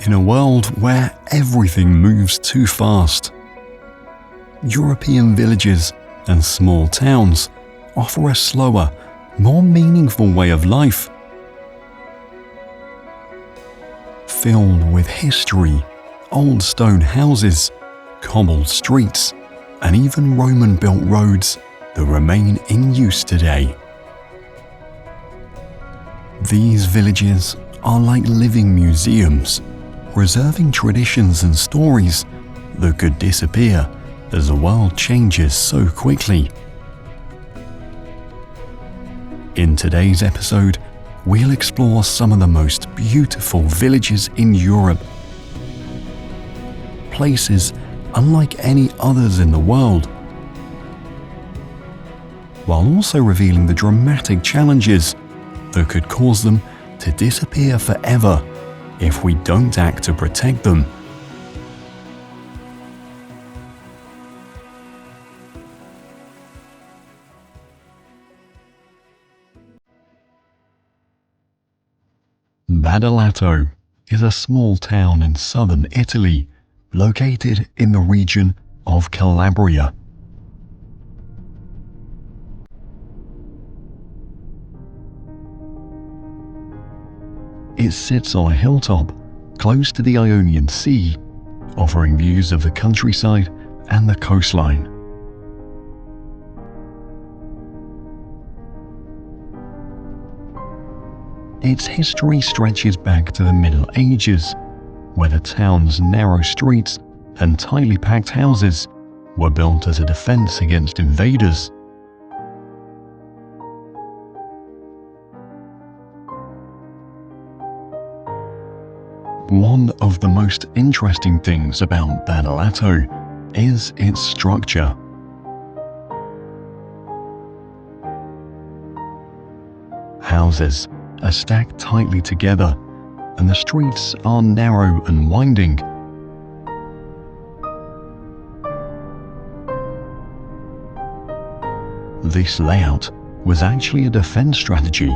In a world where everything moves too fast, European villages and small towns offer a slower, more meaningful way of life. Filled with history, old stone houses, cobbled streets, and even Roman-built roads that remain in use today. These villages are like living museums, preserving traditions and stories that could disappear as the world changes so quickly. In today's episode, we'll explore some of the most beautiful villages in Europe. Places unlike any others in the world, while also revealing the dramatic challenges that could cause them to disappear forever if we don't act to protect them. Badolato is a small town in southern Italy, located in the region of Calabria. It sits on a hilltop close to the Ionian Sea, offering views of the countryside and the coastline. Its history stretches back to the Middle Ages, where the town's narrow streets and tightly packed houses were built as a defense against invaders. One of the most interesting things about Badolato is its structure. Houses are stacked tightly together, and the streets are narrow and winding. This layout was actually a defense strategy.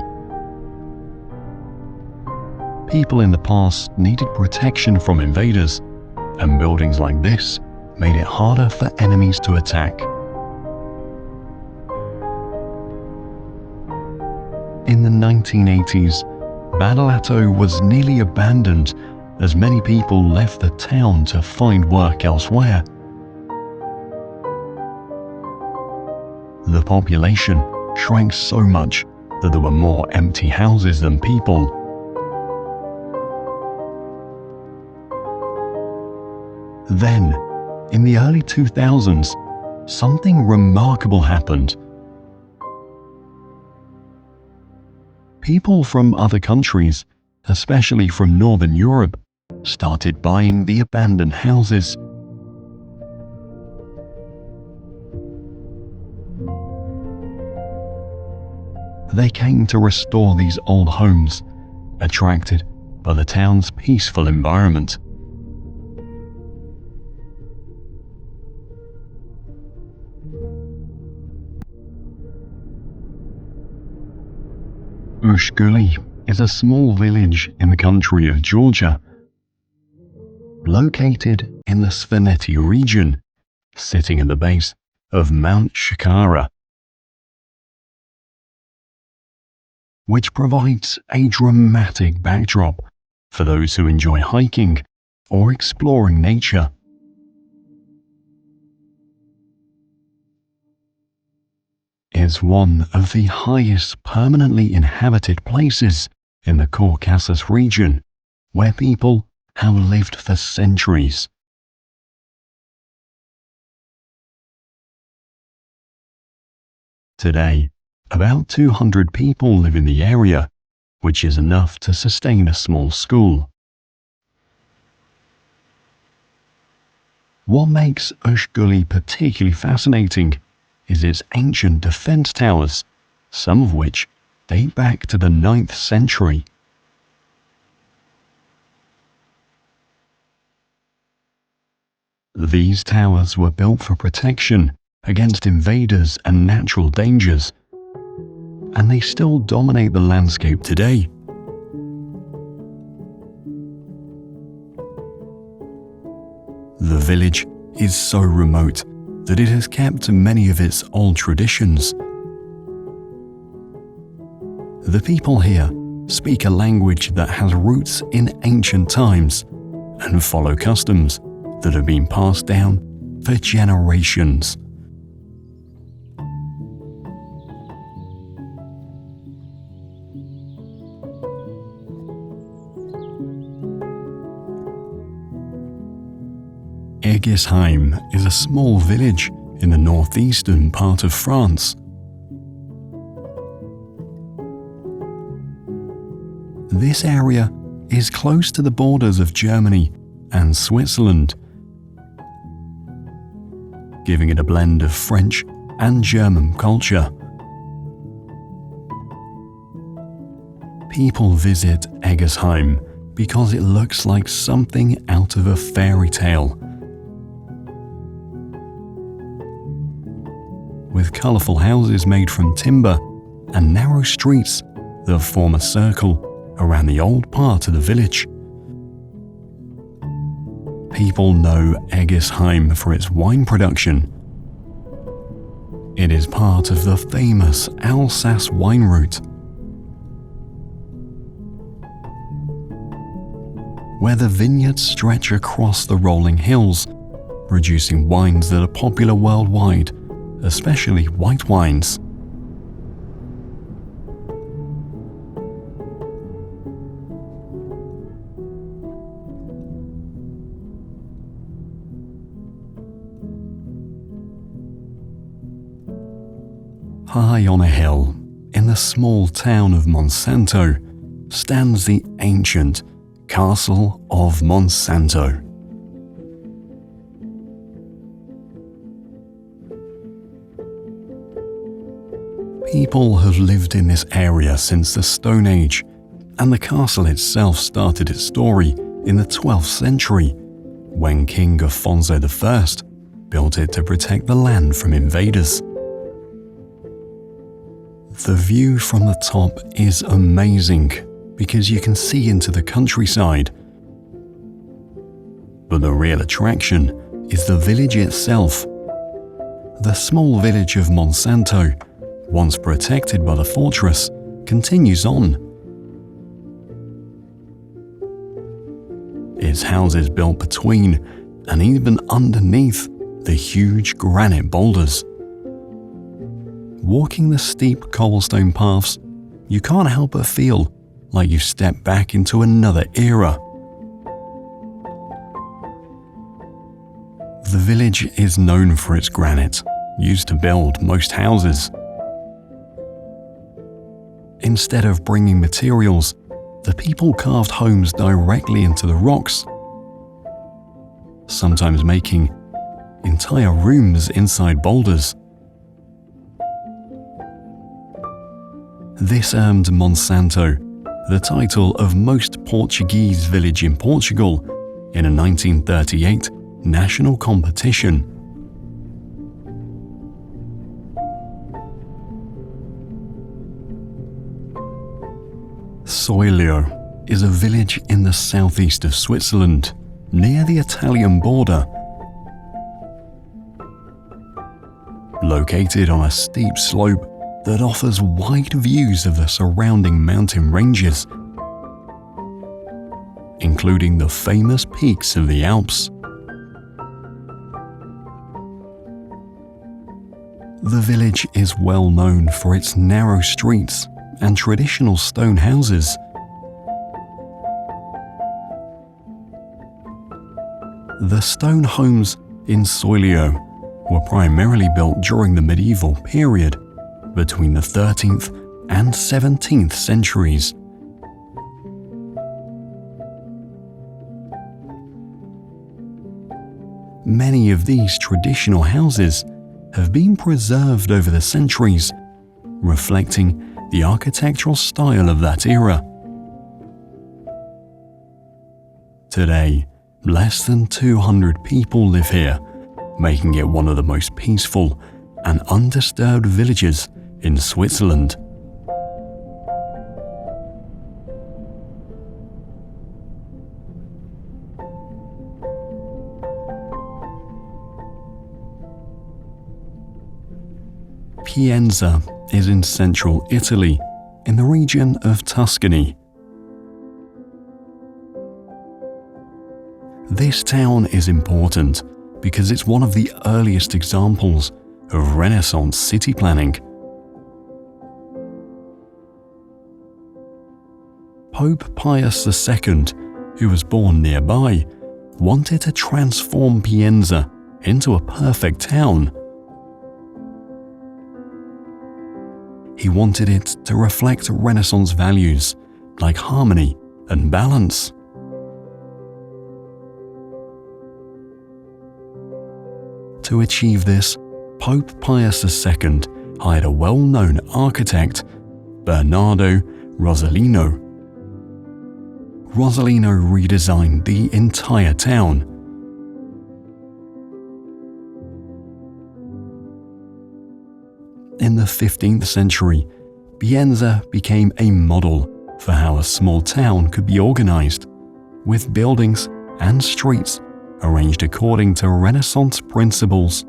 People in the past needed protection from invaders, and buildings like this made it harder for enemies to attack. In the 1980s, Badolato was nearly abandoned as many people left the town to find work elsewhere. The population shrank so much that there were more empty houses than people. Then, in the early 2000s, something remarkable happened. People from other countries, especially from Northern Europe, started buying the abandoned houses. They came to restore these old homes, attracted by the town's peaceful environment. Ushguli is a small village in the country of Georgia, located in the Svaneti region, sitting at the base of Mount Shikara, which provides a dramatic backdrop for those who enjoy hiking or exploring nature. Is one of the highest permanently inhabited places in the Caucasus region, where people have lived for centuries. Today, about 200 people live in the area, which is enough to sustain a small school. What makes Ushguli particularly fascinating is its ancient defense towers, some of which date back to the 9th century. These towers were built for protection against invaders and natural dangers, and they still dominate the landscape today. village is so remote that it has kept many of its old traditions. The people here speak a language that has roots in ancient times and follow customs that have been passed down for generations. Egisheim is a small village in the northeastern part of France. This area is close to the borders of Germany and Switzerland, giving it a blend of French and German culture. People visit Egisheim because it looks like something out of a fairy tale. With colourful houses made from timber and narrow streets that form a circle around the old part of the village. People know Egisheim for its wine production. It is part of the famous Alsace wine route, where the vineyards stretch across the rolling hills, producing wines that are popular worldwide, especially white wines. High on a hill, in the small town of Monsanto, stands the ancient Castle of Monsanto. People have lived in this area since the Stone Age, and the castle itself started its story in the 12th century, when King Afonso I built it to protect the land from invaders. The view from the top is amazing because you can see into the countryside. But the real attraction is the village itself. The small village of Monsanto, once protected by the fortress, continues on. Its houses built between and even underneath the huge granite boulders. Walking the steep cobblestone paths, you can't help but feel like you've stepped back into another era. The village is known for its granite, used to build most houses. Instead of bringing materials, the people carved homes directly into the rocks, sometimes making entire rooms inside boulders. This earned Monsanto the title of most Portuguese village in Portugal in a 1938 national competition. Soilio is a village in the southeast of Switzerland, near the Italian border. Located on a steep slope that offers wide views of the surrounding mountain ranges, including the famous peaks of the Alps. The village is well known for its narrow streets and traditional stone houses. The stone homes in Soilio were primarily built during the medieval period, between the 13th and 17th centuries. Many of these traditional houses have been preserved over the centuries, reflecting the architectural style of that era. Today, less than 200 people live here, making it one of the most peaceful and undisturbed villages in Switzerland. Pienza is in central Italy, in the region of Tuscany. This town is important because it's one of the earliest examples of Renaissance city planning. Pope Pius II, who was born nearby, wanted to transform Pienza into a perfect town. He wanted it to reflect Renaissance values like harmony and balance. To achieve this, Pope Pius II hired a well-known architect, Bernardo Rossellino. Rossellino redesigned the entire town. In the 15th century, Pienza became a model for how a small town could be organized, with buildings and streets arranged according to Renaissance principles.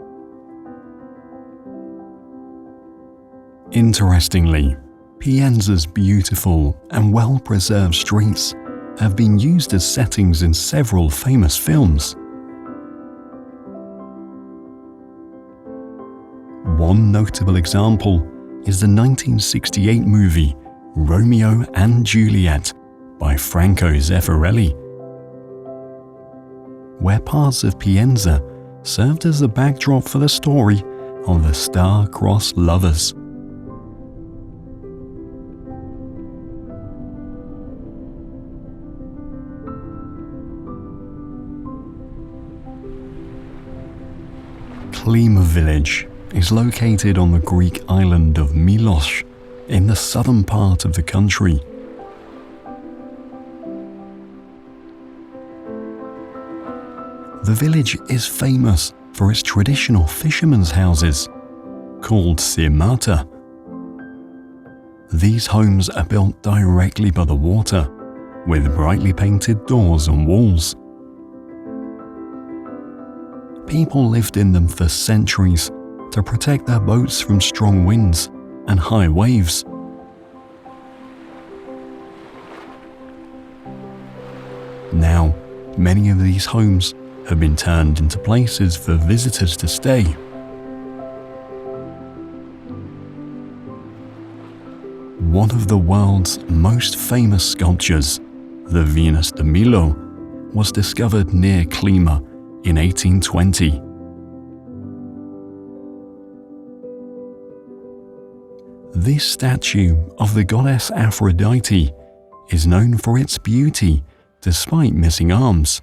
Interestingly, Pienza's beautiful and well-preserved streets have been used as settings in several famous films. One notable example is the 1968 movie Romeo and Juliet by Franco Zeffirelli, where parts of Pienza served as the backdrop for the story of the star-crossed lovers. Klima village is located on the Greek island of Milos in the southern part of the country. The village is famous for its traditional fishermen's houses, called sirmata. These homes are built directly by the water, with brightly painted doors and walls. People lived in them for centuries to protect their boats from strong winds and high waves. Now, many of these homes have been turned into places for visitors to stay. One of the world's most famous sculptures, the Venus de Milo, was discovered near Klima in 1820. This statue of the goddess Aphrodite is known for its beauty despite missing arms.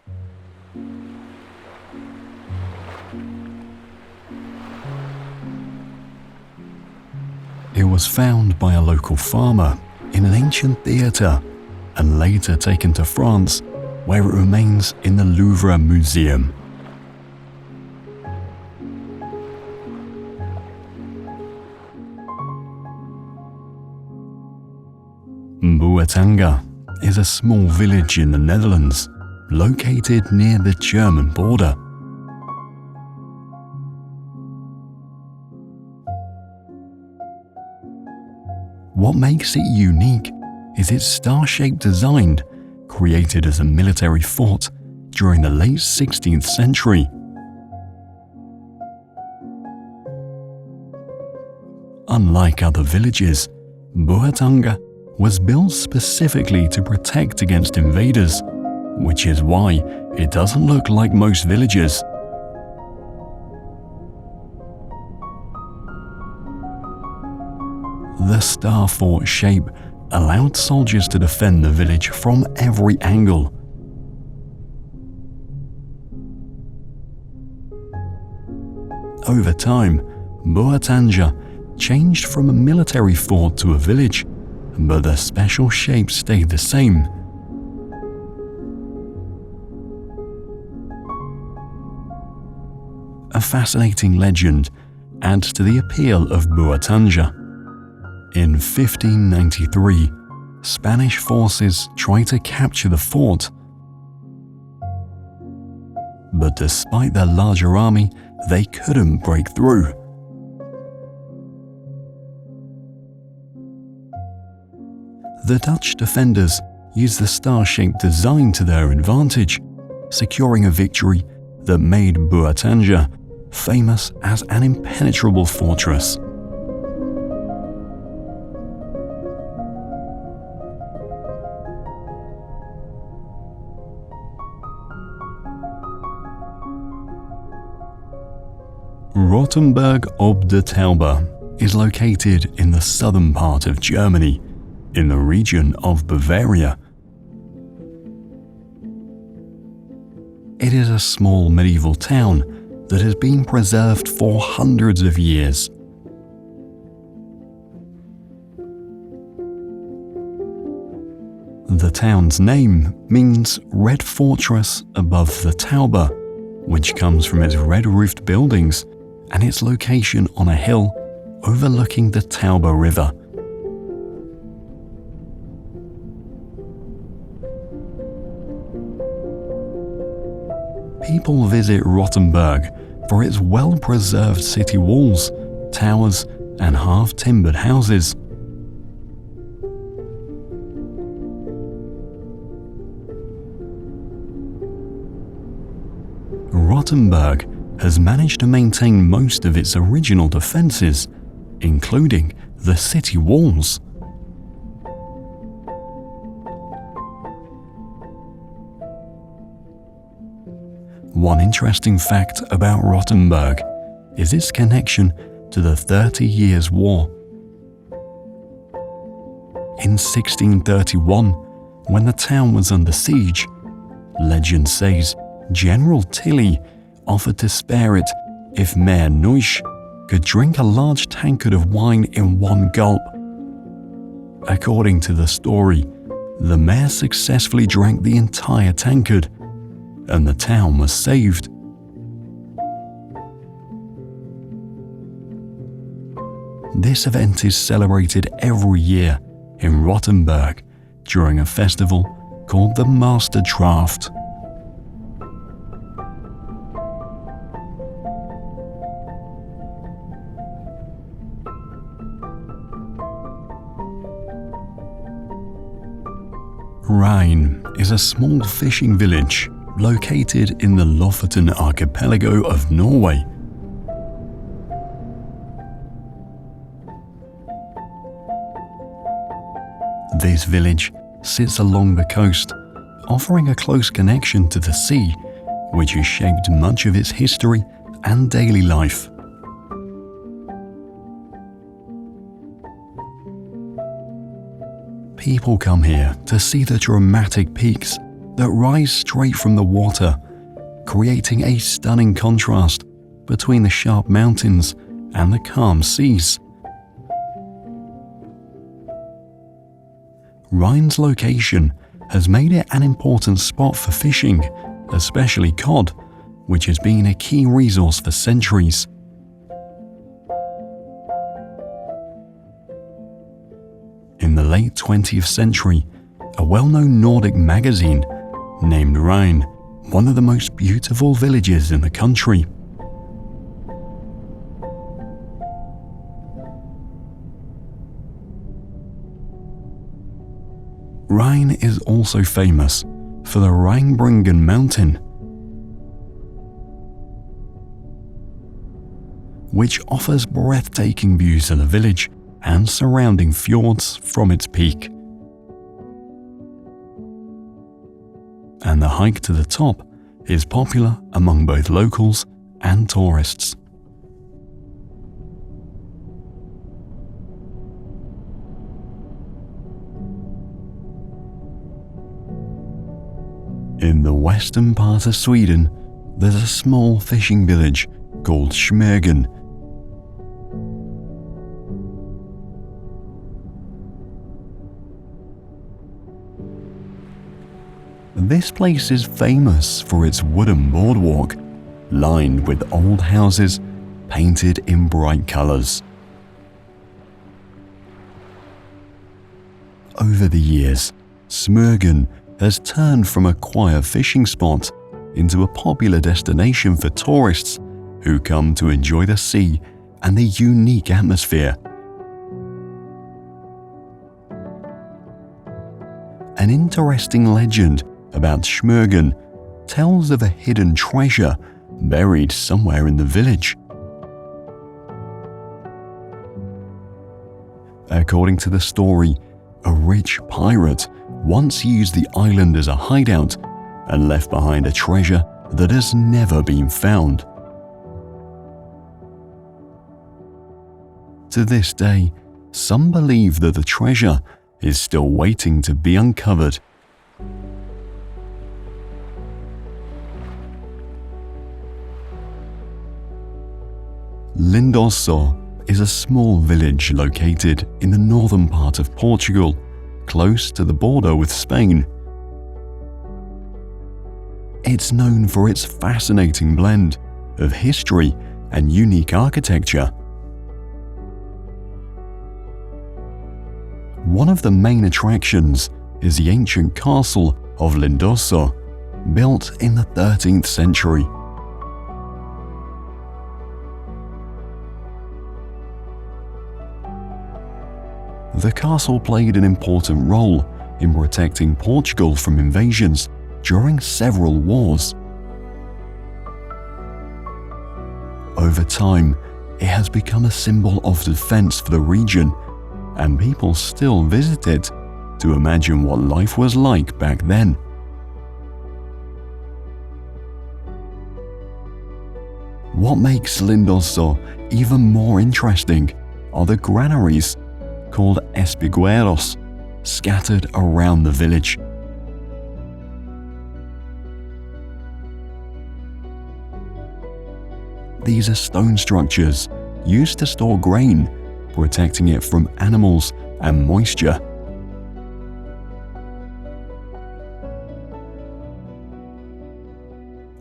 It was found by a local farmer in an ancient theatre and later taken to France, where it remains in the Louvre Museum. Buatanga is a small village in the Netherlands, located near the German border. What makes it unique is its star-shaped design, created as a military fort during the late 16th century. Unlike other villages, Buatanga was built specifically to protect against invaders, which is why it doesn't look like most villages. The star fort shape allowed soldiers to defend the village from every angle. Over time, Buatanga changed from a military fort to a village, but the special shape stayed the same. A fascinating legend adds to the appeal of Buatanga. In 1593, Spanish forces tried to capture the fort. But despite their larger army, they couldn't break through. The Dutch defenders used the star-shaped design to their advantage, securing a victory that made Bourtange famous as an impenetrable fortress. Rothenburg ob der Tauber is located in the southern part of Germany, in the region of Bavaria. It is a small medieval town that has been preserved for hundreds of years. The town's name means Red Fortress above the Tauber, which comes from its red-roofed buildings and its location on a hill overlooking the Tauber River. People visit Rothenburg for its well-preserved city walls, towers, and half-timbered houses. Rothenburg has managed to maintain most of its original defences, including the city walls. One interesting fact about Rothenburg is its connection to the 30 Years' War. In 1631, when the town was under siege, legend says General Tilly offered to spare it if Mayor Neusch could drink a large tankard of wine in one gulp. According to the story, the mayor successfully drank the entire tankard, and the town was saved. This event is celebrated every year in Rothenburg during a festival called the Master Draft. Rhine is a small fishing village located in the Lofoten archipelago of Norway. This village sits along the coast, offering a close connection to the sea, which has shaped much of its history and daily life. People come here to see the dramatic peaks that rise straight from the water, creating a stunning contrast between the sharp mountains and the calm seas. Rhine's location has made it an important spot for fishing, especially cod, which has been a key resource for centuries. In the late 20th century, a well-known Nordic magazine named Rhine one of the most beautiful villages in the country. Rhine is also famous for the Rheinbrungen mountain, which offers breathtaking views of the village and surrounding fjords from its peak. And the hike to the top is popular among both locals and tourists. In the western part of Sweden, there's a small fishing village called Smögen. This place is famous for its wooden boardwalk, lined with old houses painted in bright colors. Over the years, Smögen has turned from a quiet fishing spot into a popular destination for tourists who come to enjoy the sea and the unique atmosphere. An interesting legend about Schmürgen tells of a hidden treasure buried somewhere in the village. According to the story, a rich pirate once used the island as a hideout and left behind a treasure that has never been found. To this day, some believe that the treasure is still waiting to be uncovered. Lindoso is a small village located in the northern part of Portugal, close to the border with Spain. It's known for its fascinating blend of history and unique architecture. One of the main attractions is the ancient castle of Lindoso, built in the 13th century. The castle played an important role in protecting Portugal from invasions during several wars. Over time, it has become a symbol of defense for the region, and people still visit it to imagine what life was like back then. What makes Lindoso even more interesting are the granaries, called espigueiros, scattered around the village. These are stone structures used to store grain, protecting it from animals and moisture.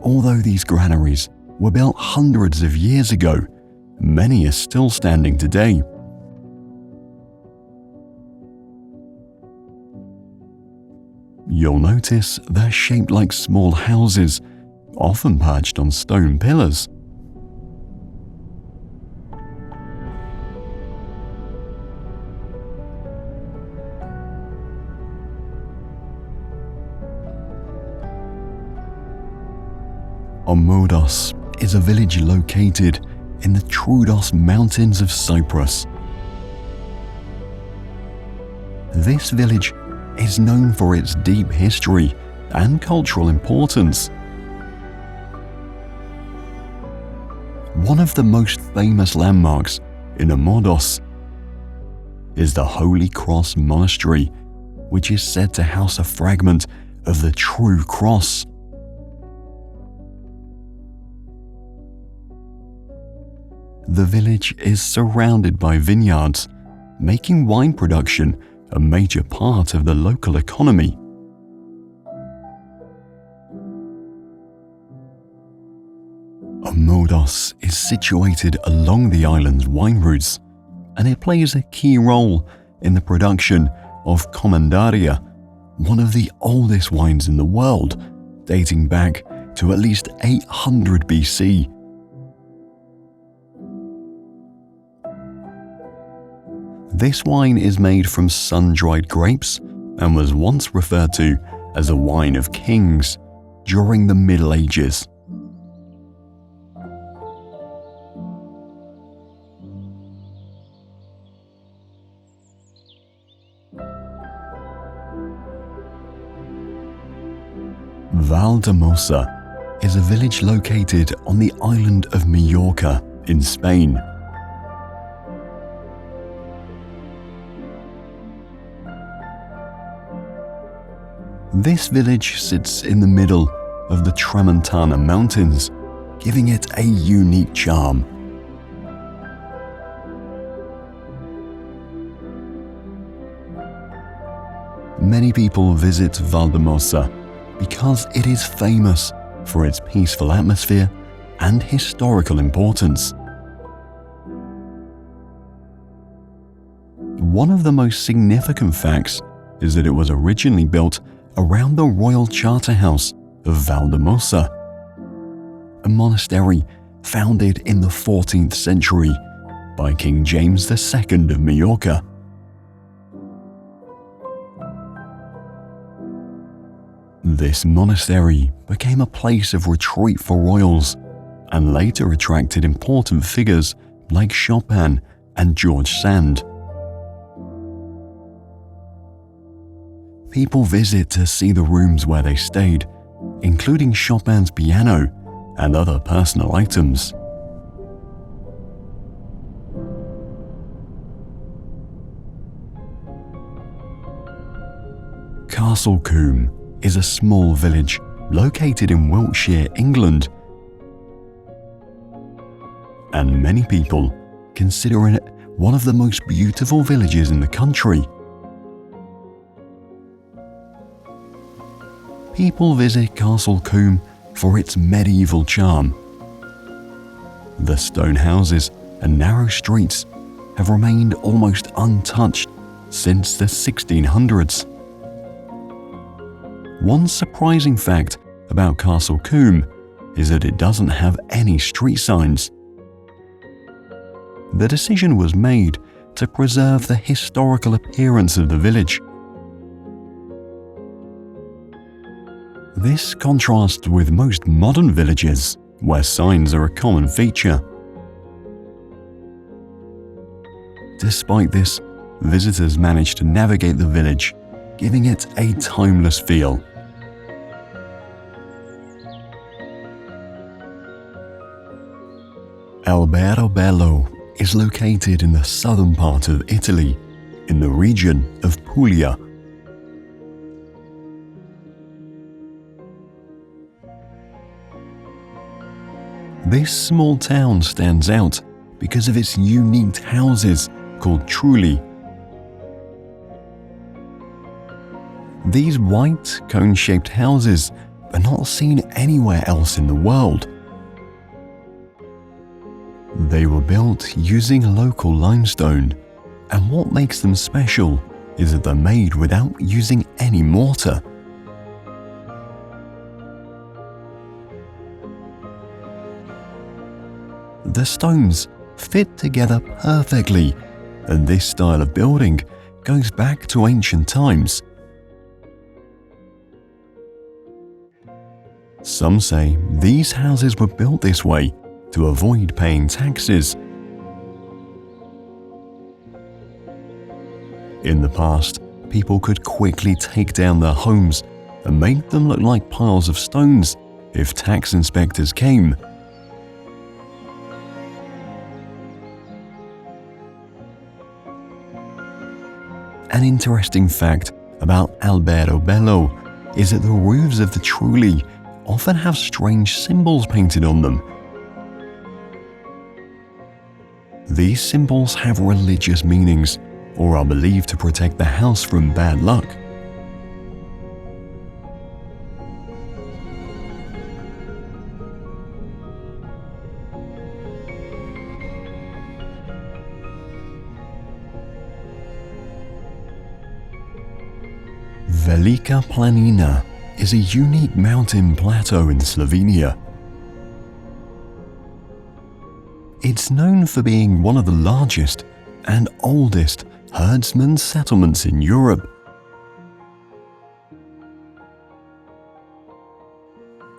Although these granaries were built hundreds of years ago, many are still standing today. You'll notice they're shaped like small houses, often perched on stone pillars. Omodos is a village located in the Troodos Mountains of Cyprus. This village is known for its deep history and cultural importance. One of the most famous landmarks in Omodos is the Holy Cross Monastery, which is said to house a fragment of the true cross. The village is surrounded by vineyards, making wine production a major part of the local economy. Omodos is situated along the island's wine routes, and it plays a key role in the production of Commendaria, one of the oldest wines in the world, dating back to at least 800 BC. This wine is made from sun-dried grapes and was once referred to as a wine of kings during the Middle Ages. Valdemosa is a village located on the island of Majorca in Spain. This village sits in the middle of the Tramontana Mountains, giving it a unique charm. Many people visit Valdemosa because it is famous for its peaceful atmosphere and historical importance. One of the most significant facts is that it was originally built around the royal charter house of Valdemosa, a monastery founded in the 14th century by King James II of Majorca. This monastery became a place of retreat for royals and later attracted important figures like Chopin and George Sand. People visit to see the rooms where they stayed, including Chopin's piano and other personal items. Castle Combe is a small village located in Wiltshire, England, and many people consider it one of the most beautiful villages in the country. People visit Castle Combe for its medieval charm. The stone houses and narrow streets have remained almost untouched since the 1600s. One surprising fact about Castle Combe is that it doesn't have any street signs. The decision was made to preserve the historical appearance of the village. This contrasts with most modern villages, where signs are a common feature. Despite this, visitors managed to navigate the village, giving it a timeless feel. Alberobello is located in the southern part of Italy, in the region of Puglia. This small town stands out because of its unique houses called trulli. These white, cone-shaped houses are not seen anywhere else in the world. They were built using local limestone, and what makes them special is that they're made without using any mortar. The stones fit together perfectly, and this style of building goes back to ancient times. Some say these houses were built this way to avoid paying taxes. In the past, people could quickly take down their homes and make them look like piles of stones if tax inspectors came. An interesting fact about Alberobello is that the roofs of the trulli often have strange symbols painted on them. These symbols have religious meanings or are believed to protect the house from bad luck. Velika Planina is a unique mountain plateau in Slovenia. It's known for being one of the largest and oldest herdsman settlements in Europe.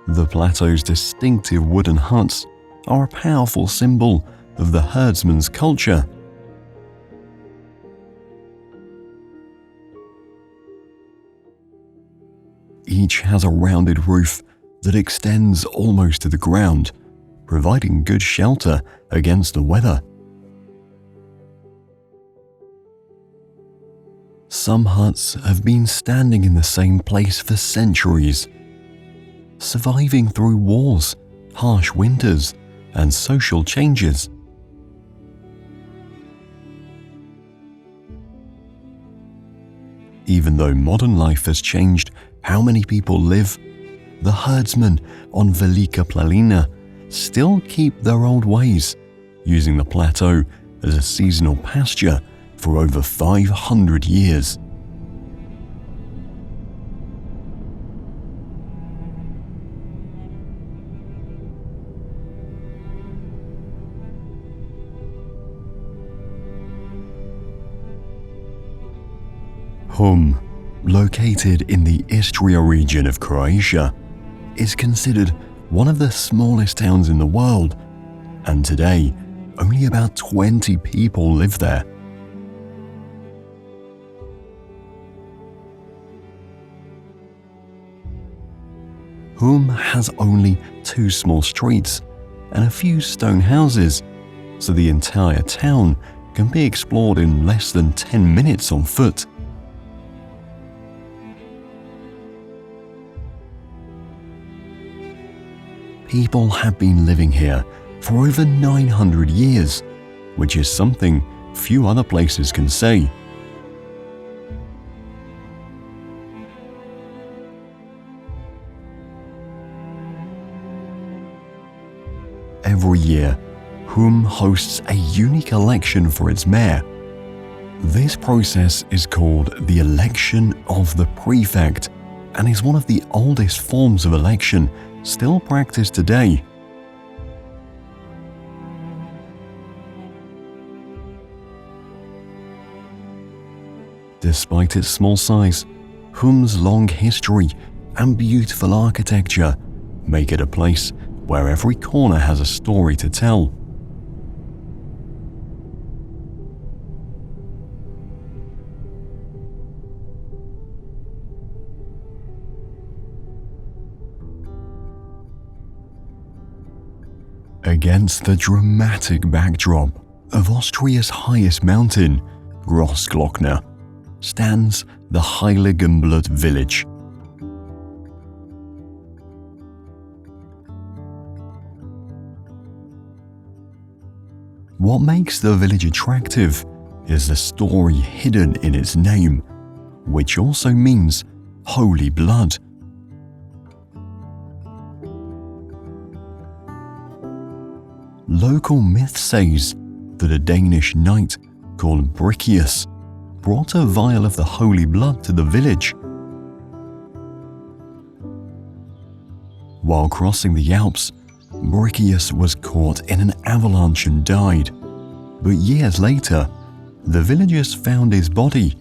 The plateau's distinctive wooden huts are a powerful symbol of the herdsman's culture. Each has a rounded roof that extends almost to the ground, providing good shelter against the weather. Some huts have been standing in the same place for centuries, surviving through wars, harsh winters, and social changes. Even though modern life has changed how many people live, the herdsmen on Velika Planina still keep their old ways, using the plateau as a seasonal pasture for over 500 years. Hum located in the Istria region of Croatia, is considered one of the smallest towns in the world, and today only about 20 people live there. has only 2 small streets and a few stone houses, so the entire town can be explored in less than 10 minutes on foot. People have been living here for over 900 years, which is something few other places can say. Every year, Hum hosts a unique election for its mayor. This process is called the election of the prefect and is one of the oldest forms of election still practiced today. Despite its small size, Hum's long history and beautiful architecture make it a place where every corner has a story to tell. Against the dramatic backdrop of Austria's highest mountain, Grossglockner, stands the Heiligenblut village. What makes the village attractive is the story hidden in its name, which also means holy blood. Local myth says that a Danish knight called Briccius brought a vial of the holy blood to the village. While crossing the Alps, Briccius was caught in an avalanche and died, but years later, the villagers found his body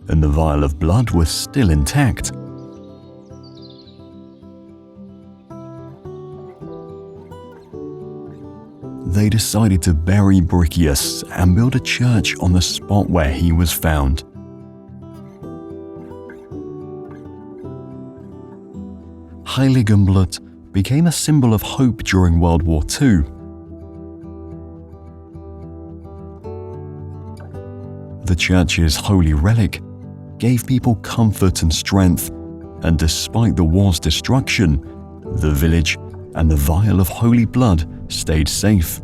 and the vial of blood was still intact. They decided to bury Briccius and build a church on the spot where he was found. Heiligenblut became a symbol of hope during World War II. The church's holy relic gave people comfort and strength, and despite the war's destruction, the village and the vial of holy blood stayed safe.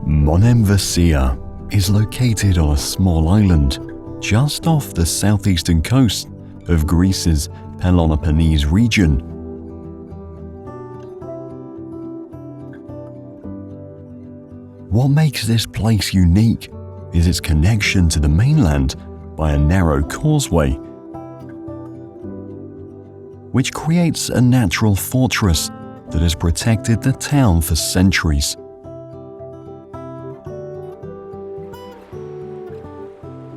Monemvasia is located on a small island just off the southeastern coast of Greece's Peloponnese region. What makes this place unique is its connection to the mainland by a narrow causeway, which creates a natural fortress that has protected the town for centuries.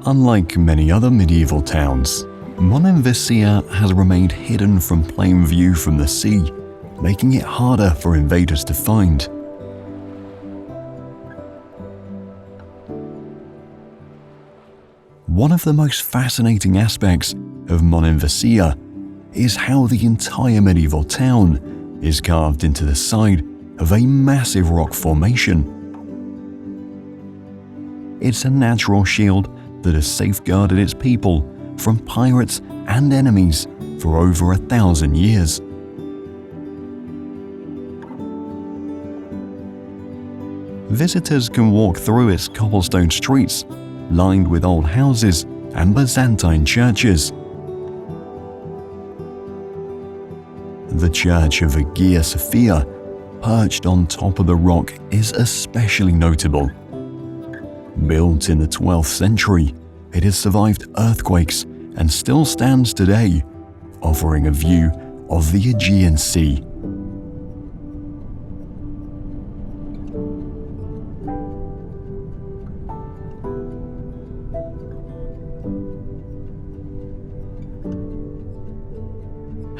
Unlike many other medieval towns, Monemvasia has remained hidden from plain view from the sea, making it harder for invaders to find. One of the most fascinating aspects of Monemvasia is how the entire medieval town is carved into the side of a massive rock formation. It's a natural shield that has safeguarded its people from pirates and enemies for over 1,000 years. Visitors can walk through its cobblestone streets, lined with old houses and Byzantine churches. The church of Hagia Sophia, perched on top of the rock, is especially notable. Built in the 12th century, it has survived earthquakes and still stands today, offering a view of the Aegean Sea.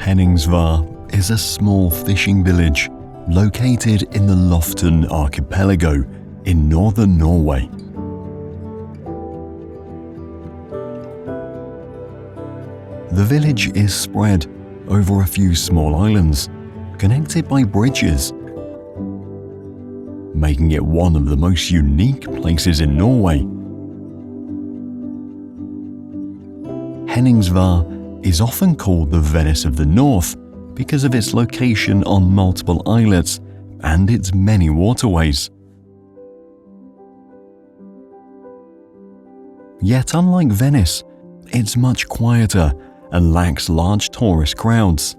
Henningsvær is a small fishing village located in the Lofton archipelago in northern Norway. The village is spread over a few small islands, connected by bridges, making it one of the most unique places in Norway. Henningsvær is often called the Venice of the North because of its location on multiple islets and its many waterways. Yet unlike Venice, it's much quieter and lacks large tourist crowds.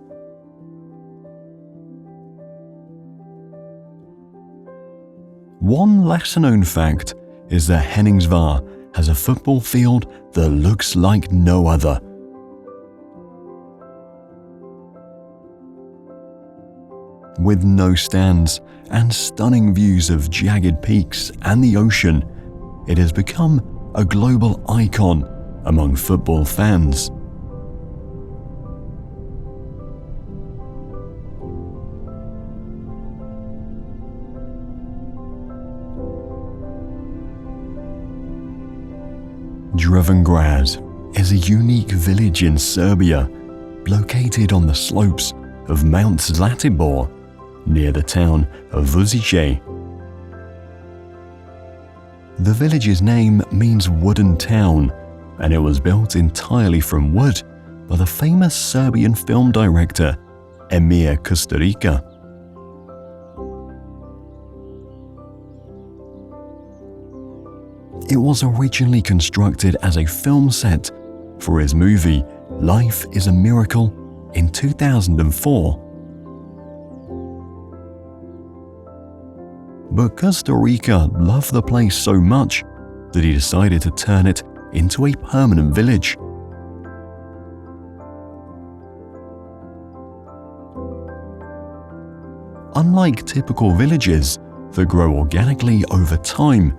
One lesser-known fact is that Henningsvær has a football field that looks like no other. With no stands and stunning views of jagged peaks and the ocean, it has become a global icon among football fans. Drvengrad is a unique village in Serbia, located on the slopes of Mount Zlatibor, near the town of Vučiće. The village's name means wooden town, and it was built entirely from wood by the famous Serbian film director Emir Kusturica. It was originally constructed as a film set for his movie Life is a Miracle in 2004. But Kusturica loved the place so much that he decided to turn it into a permanent village. Unlike typical villages that grow organically over time,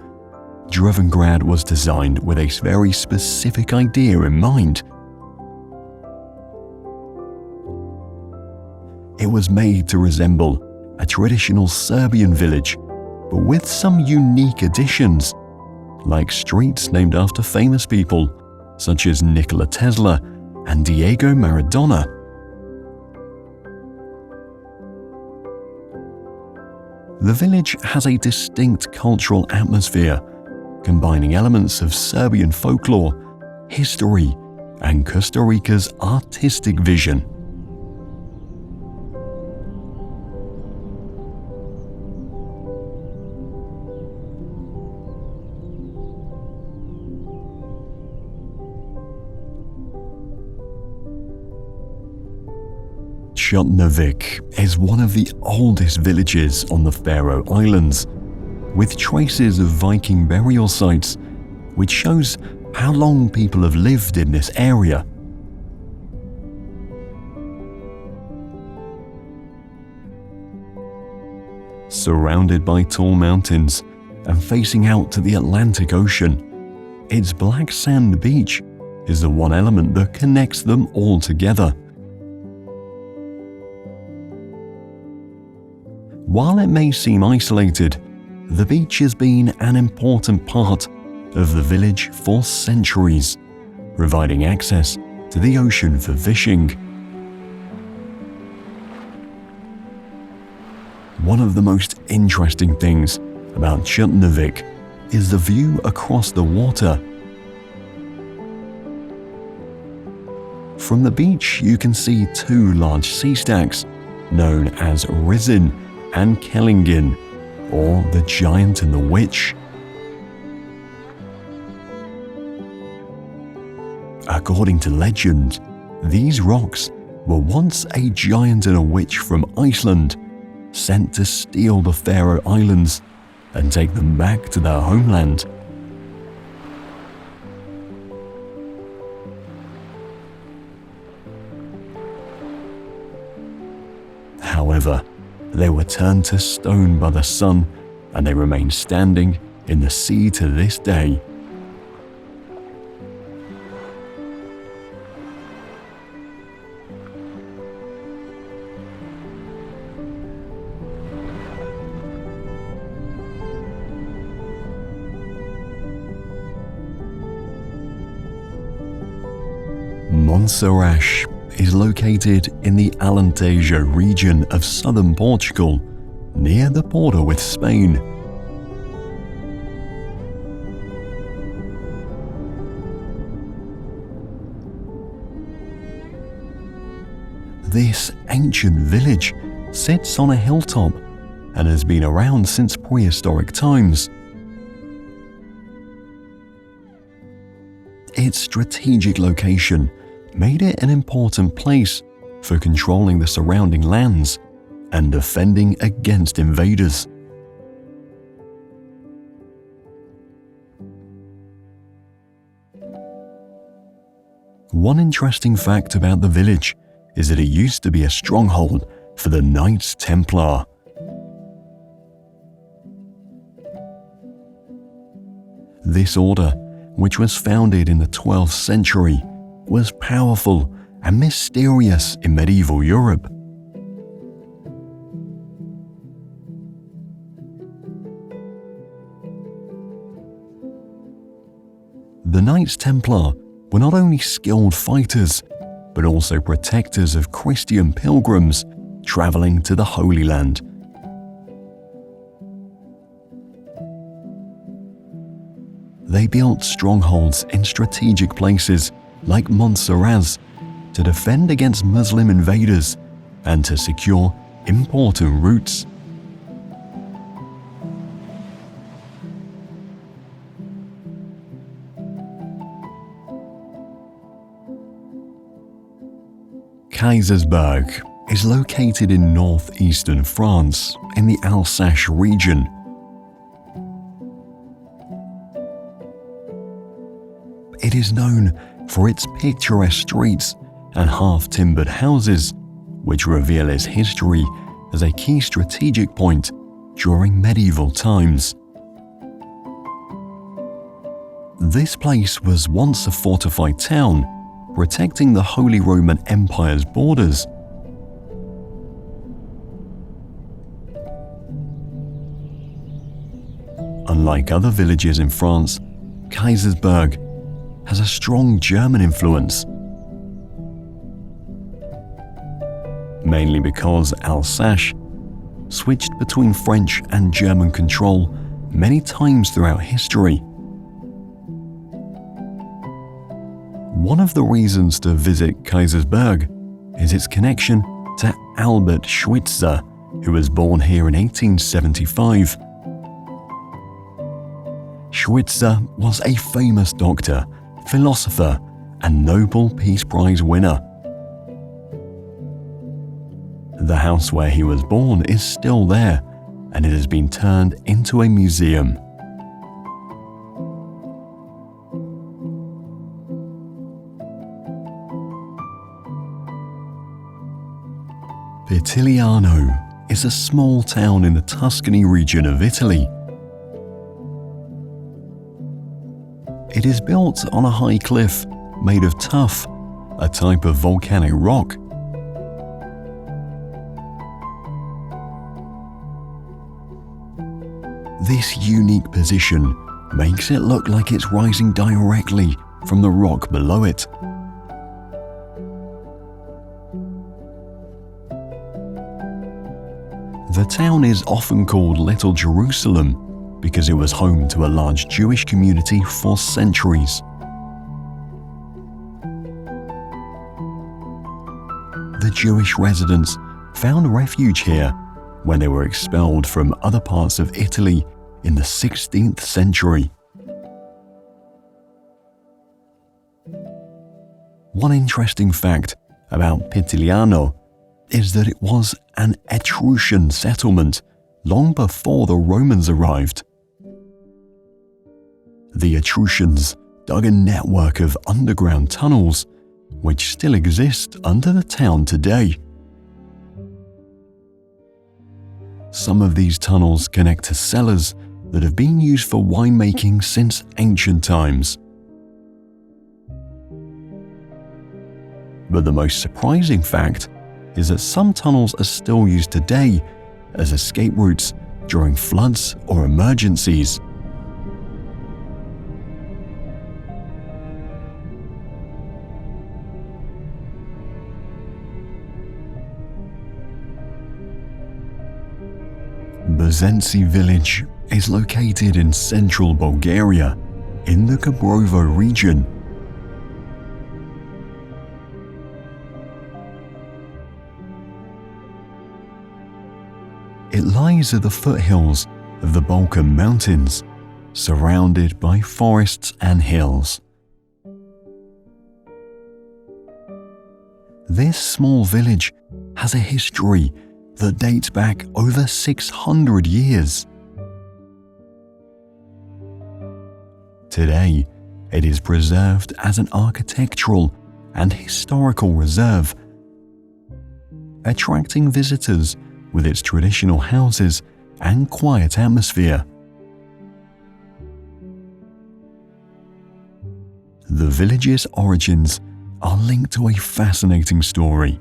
Drvengrad was designed with a very specific idea in mind. It was made to resemble a traditional Serbian village, but with some unique additions, like streets named after famous people such as Nikola Tesla and Diego Maradona. The village has a distinct cultural atmosphere, combining elements of Serbian folklore, history, and Kusturica's artistic vision. Črnavik is one of the oldest villages on the Faroe Islands, with traces of Viking burial sites, which shows how long people have lived in this area. Surrounded by tall mountains and facing out to the Atlantic Ocean, its black sand beach is the one element that connects them all together. While it may seem isolated, the beach has been an important part of the village for centuries, providing access to the ocean for fishing. One of the most interesting things about Črnavik is the view across the water. From the beach, you can see two large sea stacks known as Risin and Kellingin, or the Giant and the Witch. According to legend, these rocks were once a giant and a witch from Iceland, sent to steal the Faroe Islands and take them back to their homeland. However, they were turned to stone by the sun, and they remain standing in the sea to this day. Monserrate is located in the Alentejo region of southern Portugal, near the border with Spain. This ancient village sits on a hilltop and has been around since prehistoric times. Its strategic location made it an important place for controlling the surrounding lands and defending against invaders. One interesting fact about the village is that it used to be a stronghold for the Knights Templar. This order, which was founded in the 12th century, was powerful and mysterious in medieval Europe. The Knights Templar were not only skilled fighters, but also protectors of Christian pilgrims traveling to the Holy Land. They built strongholds in strategic places like Monserrate to defend against Muslim invaders and to secure important routes. Kaysersberg is located in northeastern France in the Alsace region. It is known for its picturesque streets and half-timbered houses, which reveal its history as a key strategic point during medieval times. This place was once a fortified town, protecting the Holy Roman Empire's borders. Unlike other villages in France, Kaysersberg has a strong German influence, mainly because Alsace switched between French and German control many times throughout history. One of the reasons to visit Kaysersberg is its connection to Albert Schweitzer, who was born here in 1875. Schweitzer was a famous doctor, philosopher, and Nobel Peace Prize winner. The house where he was born is still there, and it has been turned into a museum. Vitiliano is a small town in the Tuscany region of Italy. It is built on a high cliff made of tuff, a type of volcanic rock. This unique position makes it look like it's rising directly from the rock below it. The town is often called Little Jerusalem because it was home to a large Jewish community for centuries. The Jewish residents found refuge here when they were expelled from other parts of Italy in the 16th century. One interesting fact about Vitiliano is that it was an Etruscan settlement long before the Romans arrived. The Etruscans dug a network of underground tunnels which still exist under the town today. Some of these tunnels connect to cellars that have been used for winemaking since ancient times. But the most surprising fact is that some tunnels are still used today as escape routes during floods or emergencies. Zenci village is located in central Bulgaria in the Gabrovo region. It lies at the foothills of the Balkan Mountains, surrounded by forests and hills. This small village has a history that dates back over 600 years. Today, it is preserved as an architectural and historical reserve, attracting visitors with its traditional houses and quiet atmosphere. The village's origins are linked to a fascinating story.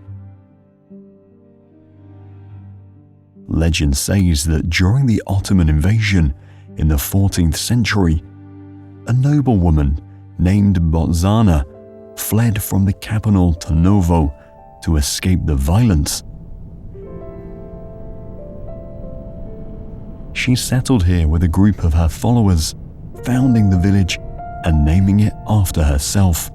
Legend says that during the Ottoman invasion in the 14th century, a noblewoman named Botzana fled from the capital Tarnovo to escape the violence. She settled here with a group of her followers, founding the village and naming it after herself.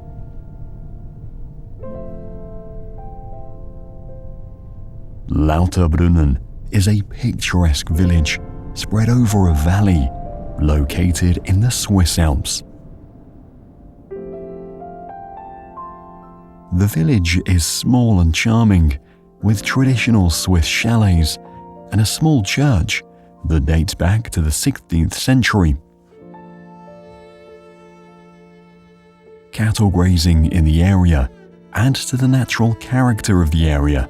Lauterbrunnen is a picturesque village spread over a valley located in the Swiss Alps. The village is small and charming, with traditional Swiss chalets and a small church that dates back to the 16th century. Cattle grazing in the area adds to the natural character of the area,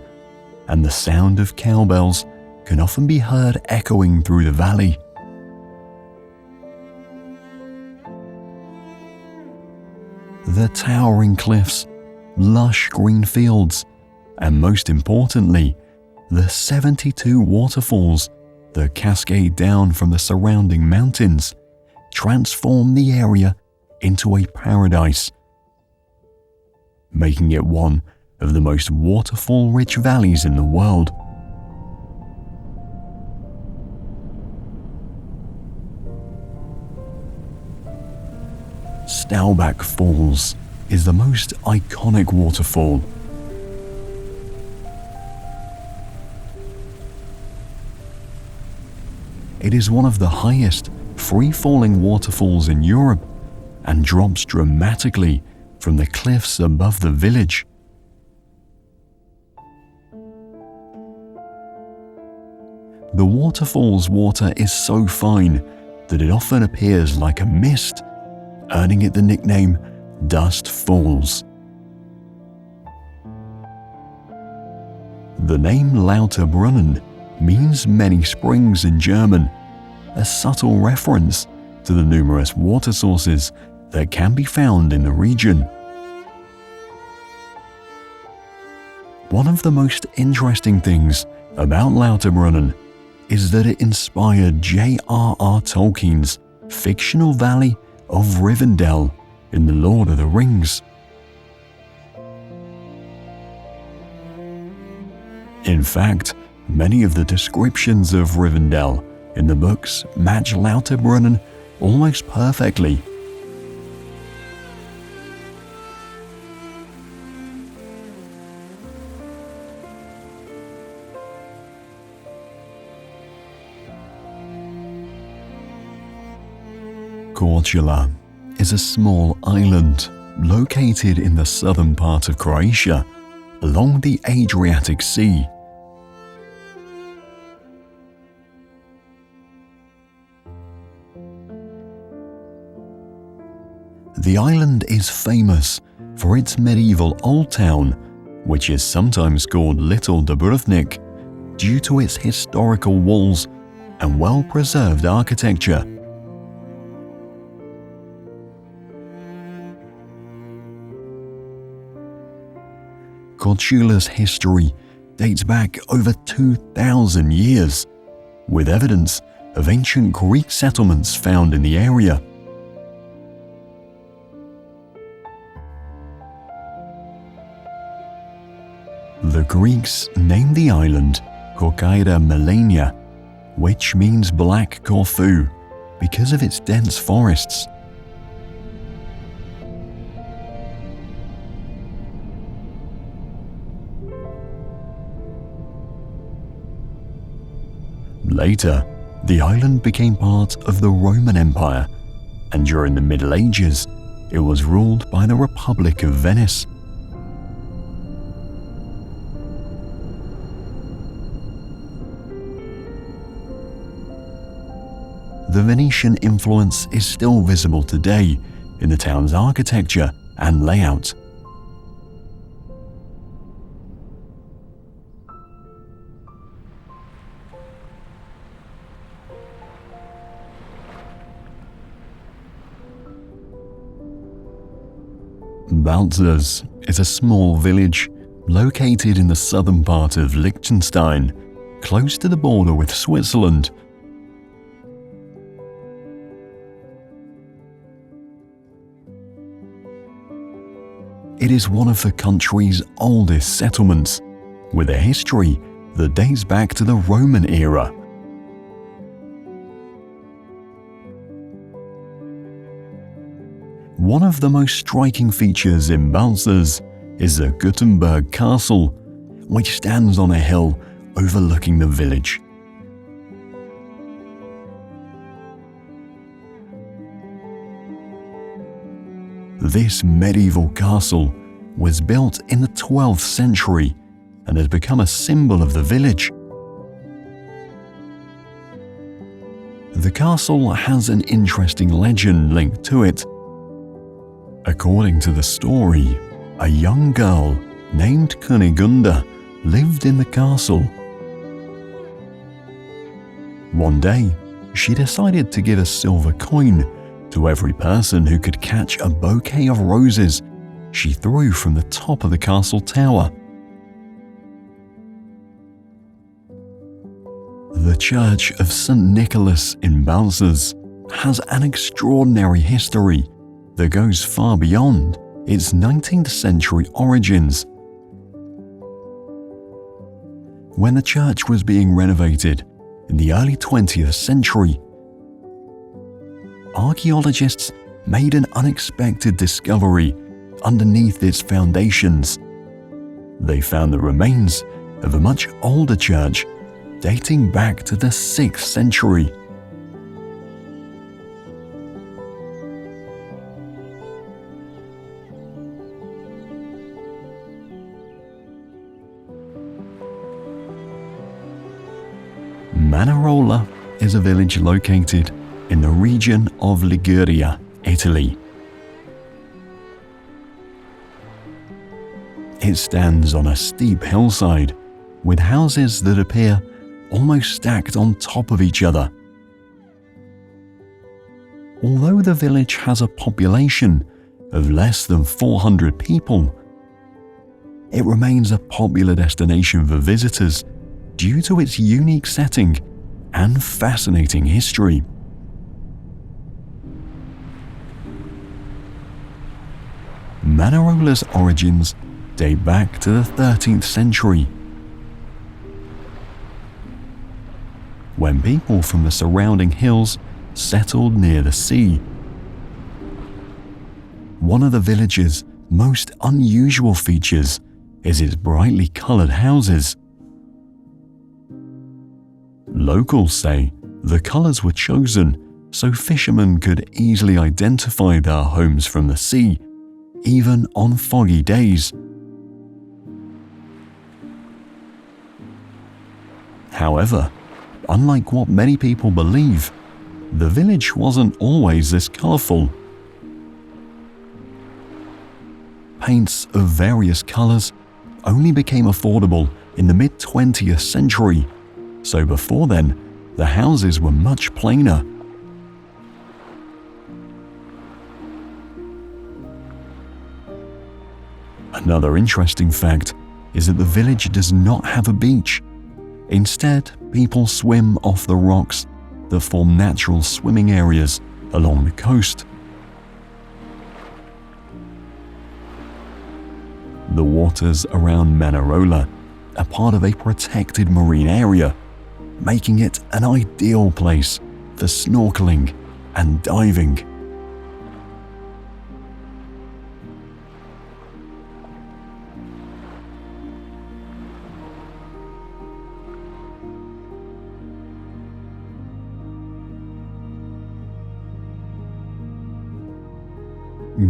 and the sound of cowbells can often be heard echoing through the valley. The towering cliffs, lush green fields, and most importantly, the 72 waterfalls that cascade down from the surrounding mountains transform the area into a paradise, making it one of the most waterfall-rich valleys in the world. Staubach Falls is the most iconic waterfall. It is one of the highest free-falling waterfalls in Europe and drops dramatically from the cliffs above the village. The waterfall's water is so fine that it often appears like a mist, earning it the nickname Dust Falls. The name Lauterbrunnen means many springs in German, a subtle reference to the numerous water sources that can be found in the region. One of the most interesting things about Lauterbrunnen is that it inspired J.R.R. Tolkien's fictional valley of Rivendell in The Lord of the Rings. In fact, many of the descriptions of Rivendell in the books match Lauterbrunnen almost perfectly. Korčula is a small island located in the southern part of Croatia, along the Adriatic Sea. The island is famous for its medieval old town, which is sometimes called Little Dubrovnik due to its historical walls and well-preserved architecture. Korčula's history dates back over 2,000 years, with evidence of ancient Greek settlements found in the area. The Greeks named the island Korčaira Melania, which means Black Corfu because of its dense forests. Later, the island became part of the Roman Empire, and during the Middle Ages, it was ruled by the Republic of Venice. The Venetian influence is still visible today in the town's architecture and layout. Balzers is a small village located in the southern part of Liechtenstein, close to the border with Switzerland. It is one of the country's oldest settlements, with a history that dates back to the Roman era. One of the most striking features in Balzers is the Gutenberg Castle, which stands on a hill overlooking the village. This medieval castle was built in the 12th century and has become a symbol of the village. The castle has an interesting legend linked to it. According to the story, a young girl named Kunigunda lived in the castle. One day, she decided to give a silver coin to every person who could catch a bouquet of roses she threw from the top of the castle tower. The Church of St. Nicholas in Balzers has an extraordinary history that goes far beyond its 19th century origins. When the church was being renovated in the early 20th century, archaeologists made an unexpected discovery underneath its foundations. They found the remains of a much older church dating back to the 6th century. Manarola is a village located in the region of Liguria, Italy. It stands on a steep hillside with houses that appear almost stacked on top of each other. Although the village has a population of less than 400 people, it remains a popular destination for visitors due to its unique setting and fascinating history. Manarola's origins date back to the 13th century, when people from the surrounding hills settled near the sea. One of the village's most unusual features is its brightly colored houses. Locals say the colors were chosen so fishermen could easily identify their homes from the sea, even on foggy days. However, unlike what many people believe, the village wasn't always this colorful. Paints of various colors only became affordable in the mid-20th century, so before then, the houses were much plainer. Another interesting fact is that the village does not have a beach. Instead, people swim off the rocks that form natural swimming areas along the coast. The waters around Manarola are part of a protected marine area, making it an ideal place for snorkeling and diving.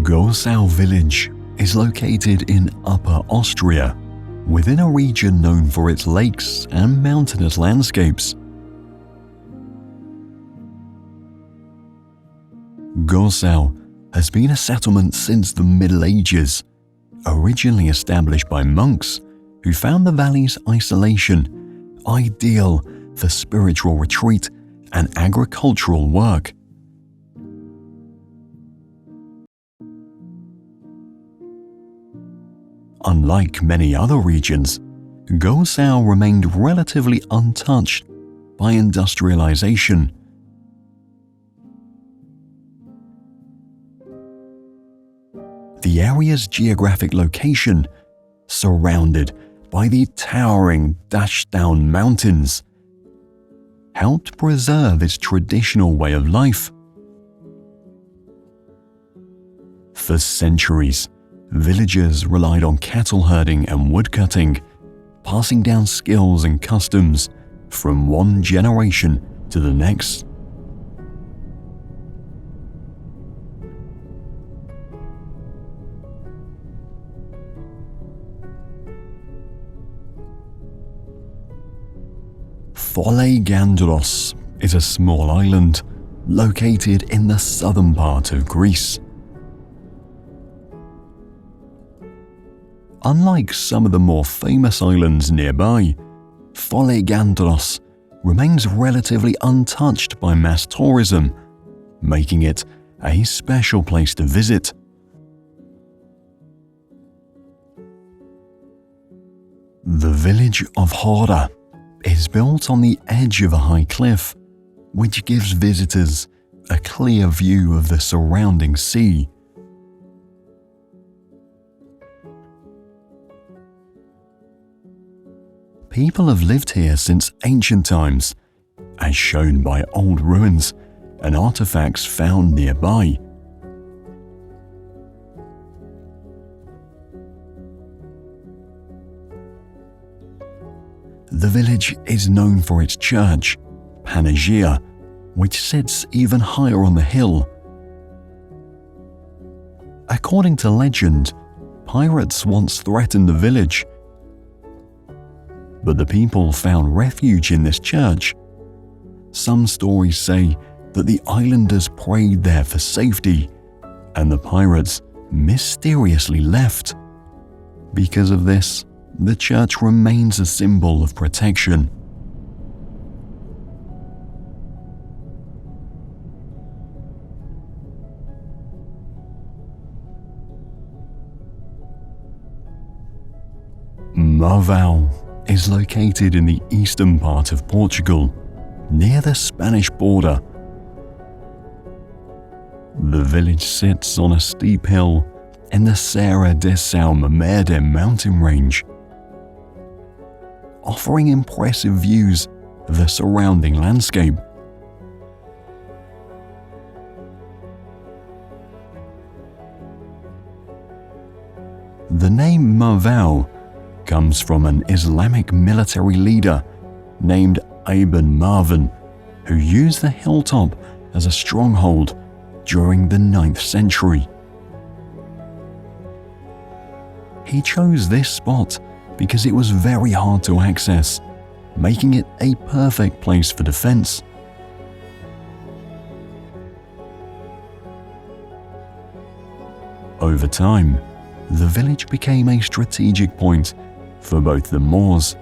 Gorsau village is located in Upper Austria, within a region known for its lakes and mountainous landscapes. Gorsau has been a settlement since the Middle Ages, originally established by monks who found the valley's isolation ideal for spiritual retreat and agricultural work. Unlike many other regions, Gorsau remained relatively untouched by industrialization. The area's geographic location, surrounded by the towering Dachstein Mountains, helped preserve its traditional way of life. For centuries, villagers relied on cattle herding and woodcutting, passing down skills and customs from one generation to the next. Folegandros is a small island located in the southern part of Greece. Unlike some of the more famous islands nearby, Folegandros remains relatively untouched by mass tourism, making it a special place to visit. The village of Hora is built on the edge of a high cliff, which gives visitors a clear view of the surrounding sea. People have lived here since ancient times, as shown by old ruins and artifacts found nearby. The village is known for its church, Panagia, which sits even higher on the hill. According to legend, pirates once threatened the village, but the people found refuge in this church. Some stories say that the islanders prayed there for safety, and the pirates mysteriously left. Because of this, the church remains a symbol of protection. Marvão is located in the eastern part of Portugal, near the Spanish border. The village sits on a steep hill in the Serra de São Mamede mountain range, offering impressive views of the surrounding landscape. The name Marvão comes from an Islamic military leader named Ibn Marwan, who used the hilltop as a stronghold during the 9th century. He chose this spot because it was very hard to access, making it a perfect place for defense. Over time, the village became a strategic point for both the Moors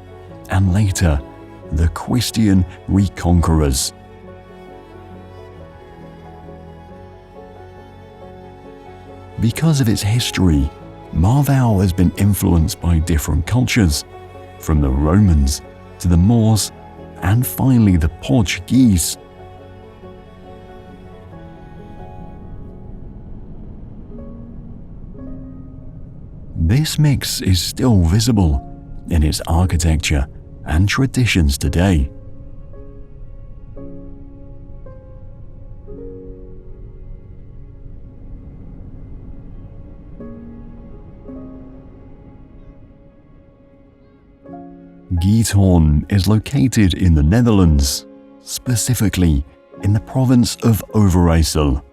and later the Christian reconquerors. Because of its history, Marvão has been influenced by different cultures, from the Romans to the Moors and finally the Portuguese. This mix is still visible in its architecture and traditions today. Giethoorn is located in the Netherlands, specifically in the province of Overijssel.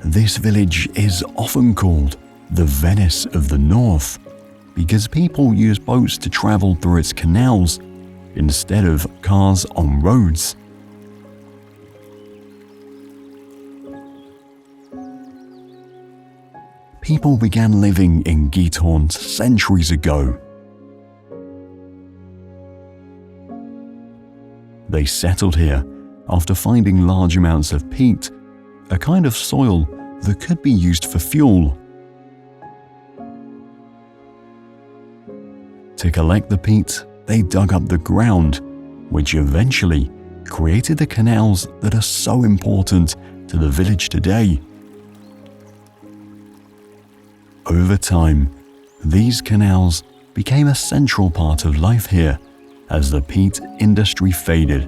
This village is often called the Venice of the North because people use boats to travel through its canals instead of cars on roads. People began living in Giethoorn centuries ago. They settled here after finding large amounts of peat, a kind of soil that could be used for fuel. To collect the peat, they dug up the ground, which eventually created the canals that are so important to the village today. Over time, these canals became a central part of life here as the peat industry faded.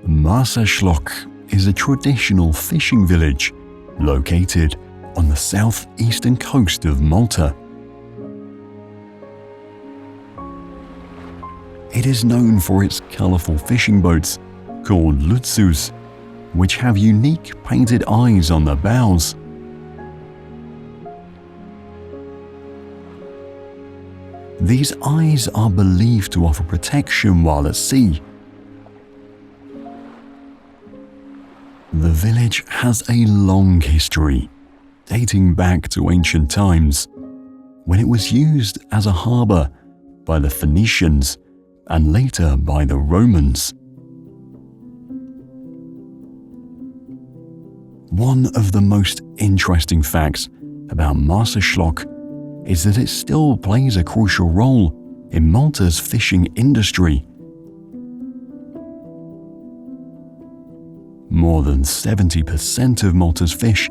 Maarserschelk is a traditional fishing village located on the southeastern coast of Malta. It is known for its colorful fishing boats called lutsus, which have unique painted eyes on the bows. These eyes are believed to offer protection while at sea. The village has a long history, dating back to ancient times, when it was used as a harbour by the Phoenicians and later by the Romans. One of the most interesting facts about Maarserschelk is that it still plays a crucial role in Malta's fishing industry. More than 70% of Malta's fish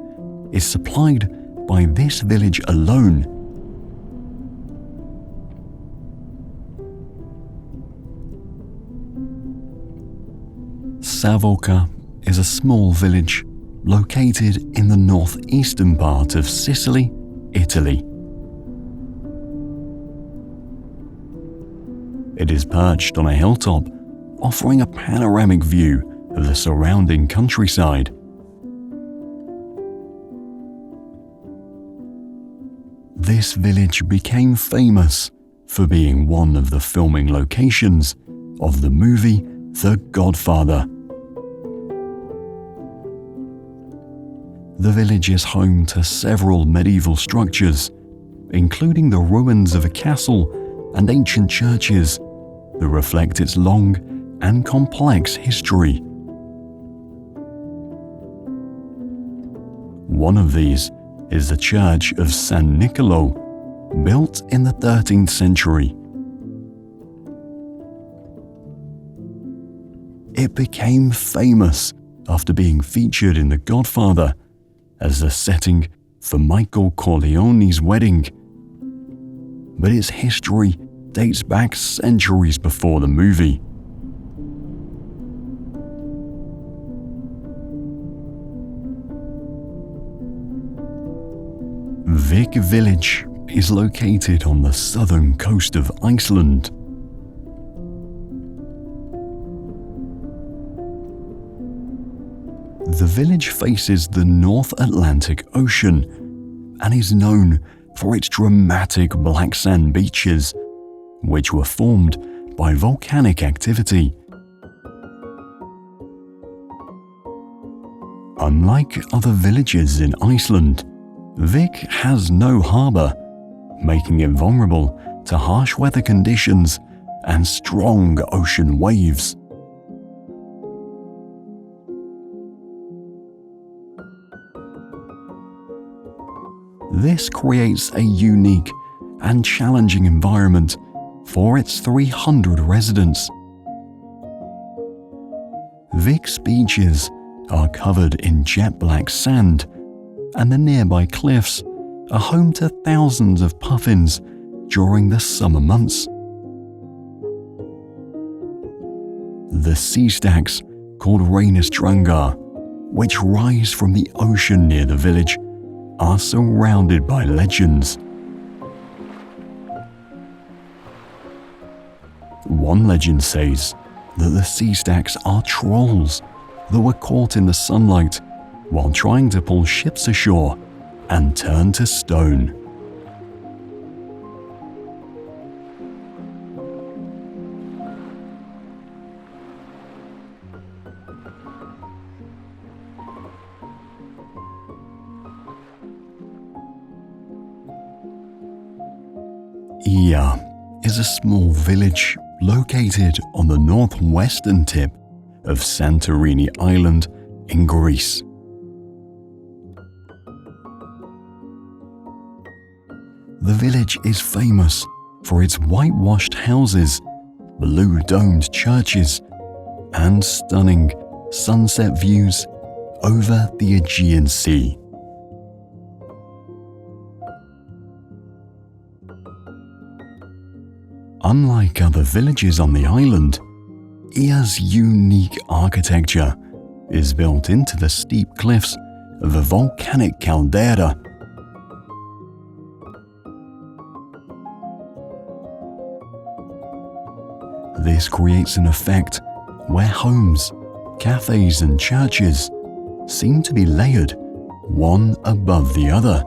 is supplied by this village alone. Savoca is a small village located in the northeastern part of Sicily, Italy. It is perched on a hilltop, offering a panoramic view of the surrounding countryside. This village became famous for being one of the filming locations of the movie The Godfather. The village is home to several medieval structures, including the ruins of a castle and ancient churches that reflect its long and complex history. One of these is the Church of San Niccolò, built in the 13th century. It became famous after being featured in The Godfather as the setting for Michael Corleone's wedding. But its history dates back centuries before the movie. Vik village is located on the southern coast of Iceland. The village faces the North Atlantic Ocean and is known for its dramatic black sand beaches, which were formed by volcanic activity. Unlike other villages in Iceland, Vik has no harbour, making it vulnerable to harsh weather conditions and strong ocean waves. This creates a unique and challenging environment for its 300 residents. Vik's beaches are covered in jet black sand, and the nearby cliffs are home to thousands of puffins during the summer months. The sea stacks, called Reynisdrangar, which rise from the ocean near the village, are surrounded by legends. One legend says that the sea stacks are trolls that were caught in the sunlight while trying to pull ships ashore and turn to stone. Ia is a small village located on the northwestern tip of Santorini Island in Greece. The village is famous for its whitewashed houses, blue-domed churches, and stunning sunset views over the Aegean Sea. Unlike other villages on the island, Iai's unique architecture is built into the steep cliffs of a volcanic caldera. This creates an effect where homes, cafes, and churches seem to be layered one above the other.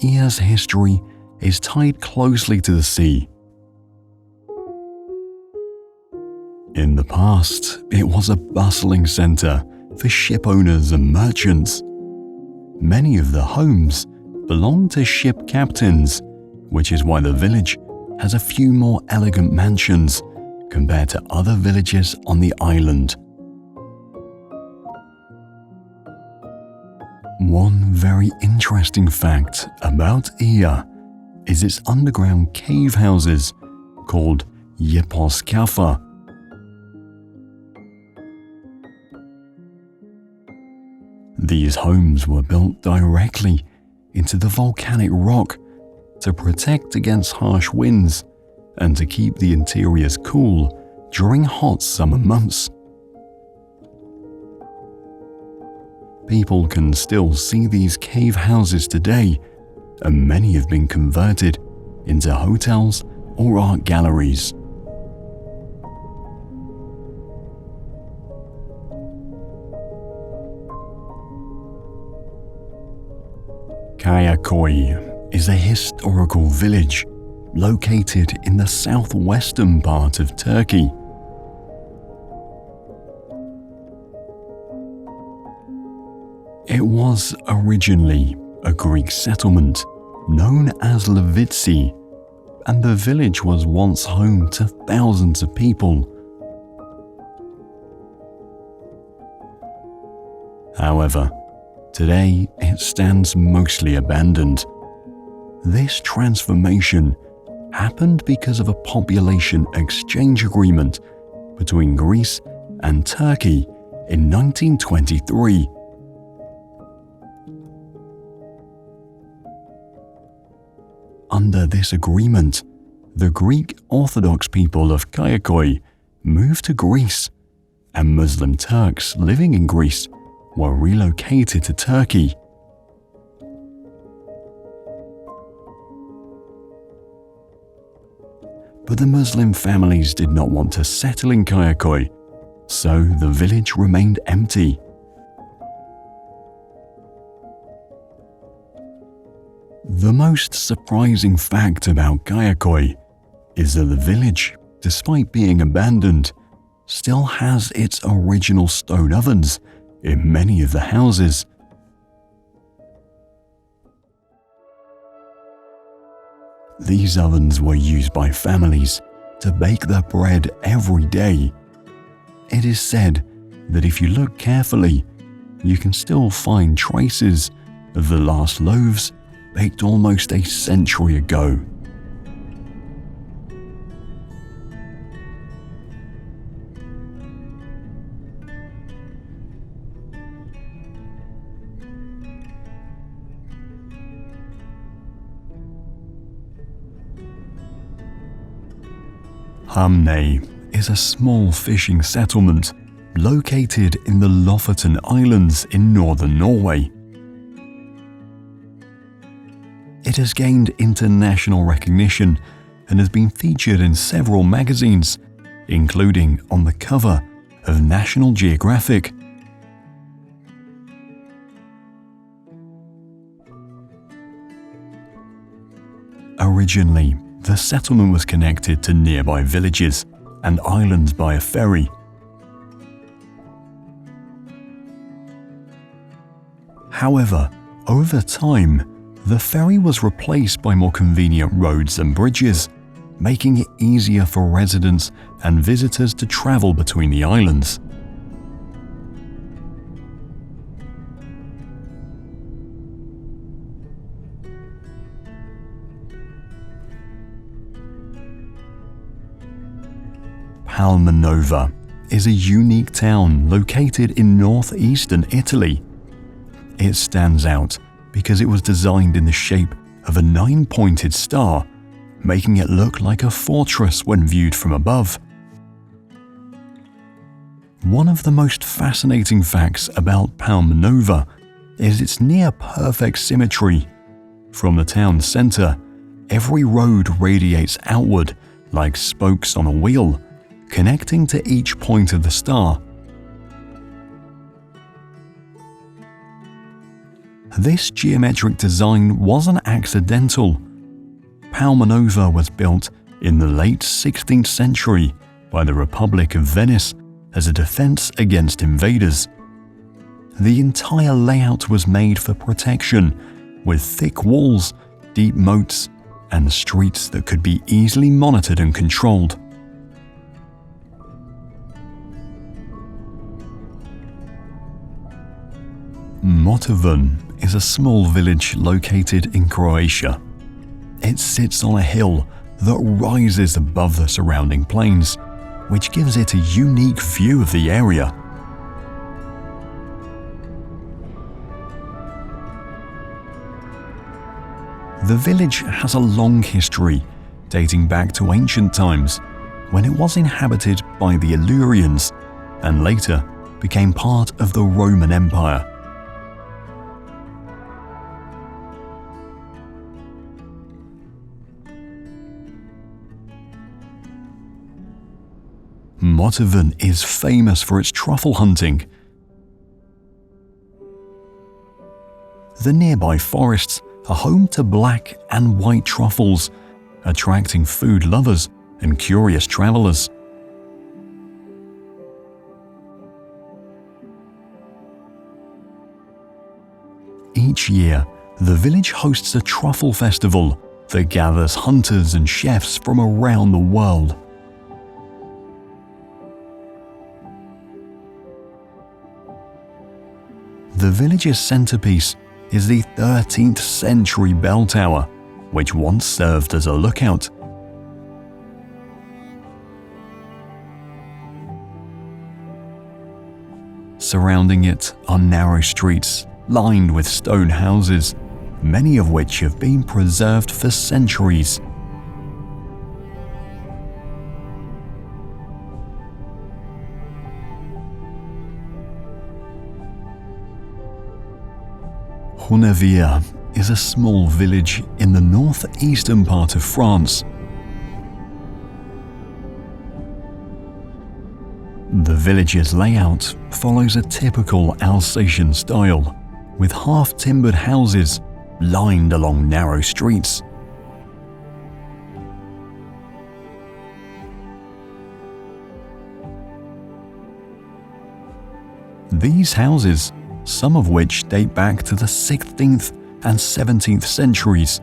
Iai's history is tied closely to the sea. In the past, it was a bustling center for ship owners and merchants. Many of the homes belonged to ship captains, which is why the village has a few more elegant mansions compared to other villages on the island. One very interesting fact about Ia is its underground cave houses called Yeposkafa. These homes were built directly into the volcanic rock to protect against harsh winds and to keep the interiors cool during hot summer months. People can still see these cave houses today, and many have been converted into hotels or art galleries. Kayakoi is a historical village located in the southwestern part of Turkey. It was originally a Greek settlement known as Levitsi, and the village was once home to thousands of people. However, today it stands mostly abandoned. This transformation happened because of a population exchange agreement between Greece and Turkey in 1923. Under this agreement, the Greek Orthodox people of Kayakoi moved to Greece, and Muslim Turks living in Greece were relocated to Turkey. But the Muslim families did not want to settle in Kayakoi, so the village remained empty. The most surprising fact about Kayakoi is that the village, despite being abandoned, still has its original stone ovens in many of the houses. These ovens were used by families to bake their bread every day. It is said that if you look carefully, you can still find traces of the last loaves baked almost a century ago. Hamney is a small fishing settlement located in the Lofoten Islands in northern Norway. It has gained international recognition and has been featured in several magazines, including on the cover of National Geographic. Originally, the settlement was connected to nearby villages and islands by a ferry. However, over time, the ferry was replaced by more convenient roads and bridges, making it easier for residents and visitors to travel between the islands. Palmanova is a unique town located in northeastern Italy. It stands out because it was designed in the shape of a 9-pointed star, making it look like a fortress when viewed from above. One of the most fascinating facts about Palmanova is its near-perfect symmetry. From the town center, every road radiates outward like spokes on a wheel, connecting to each point of the star. This geometric design wasn't accidental. Palmanova was built in the late 16th century by the Republic of Venice as a defense against invaders. The entire layout was made for protection, with thick walls, deep moats, and streets that could be easily monitored and controlled. Motovun is a small village located in Croatia. It sits on a hill that rises above the surrounding plains, which gives it a unique view of the area. The village has a long history, dating back to ancient times, when it was inhabited by the Illyrians and later became part of the Roman Empire. Motovun is famous for its truffle hunting. The nearby forests are home to black and white truffles, attracting food lovers and curious travelers. Each year, the village hosts a truffle festival that gathers hunters and chefs from around the world. The village's centerpiece is the 13th century bell tower, which once served as a lookout. Surrounding it are narrow streets lined with stone houses, many of which have been preserved for centuries. Hunevière is a small village in the northeastern part of France. The village's layout follows a typical Alsatian style, with half-timbered houses lined along narrow streets. These houses, some of which date back to the 16th and 17th centuries,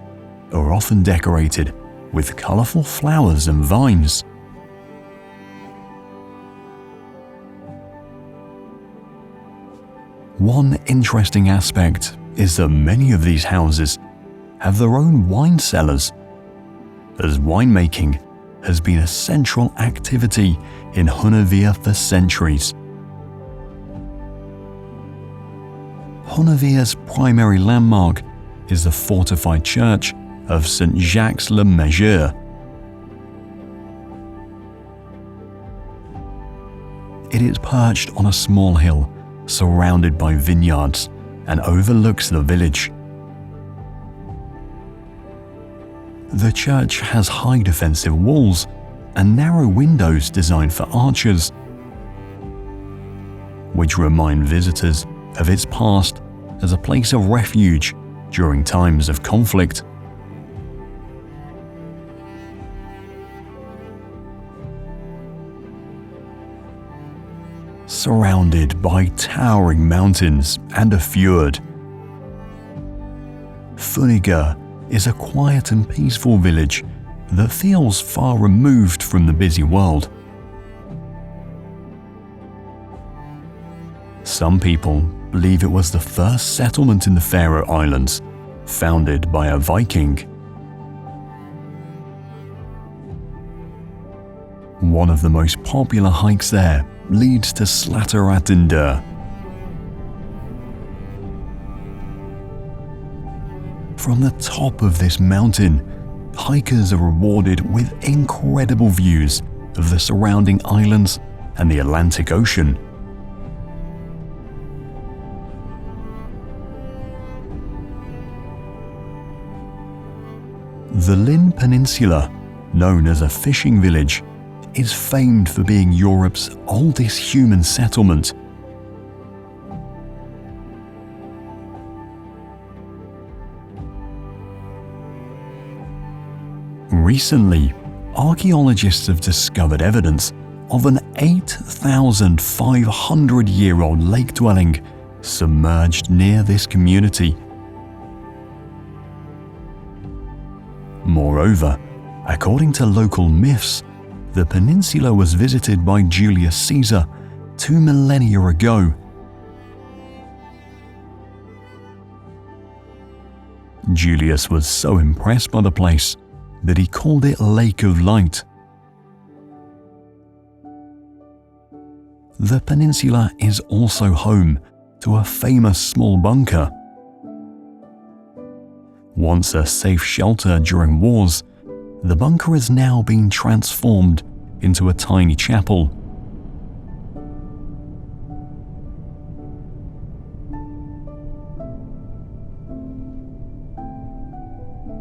are often decorated with colorful flowers and vines. One interesting aspect is that many of these houses have their own wine cellars, as winemaking has been a central activity in Hunevière for centuries. Hunevière's primary landmark is the fortified church of St. Jacques le Majeur. It is perched on a small hill, surrounded by vineyards, and overlooks the village. The church has high defensive walls and narrow windows designed for archers, which remind visitors of its past as a place of refuge during times of conflict. Surrounded by towering mountains and a fjord, Funniger is a quiet and peaceful village that feels far removed from the busy world. Some people believe it was the first settlement in the Faroe Islands, founded by a Viking. One of the most popular hikes there leads to Slatterattindur. From the top of this mountain, hikers are rewarded with incredible views of the surrounding islands and the Atlantic Ocean. The Lynn Peninsula, known as a fishing village, is famed for being Europe's oldest human settlement. Recently, archaeologists have discovered evidence of an 8,500-year-old lake dwelling submerged near this community. Moreover, according to local myths, the peninsula was visited by Julius Caesar 2 millennia ago. Julius was so impressed by the place that he called it Lake of Light. The peninsula is also home to a famous small bunker. Once a safe shelter during wars, the bunker has now been transformed into a tiny chapel.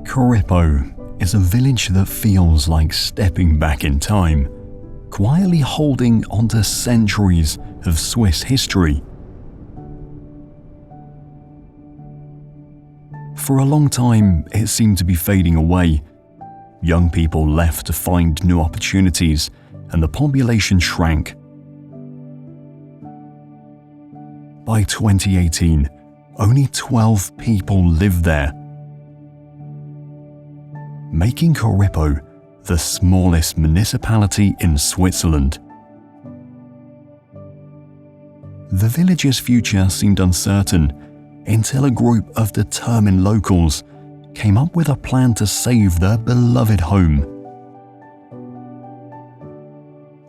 Korippo is a village that feels like stepping back in time, quietly holding onto centuries of Swiss history. For a long time, it seemed to be fading away. Young people left to find new opportunities, and the population shrank. By 2018, only 12 people lived there, making Korippo the smallest municipality in Switzerland. The village's future seemed uncertain until a group of determined locals came up with a plan to save their beloved home.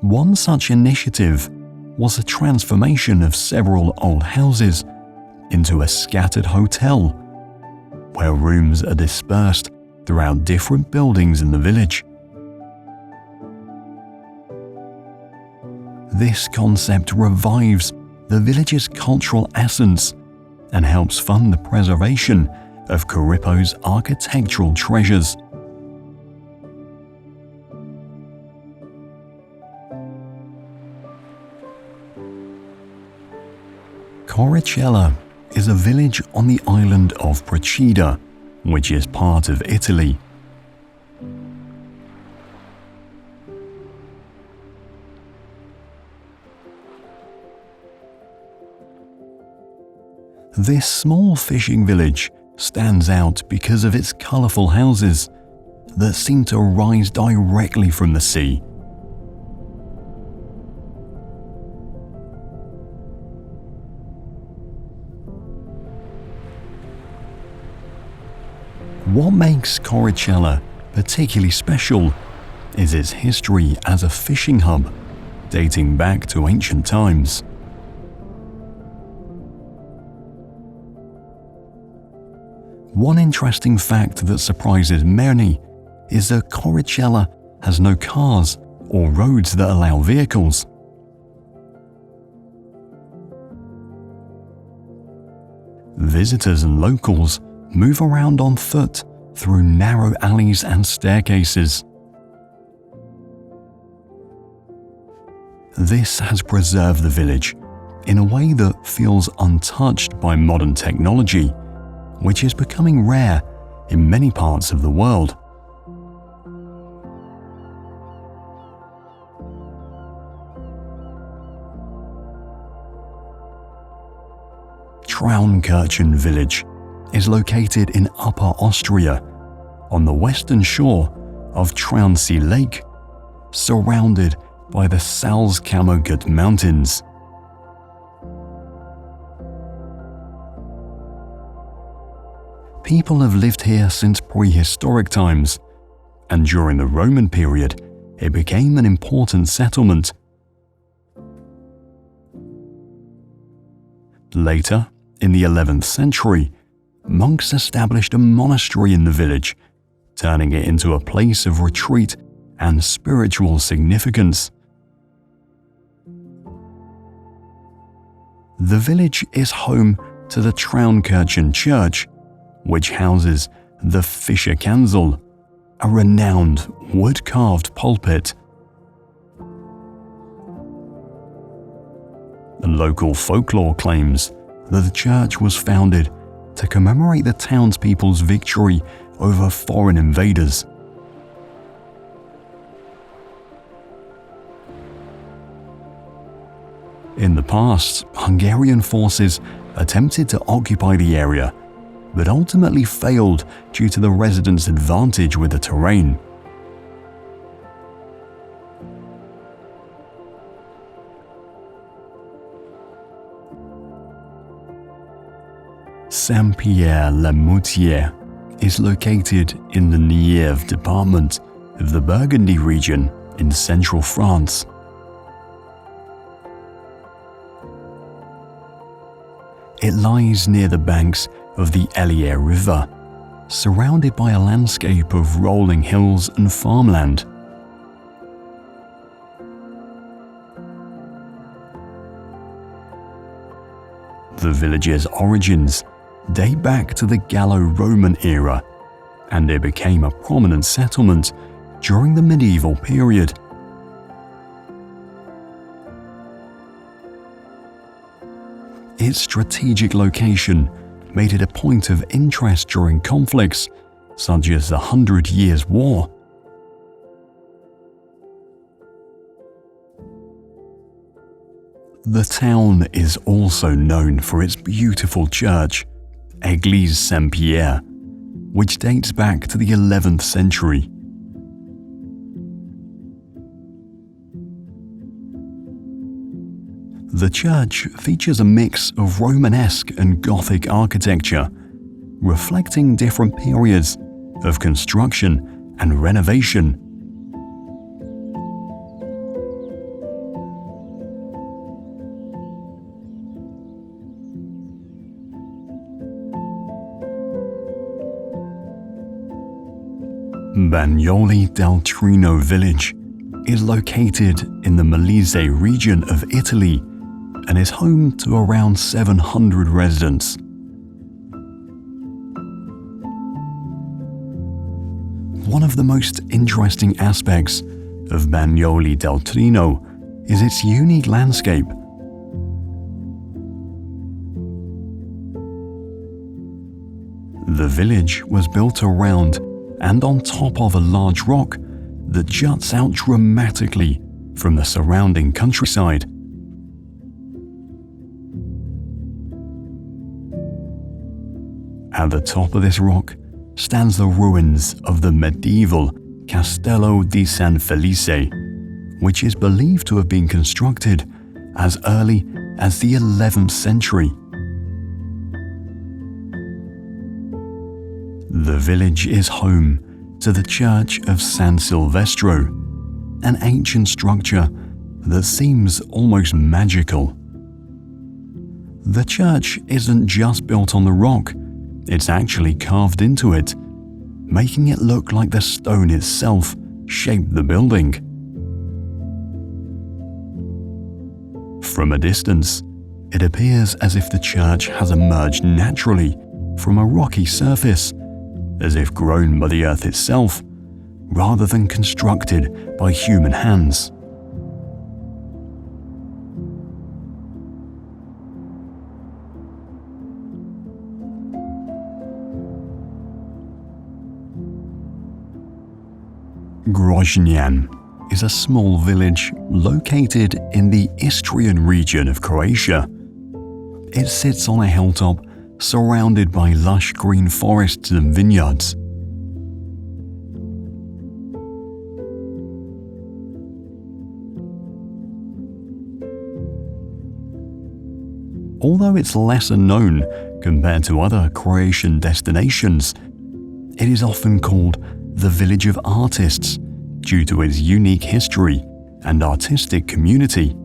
One such initiative was a transformation of several old houses into a scattered hotel, where rooms are dispersed throughout different buildings in the village. This concept revives the village's cultural essence and helps fund the preservation of Korippo's architectural treasures. Coricella is a village on the island of Procida, which is part of Italy. This small fishing village stands out because of its colourful houses that seem to rise directly from the sea. What makes Coricella particularly special is its history as a fishing hub dating back to ancient times. One interesting fact that surprises many is that Coricella has no cars or roads that allow vehicles. Visitors and locals move around on foot through narrow alleys and staircases. This has preserved the village in a way that feels untouched by modern technology, which is becoming rare in many parts of the world. Traunkirchen village is located in Upper Austria on the western shore of Traunsee Lake, surrounded by the Salzkammergut Mountains. People have lived here since prehistoric times, and during the Roman period, it became an important settlement. Later, in the 11th century, monks established a monastery in the village, turning it into a place of retreat and spiritual significance. The village is home to the Traunkirchen Church, which houses the Fischerkanzel, a renowned wood-carved pulpit. The local folklore claims that the church was founded to commemorate the townspeople's victory over foreign invaders. In the past, Hungarian forces attempted to occupy the area, but ultimately failed due to the residents' advantage with the terrain. Saint-Pierre-le-Moutier is located in the Nièvre department of the Burgundy region in central France. It lies near the banks of the Allier River, surrounded by a landscape of rolling hills and farmland. The village's origins date back to the Gallo-Roman era, and it became a prominent settlement during the medieval period. Its strategic location made it a point of interest during conflicts such as the 100 Years' War. The town is also known for its beautiful church, Église Saint-Pierre, which dates back to the 11th century. The church features a mix of Romanesque and Gothic architecture, reflecting different periods of construction and renovation. Bagnoli del Trino village is located in the Molise region of Italy and is home to around 700 residents. One of the most interesting aspects of Bagnoli del Trino is its unique landscape. The village was built around and on top of a large rock that juts out dramatically from the surrounding countryside. At the top of this rock stands the ruins of the medieval Castello di San Felice, which is believed to have been constructed as early as the 11th century. The village is home to the Church of San Silvestro, an ancient structure that seems almost magical. The church isn't just built on the rock, it's actually carved into it, making it look like the stone itself shaped the building. From a distance, It appears as if the church has emerged naturally from a rocky surface, as if grown by the earth itself, rather than constructed by human hands. Groznian is a small village located in the Istrian region of Croatia. It sits on a hilltop surrounded by lush green forests and vineyards. Although it's lesser known compared to other Croatian destinations, it is often called the Village of Artists due to its unique history and artistic community.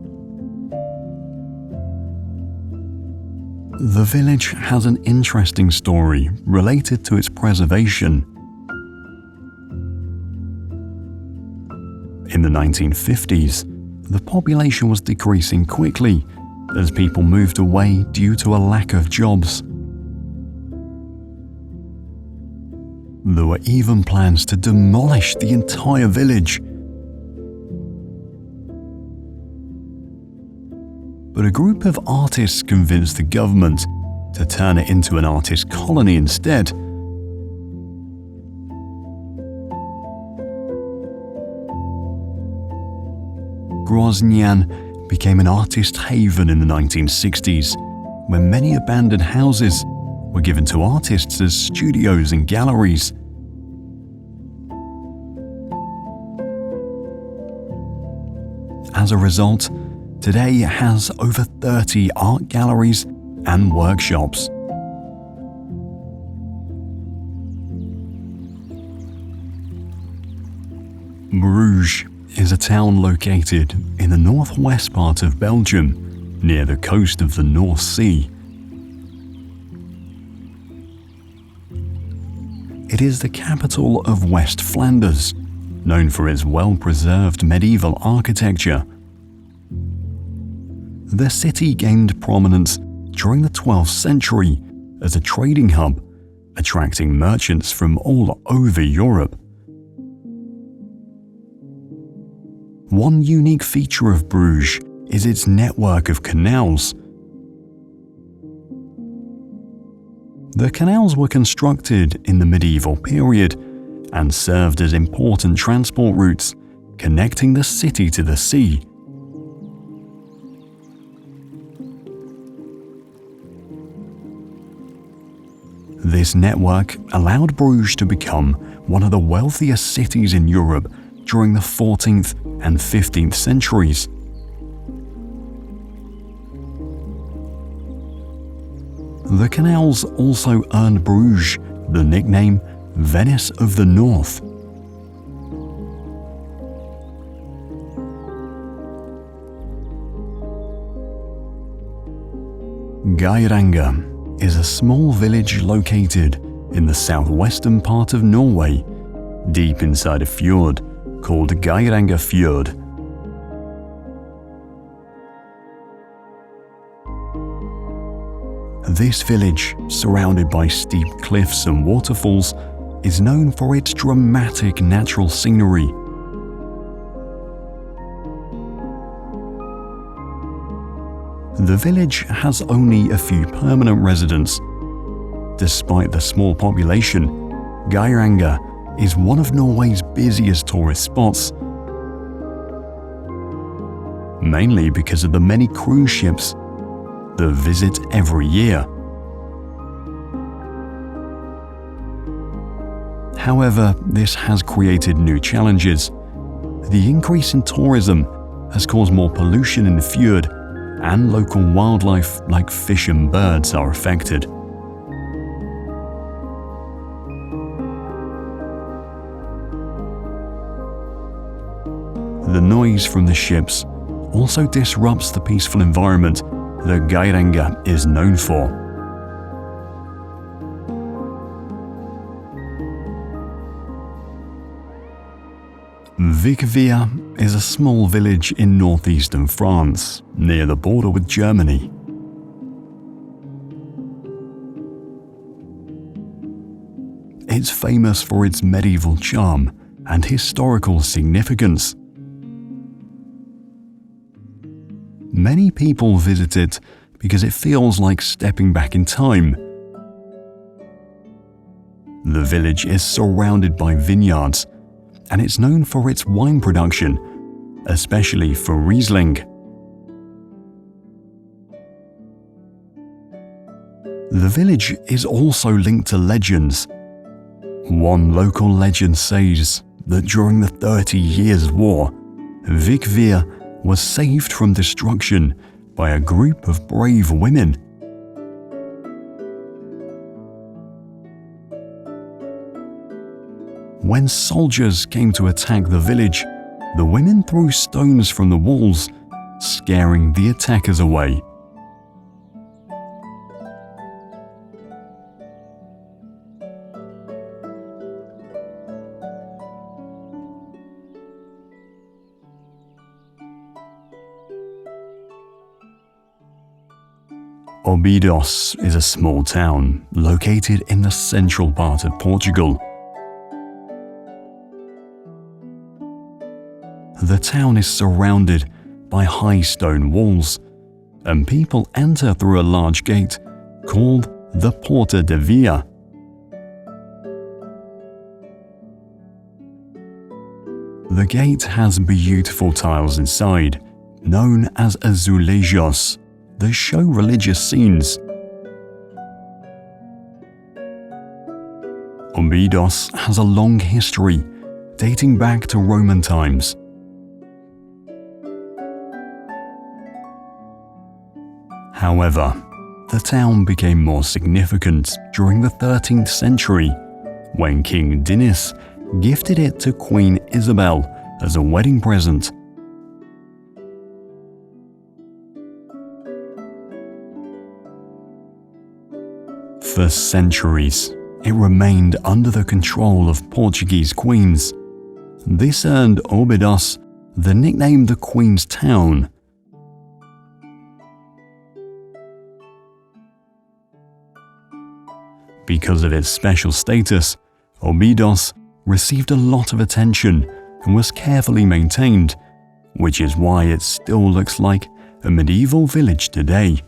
The village has an interesting story related to its preservation. In the 1950s, the population was decreasing quickly as people moved away due to a lack of jobs. There were even plans to demolish the entire village. But a group of artists convinced the government to turn it into an artist colony instead. Groznian became an artist haven in the 1960s, when many abandoned houses were given to artists as studios and galleries. As a result, today it has over 30 art galleries and workshops. Bruges is a town located in the northwest part of Belgium, near the coast of the North Sea. It is the capital of West Flanders, known for its well-preserved medieval architecture. The city gained prominence during the 12th century as a trading hub, attracting merchants from all over Europe. One unique feature of Bruges is its network of canals. The canals were constructed in the medieval period and served as important transport routes, connecting the city to the sea. This network allowed Bruges to become one of the wealthiest cities in Europe during the 14th and 15th centuries. The canals also earned Bruges the nickname Venice of the North. Geiranger is a small village located in the southwestern part of Norway, deep inside a fjord called Geiranger Fjord. This village, surrounded by steep cliffs and waterfalls, is known for its dramatic natural scenery. The village has only a few permanent residents. Despite the small population, Geiranger is one of Norway's busiest tourist spots, mainly because of the many cruise ships that visit every year. However, this has created new challenges. The increase in tourism has caused more pollution in the fjord, and local wildlife like fish and birds are affected. The noise from the ships also disrupts the peaceful environment that Geiranger is known for. Viquevier is a small village in northeastern France, near the border with Germany. it's famous for its medieval charm and historical significance. Many people visit it because it feels like stepping back in time. The village is surrounded by vineyards, and it's known for its wine production, especially for Riesling. The village is also linked to legends. One local legend says that during the 30 Years' War, Vikvir was saved from destruction by a group of brave women. When soldiers came to attack the village, the women threw stones from the walls, scaring the attackers away. Óbidos is a small town located in the central part of Portugal. The town is surrounded by high stone walls, and people enter through a large gate called the Porta de Via. The gate has beautiful tiles inside, known as azulejos, that show religious scenes. Óbidos has a long history, dating back to Roman times. However, the town became more significant during the 13th century, when King Dinis gifted it to Queen Isabel as a wedding present. For centuries, it remained under the control of Portuguese queens. This earned Óbidos the nickname the Queen's Town. Because of its special status, Óbidos received a lot of attention and was carefully maintained, which is why it still looks like a medieval village today.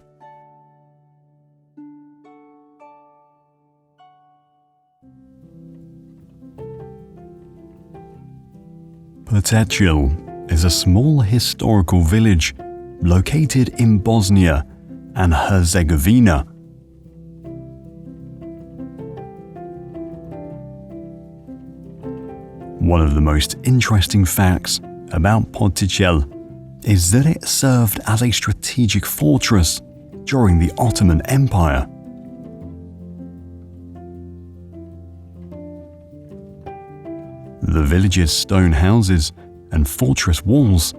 Petechill is a small historical village located in Bosnia and Herzegovina. One of the most interesting facts about Petechill is that it served as a strategic fortress during the Ottoman Empire. The village's stone houses and fortress walls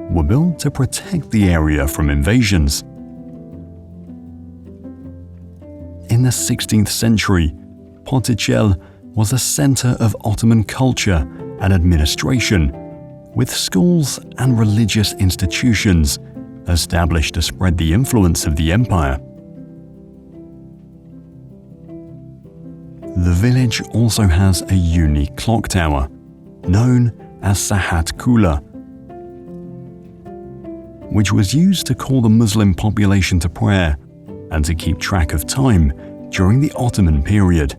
were built to protect the area from invasions. In the 16th century, Petechill was a center of Ottoman culture and administration, with schools and religious institutions established to spread the influence of the empire. The village also has a unique clock tower, known as Sahat Kula, which was used to call the Muslim population to prayer and to keep track of time during the Ottoman period.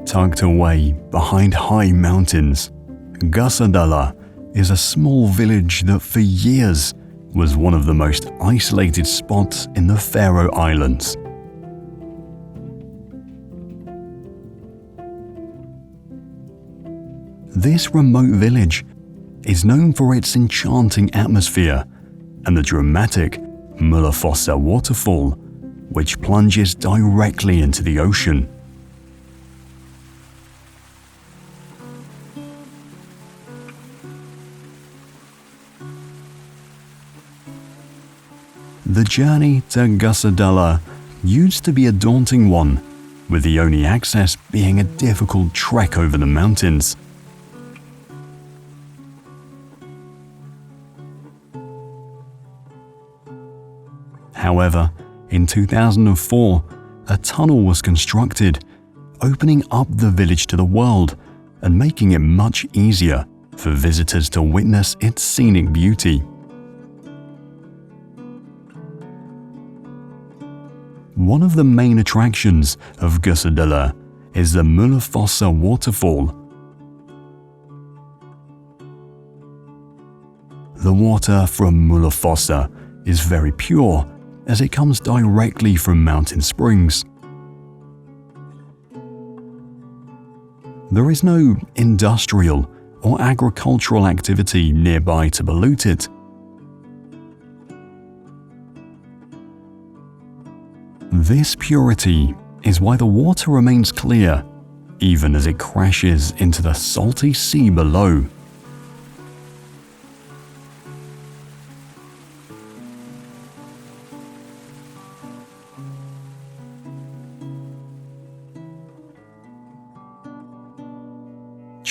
Tucked away behind high mountains, Gasadala is a small village that for years was one of the most isolated spots in the Faroe Islands. This remote village is known for its enchanting atmosphere and the dramatic Møllafossa waterfall, which plunges directly into the ocean. The journey to Gasadala used to be a daunting one, with the only access being a difficult trek over the mountains. However, in 2004, a tunnel was constructed, opening up the village to the world and making it much easier for visitors to witness its scenic beauty. One of the main attractions of Gössedala is the Møllefossa waterfall. The water from Møllefossa is very pure as it comes directly from mountain springs. There is no industrial or agricultural activity nearby to pollute it. This purity is why the water remains clear, even as it crashes into the salty sea below.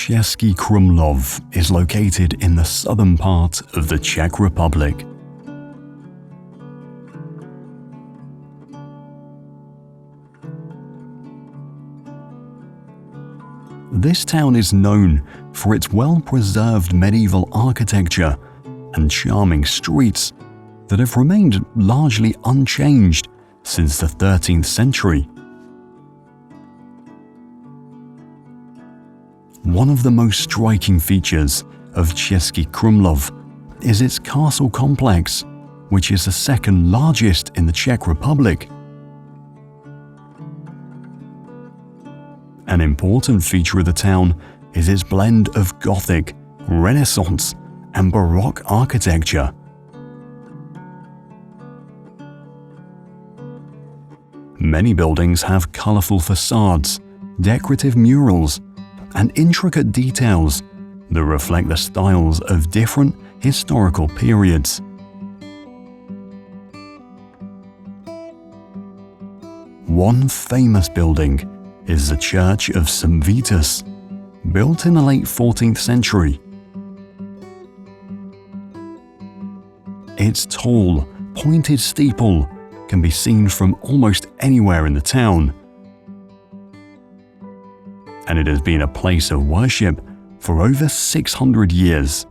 Český Krumlov is located in the southern part of the Czech Republic. This town is known for its well-preserved medieval architecture and charming streets that have remained largely unchanged since the 13th century. One of the most striking features of Český Krumlov is its castle complex, which is the second largest in the Czech Republic. An important feature of the town is its blend of Gothic, Renaissance, and Baroque architecture. Many buildings have colorful facades, decorative murals, and intricate details that reflect the styles of different historical periods. One famous building is the Church of St. Vitus, built in the late 14th century. Its tall, pointed steeple can be seen from almost anywhere in the town, and it has been a place of worship for over 600 years.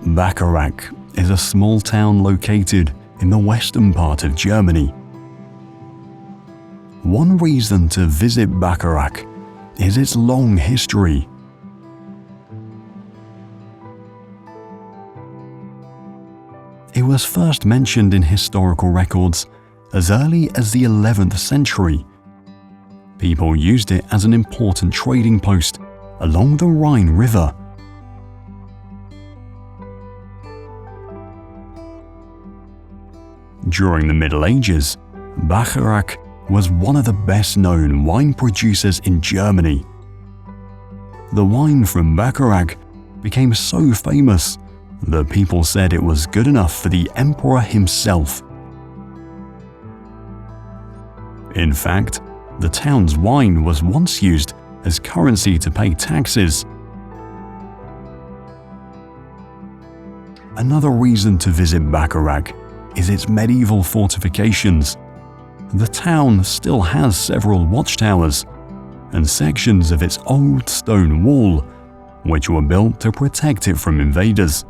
Bacharach is a small town located in the western part of Germany. One reason to visit Bacharach is its long history. It was first mentioned in historical records as early as the 11th century. People used it as an important trading post along the Rhine River. During the Middle Ages, Bacharach was one of the best-known wine producers in Germany. The wine from Bacharach became so famous that people said it was good enough for the emperor himself. In fact, the town's wine was once used as currency to pay taxes. Another reason to visit Bacharach is its medieval fortifications. The town still has several watchtowers and sections of its old stone wall, which were built to protect it from invaders.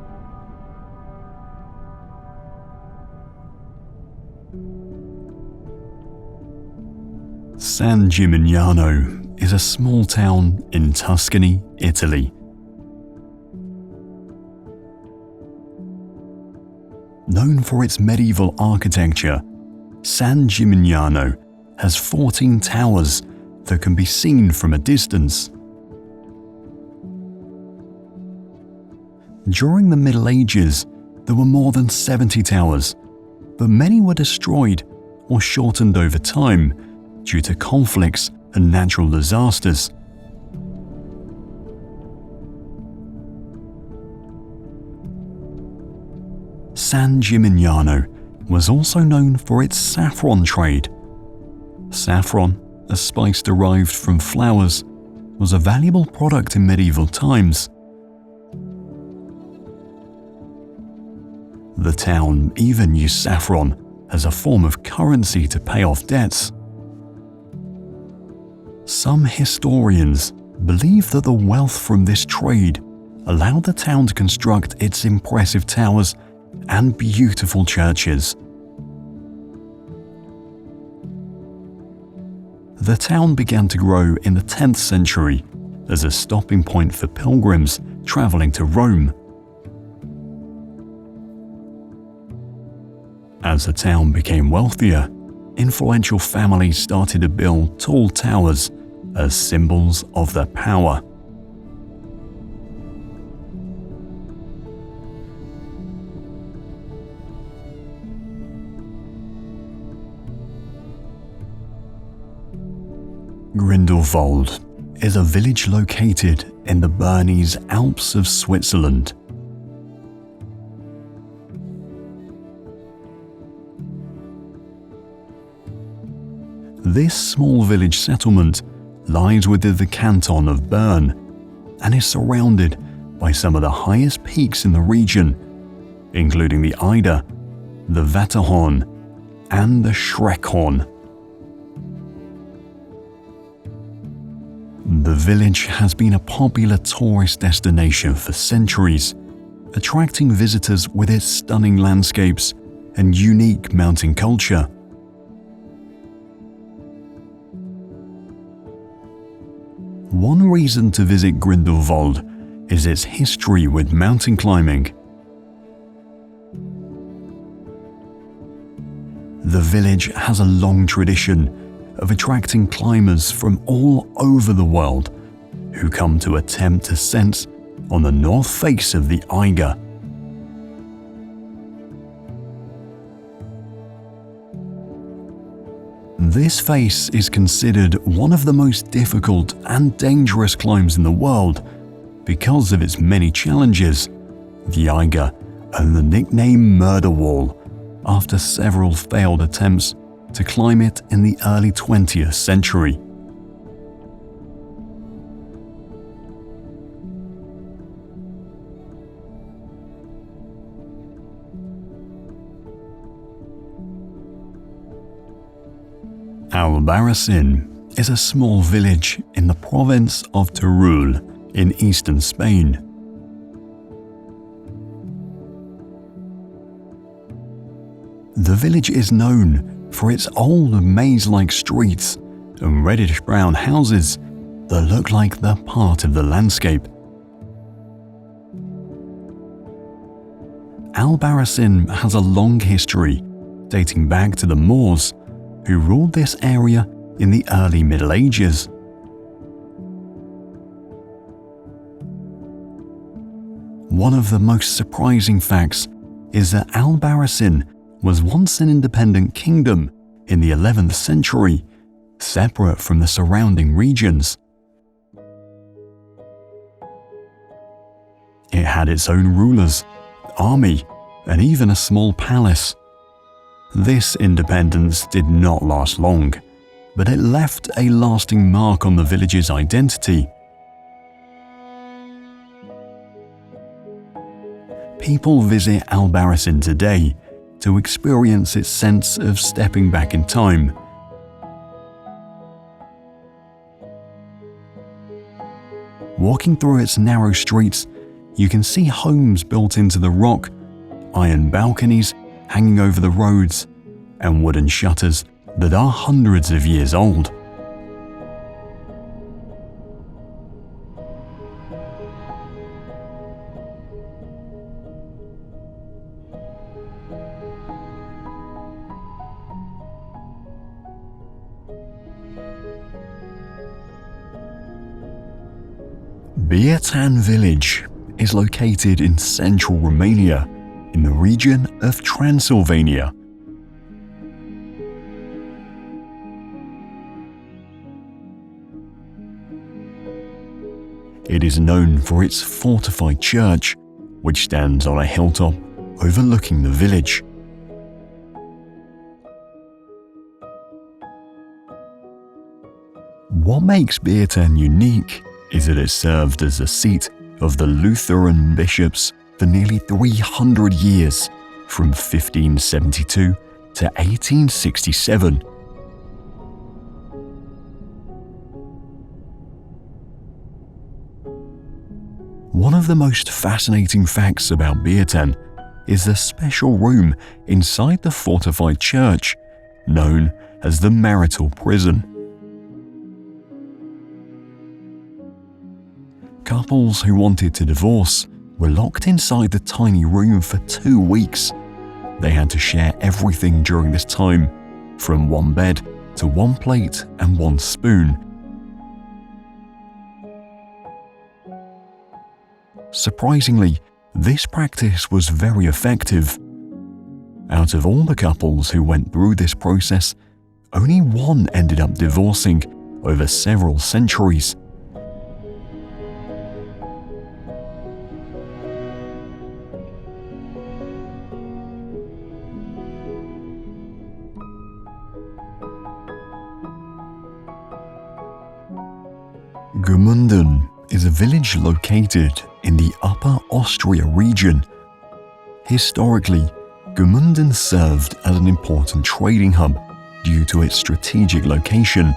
San Gimignano is a small town in Tuscany, Italy. Known for its medieval architecture, San Gimignano has 14 towers that can be seen from a distance. During the Middle Ages, there were more than 70 towers, but many were destroyed or shortened over time due to conflicts and natural disasters. San Gimignano was also known for its saffron trade. Saffron, a spice derived from flowers, was a valuable product in medieval times. The town even used saffron as a form of currency to pay off debts. Some historians believe that the wealth from this trade allowed the town to construct its impressive towers and beautiful churches. The town began to grow in the 10th century as a stopping point for pilgrims traveling to Rome. As the town became wealthier, influential families started to build tall towers as symbols of their power. Grindelwald is a village located in the Bernese Alps of Switzerland. This small village settlement lies within the canton of Bern and is surrounded by some of the highest peaks in the region, including the Eider, the Wetterhorn, and the Schreckhorn. The village has been a popular tourist destination for centuries, attracting visitors with its stunning landscapes and unique mountain culture. One reason to visit Grindelwald is its history with mountain climbing. The village has a long tradition of attracting climbers from all over the world who come to attempt ascents on the north face of the Eiger. This face is considered one of the most difficult and dangerous climbs in the world because of its many challenges. The Eiger earned the nickname Murder Wall after several failed attempts to climb it in the early 20th century. Albarracin is a small village in the province of Teruel in eastern Spain. The village is known for its old maze-like streets and reddish-brown houses that look like they're part of the landscape. Albarracin has a long history dating back to the Moors, who ruled this area in the early Middle Ages. One of the most surprising facts is that Albarracin was once an independent kingdom in the 11th century, separate from the surrounding regions. It had its own rulers, army, and even a small palace. This independence did not last long, but it left a lasting mark on the village's identity. People visit Albarracin today to experience its sense of stepping back in time. Walking through its narrow streets, you can see homes built into the rock, iron balconies hanging over the roads, and wooden shutters that are hundreds of years old. Biatan village is located in central Romania, in the region of Transylvania. It is known for its fortified church, which stands on a hilltop overlooking the village. What makes Beerten unique is that it served as the seat of the Lutheran bishops for nearly 300 years, from 1572 to 1867. One of the most fascinating facts about Beerten is the special room inside the fortified church, known as the marital prison. Couples who wanted to divorce were locked inside the tiny room for 2 weeks. They had to share everything during this time, from one bed to one plate and one spoon. Surprisingly, this practice was very effective. Out of all the couples who went through this process, only one ended up divorcing over several centuries. Gmunden is a village located in the Upper Austria region. Historically, Gmunden served as an important trading hub due to its strategic location.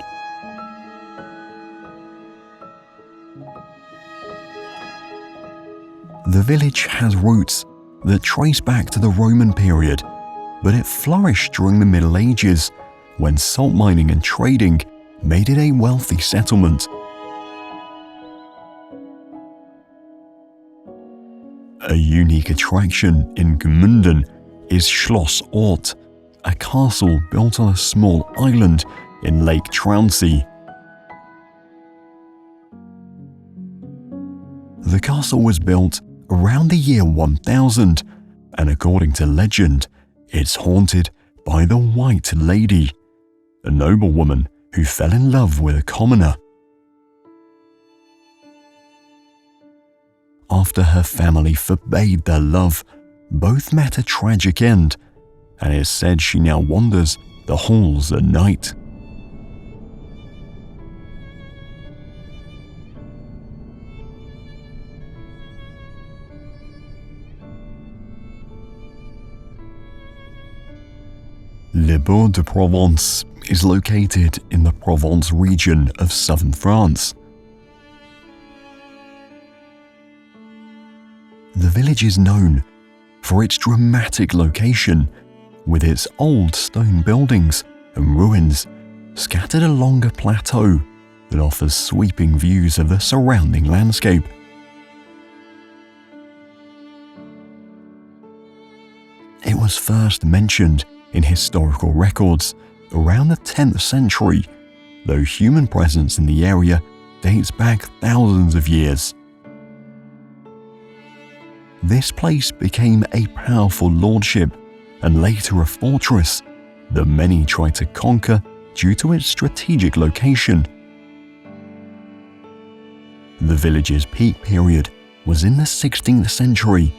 The village has roots that trace back to the Roman period, but it flourished during the Middle Ages when salt mining and trading made it a wealthy settlement. A unique attraction in Gmunden is Schloss Ort, a castle built on a small island in Lake Trounsee. The castle was built around the year 1000, and according to legend, it's haunted by the White Lady, a noblewoman who fell in love with a commoner. After her family forbade their love, both met a tragic end, and it is said she now wanders the halls at night. Le Bourg de Provence is located in the Provence region of southern France. The village is known for its dramatic location, with its old stone buildings and ruins scattered along a plateau that offers sweeping views of the surrounding landscape. It was first mentioned in historical records around the 10th century, though human presence in the area dates back thousands of years. This place became a powerful lordship and later a fortress that many tried to conquer due to its strategic location. The village's peak period was in the 16th century,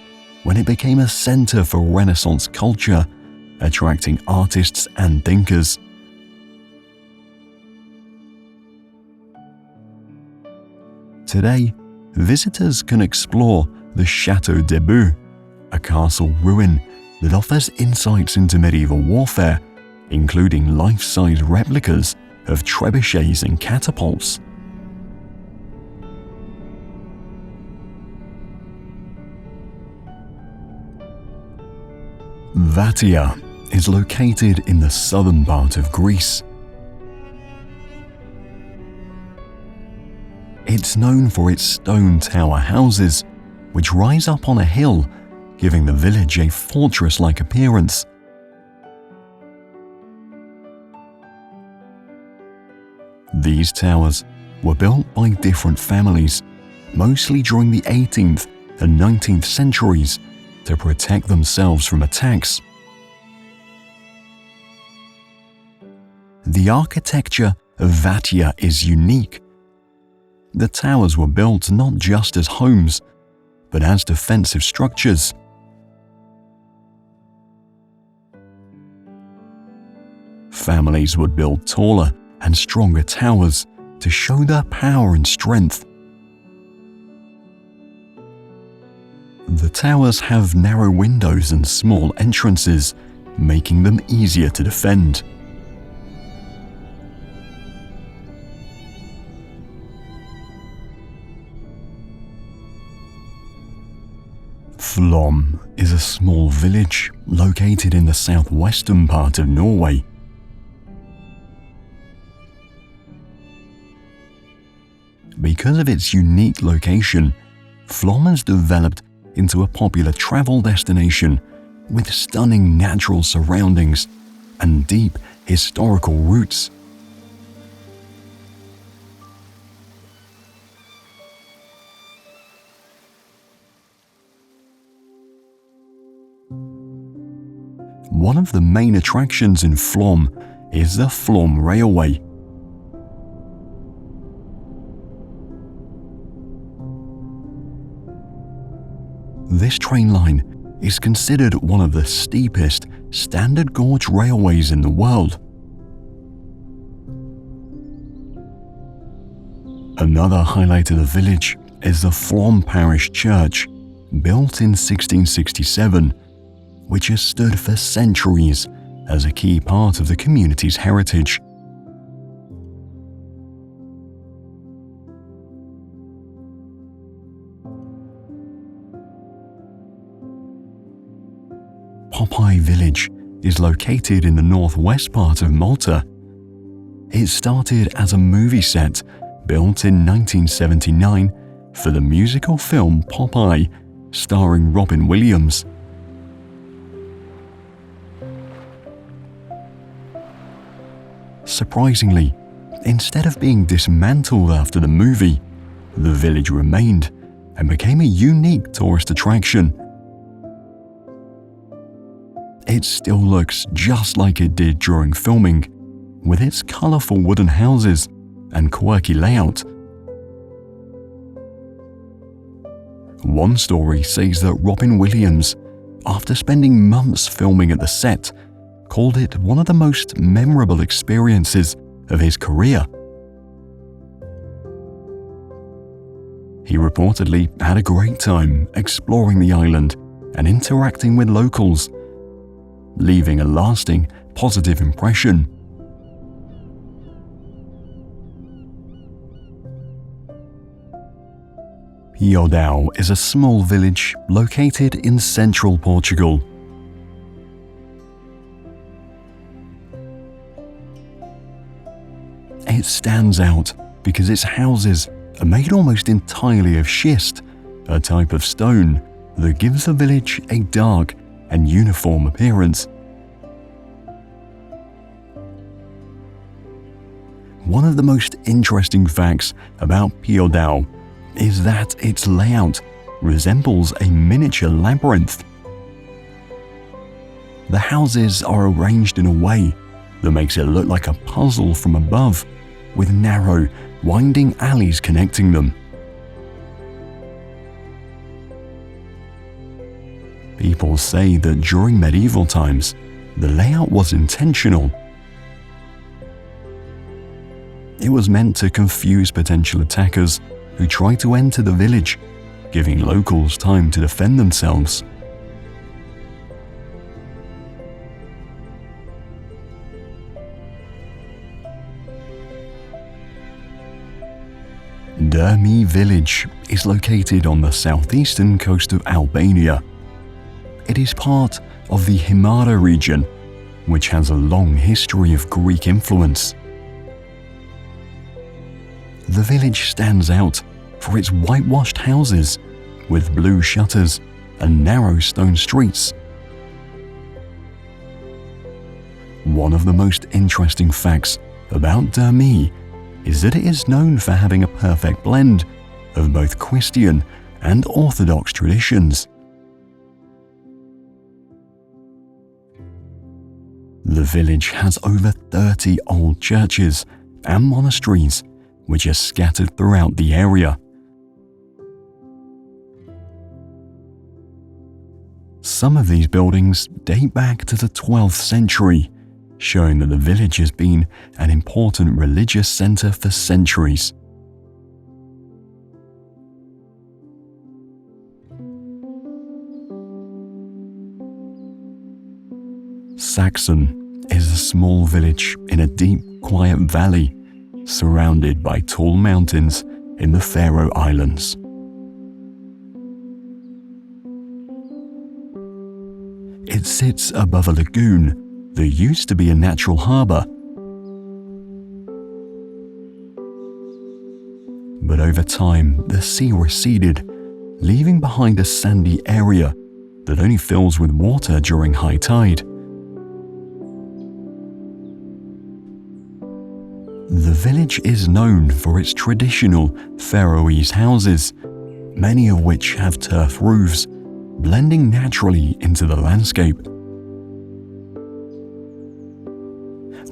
when it became a center for Renaissance culture, attracting artists and thinkers. Today, visitors can explore the Château d'Ebu, a castle ruin that offers insights into medieval warfare, including life-size replicas of trebuchets and catapults. Vatia is located in the southern part of Greece. It's known for its stone tower houses, which rise up on a hill, giving the village a fortress-like appearance. These towers were built by different families, mostly during the 18th and 19th centuries, to protect themselves from attacks. The architecture of Vatia is unique. The towers were built not just as homes, but as defensive structures. Families would build taller and stronger towers, to show their power and strength. The towers have narrow windows and small entrances, making them easier to defend. Flom is a small village located in the southwestern part of Norway. Because of its unique location, Flom has developed into a popular travel destination with stunning natural surroundings and deep historical roots. One of the main attractions in Flom is the Flom Railway. This train line is considered one of the steepest standard gauge railways in the world. Another highlight of the village is the Flom Parish Church, built in 1667, which has stood for centuries as a key part of the community's heritage. Popeye Village is located in the northwest part of Malta. It started as a movie set built in 1979 for the musical film Popeye, starring Robin Williams. Surprisingly, instead of being dismantled after the movie, the village remained and became a unique tourist attraction. It still looks just like it did during filming, with its colourful wooden houses and quirky layout. One story says that Robin Williams, after spending months filming at the set, called it one of the most memorable experiences of his career. He reportedly had a great time exploring the island and interacting with locals, leaving a lasting positive impression. Piodão is a small village located in central Portugal. It stands out because its houses are made almost entirely of schist, a type of stone that gives the village a dark and uniform appearance. One of the most interesting facts about Piodão is that its layout resembles a miniature labyrinth. The houses are arranged in a way that makes it look like a puzzle from above, with narrow, winding alleys connecting them. People say that during medieval times, the layout was intentional. It was meant to confuse potential attackers who tried to enter the village, giving locals time to defend themselves. Durmi village is located on the southeastern coast of Albania. It is part of the Himara region, which has a long history of Greek influence. The village stands out for its whitewashed houses with blue shutters and narrow stone streets. One of the most interesting facts about Durmi is that it is known for having a perfect blend of both Christian and Orthodox traditions. The village has over 30 old churches and monasteries which are scattered throughout the area. Some of these buildings date back to the 12th century, showing that the village has been an important religious center for centuries. Saxon is a small village in a deep, quiet valley surrounded by tall mountains in the Faroe Islands. It sits above a lagoon that used to be a natural harbor. But over time, the sea receded, leaving behind a sandy area that only fills with water during high tide. The village is known for its traditional Faroese houses, many of which have turf roofs, blending naturally into the landscape.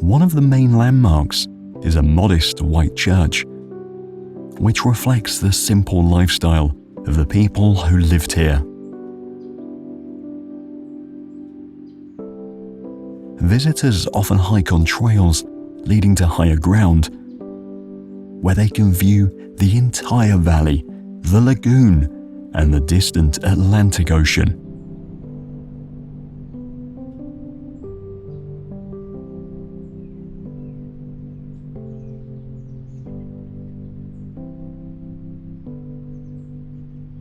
One of the main landmarks is a modest white church, which reflects the simple lifestyle of the people who lived here. Visitors often hike on trails leading to higher ground, where they can view the entire valley, the lagoon, and the distant Atlantic Ocean.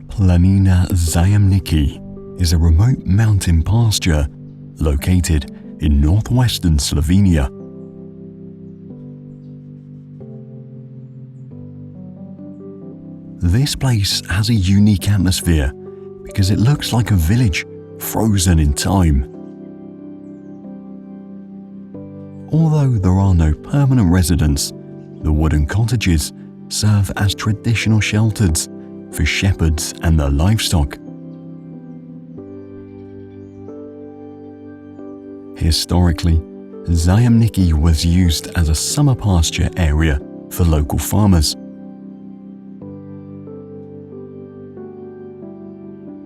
Planina Zajamniki is a remote mountain pasture located in northwestern Slovenia. This place has a unique atmosphere because it looks like a village frozen in time. Although there are no permanent residents, the wooden cottages serve as traditional shelters for shepherds and their livestock. Historically, Zajamniki was used as a summer pasture area for local farmers.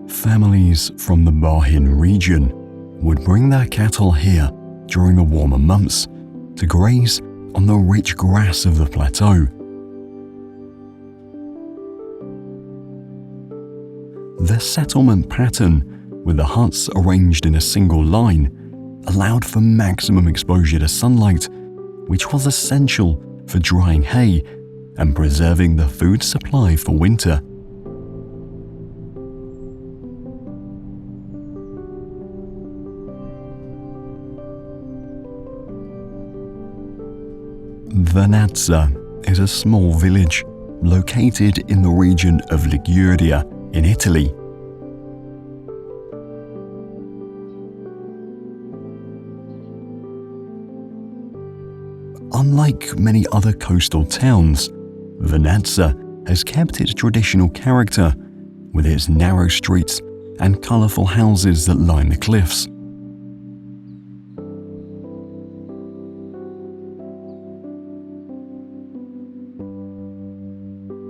Families from the Bahin region would bring their cattle here during the warmer months to graze on the rich grass of the plateau. The settlement pattern, with the huts arranged in a single line, allowed for maximum exposure to sunlight, which was essential for drying hay and preserving the food supply for winter. Venazza is a small village located in the region of Liguria in Italy. Unlike many other coastal towns, Venazza has kept its traditional character with its narrow streets and colourful houses that line the cliffs.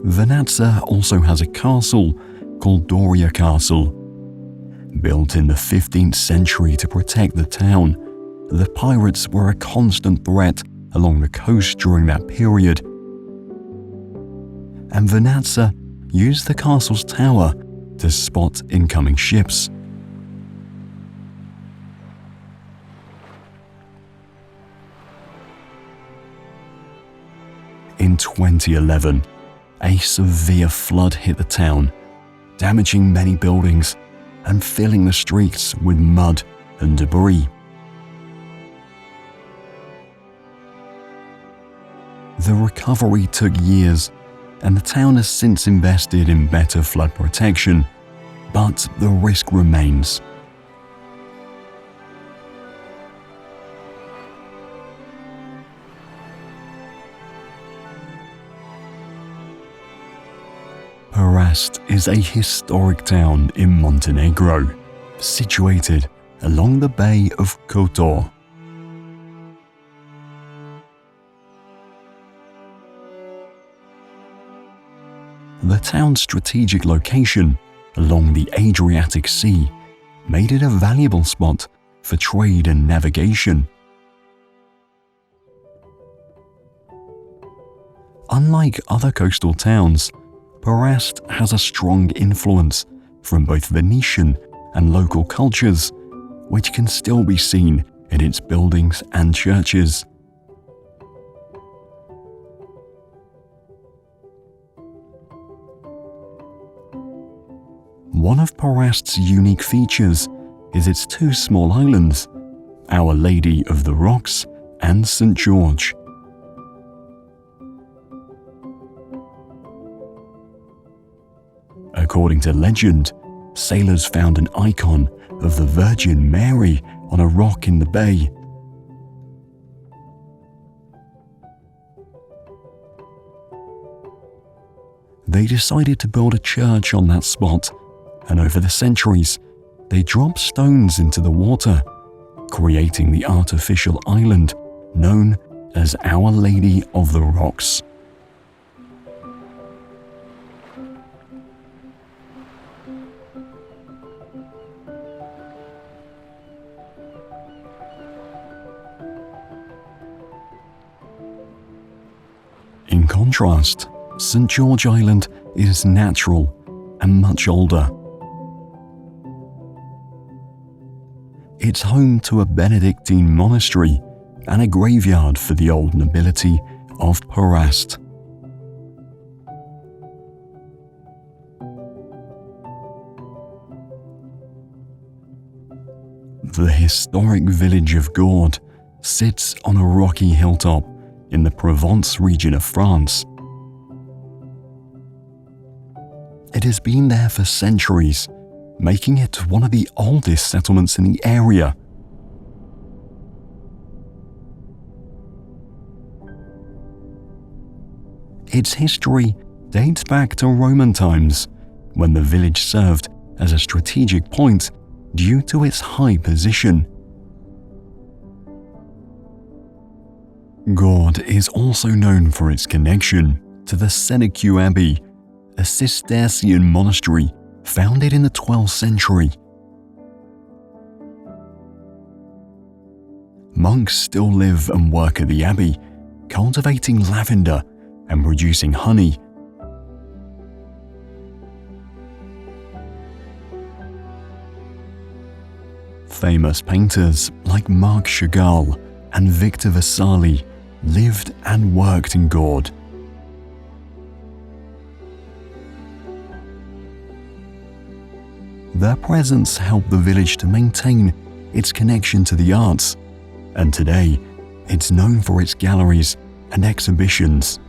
Venazza also has a castle called Doria Castle. Built in the 15th century to protect the town, the pirates were a constant threat along the coast during that period. And Venazza used the castle's tower to spot incoming ships. In 2011, a severe flood hit the town, damaging many buildings and filling the streets with mud and debris. The recovery took years, and the town has since invested in better flood protection, but the risk remains. Perast is a historic town in Montenegro, situated along the Bay of Kotor. The town's strategic location along the Adriatic Sea made it a valuable spot for trade and navigation. unlike other coastal towns, Perast has a strong influence from both Venetian and local cultures, which can still be seen in its buildings and churches. One of Perast's unique features is its two small islands, Our Lady of the Rocks and St. George. According to legend, sailors found an icon of the Virgin Mary on a rock in the bay. They decided to build a church on that spot, and over the centuries, they dropped stones into the water, creating the artificial island known as Our Lady of the Rocks. In contrast, St. George Island is natural and much older. It's home to a Benedictine monastery and a graveyard for the old nobility of Perast. The historic village of Gordes sits on a rocky hilltop in the Provence region of France. It has been there for centuries, making it one of the oldest settlements in the area. Its history dates back to Roman times, when the village served as a strategic point due to its high position. Gordes is also known for its connection to the Sénécu Abbey, a Cistercian monastery founded in the 12th century. Monks still live and work at the abbey, cultivating lavender and producing honey. Famous painters like Marc Chagall and Victor Vasari lived and worked in Gordes. Their presence helped the village to maintain its connection to the arts, and today it's known for its galleries and exhibitions.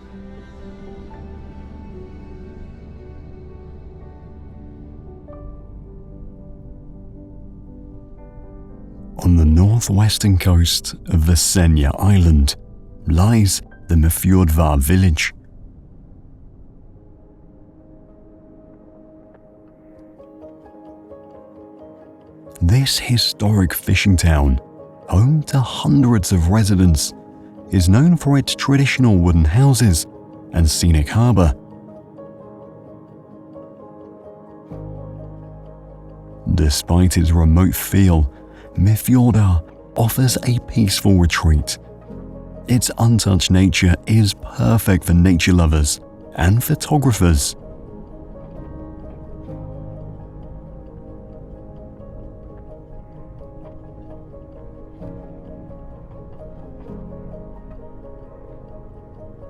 On the northwestern coast of the Senja Island lies the Mefjordvar village. This historic fishing town, home to hundreds of residents, is known for its traditional wooden houses and scenic harbour. Despite its remote feel, Mefjordar offers a peaceful retreat. Its untouched nature is perfect for nature lovers and photographers.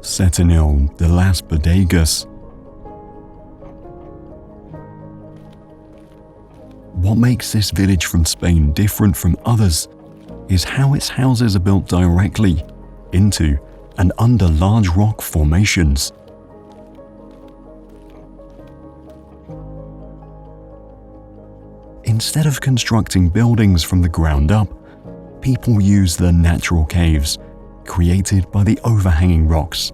Setenil de las Bodegas. What makes this village from Spain different from others is how its houses are built directly into and under large rock formations. Instead of constructing buildings from the ground up, people use the natural caves created by the overhanging rocks.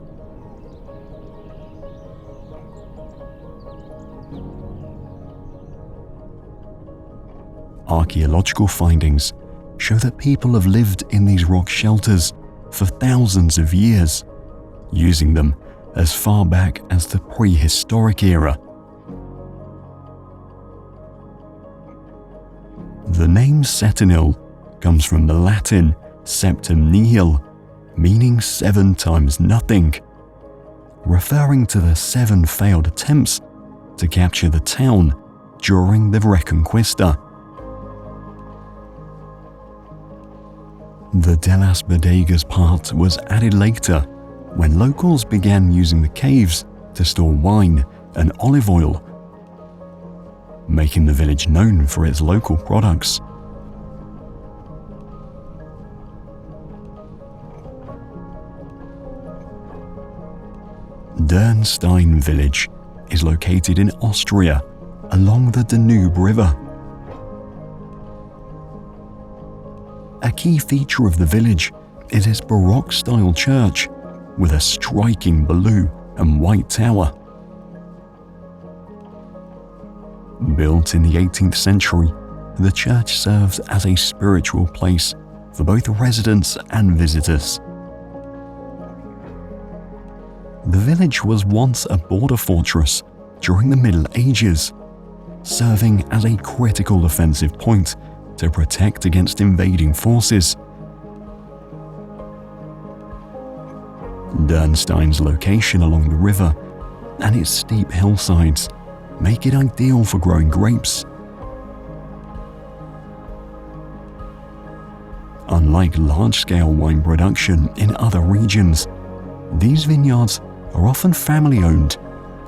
Archaeological findings show that people have lived in these rock shelters for thousands of years, using them as far back as the prehistoric era. The name Setenil comes from the Latin septem nihil, meaning 7 times nothing. referring to the 7 failed attempts to capture the town during the Reconquista. The de las Bodegas part was added later when locals began using the caves to store wine and olive oil, making the village known for its local products. Dürnstein village is located in Austria along the Danube River. A key feature of the village is its Baroque-style church with a striking blue and white tower. Built in the 18th century, the church serves as a spiritual place for both residents and visitors. The village was once a border fortress during the Middle Ages, serving as a critical defensive point to protect against invading forces. Dürnstein's location along the river and its steep hillsides make it ideal for growing grapes. Unlike large-scale wine production in other regions, these vineyards are often family-owned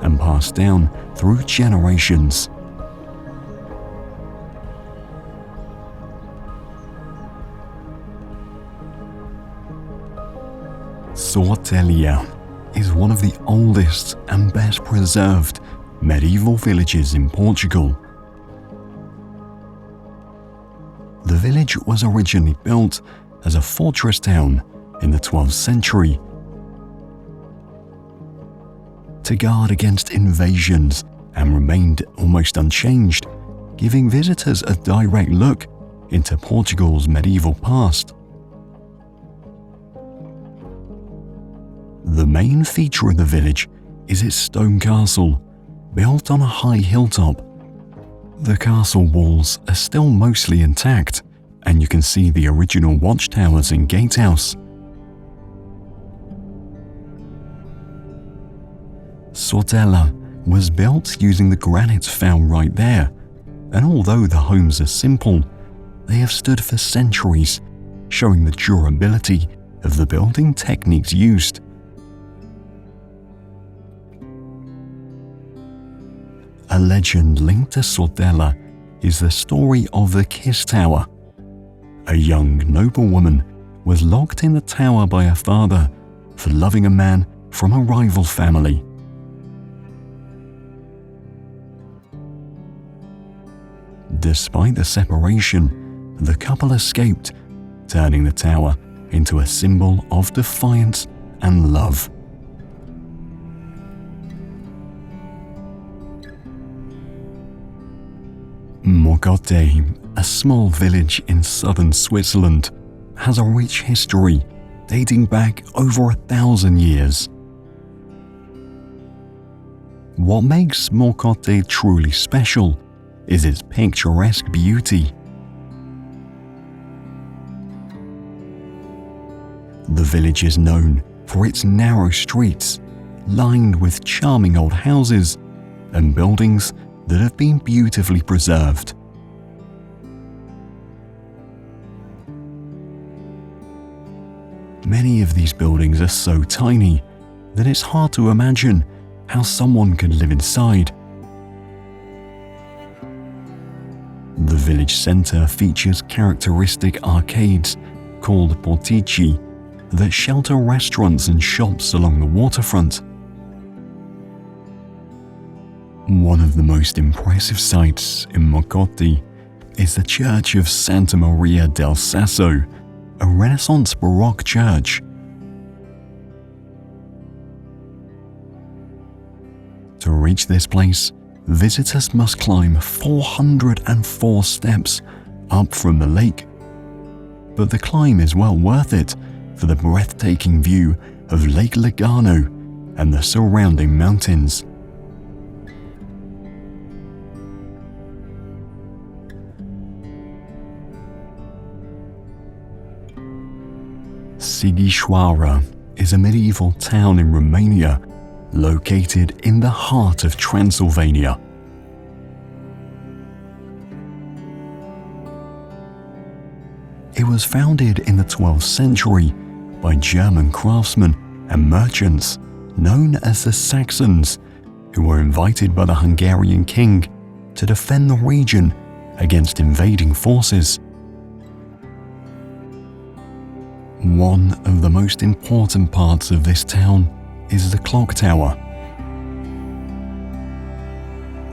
and passed down through generations. Sortelia is one of the oldest and best preserved medieval villages in Portugal. The village was originally built as a fortress town in the 12th century to guard against invasions and remained almost unchanged, giving visitors a direct look into Portugal's medieval past. The main feature of the village is its stone castle, built on a high hilltop. The castle walls are still mostly intact, and you can see the original watchtowers and gatehouse. Sortella was built using the granite found right there, and although the homes are simple, they have stood for centuries, showing the durability of the building techniques used. A legend linked to Sortella is the story of the Kiss Tower. A young noblewoman was locked in the tower by her father for loving a man from a rival family. Despite the separation, the couple escaped, turning the tower into a symbol of defiance and love. Mogote, a small village in southern Switzerland, has a rich history dating back over 1,000 years. What makes Mogote truly special is its picturesque beauty. The village is known for its narrow streets, lined with charming old houses and buildings that have been beautifully preserved. Many of these buildings are so tiny that it's hard to imagine how someone could live inside. The village centre features characteristic arcades called portici that shelter restaurants and shops along the waterfront. One of the most impressive sights in Mogote is the Church of Santa Maria del Sasso, a Renaissance Baroque church. To reach this place, visitors must climb 404 steps up from the lake, but the climb is well worth it for the breathtaking view of Lake Lugano and the surrounding mountains. Sighișoara is a medieval town in Romania located in the heart of Transylvania. It was founded in the 12th century by German craftsmen and merchants known as the Saxons, who were invited by the Hungarian king to defend the region against invading forces. One of the most important parts of this town is the clock tower.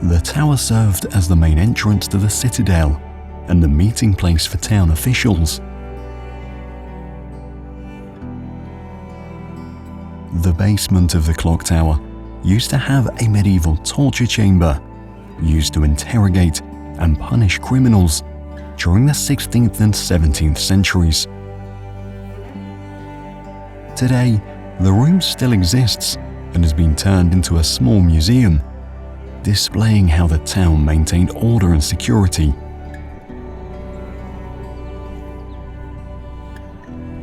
The tower served as the main entrance to the citadel and the meeting place for town officials. The basement of the clock tower used to have a medieval torture chamber used to interrogate and punish criminals during the 16th and 17th centuries. Today, the room still exists and has been turned into a small museum, displaying how the town maintained order and security.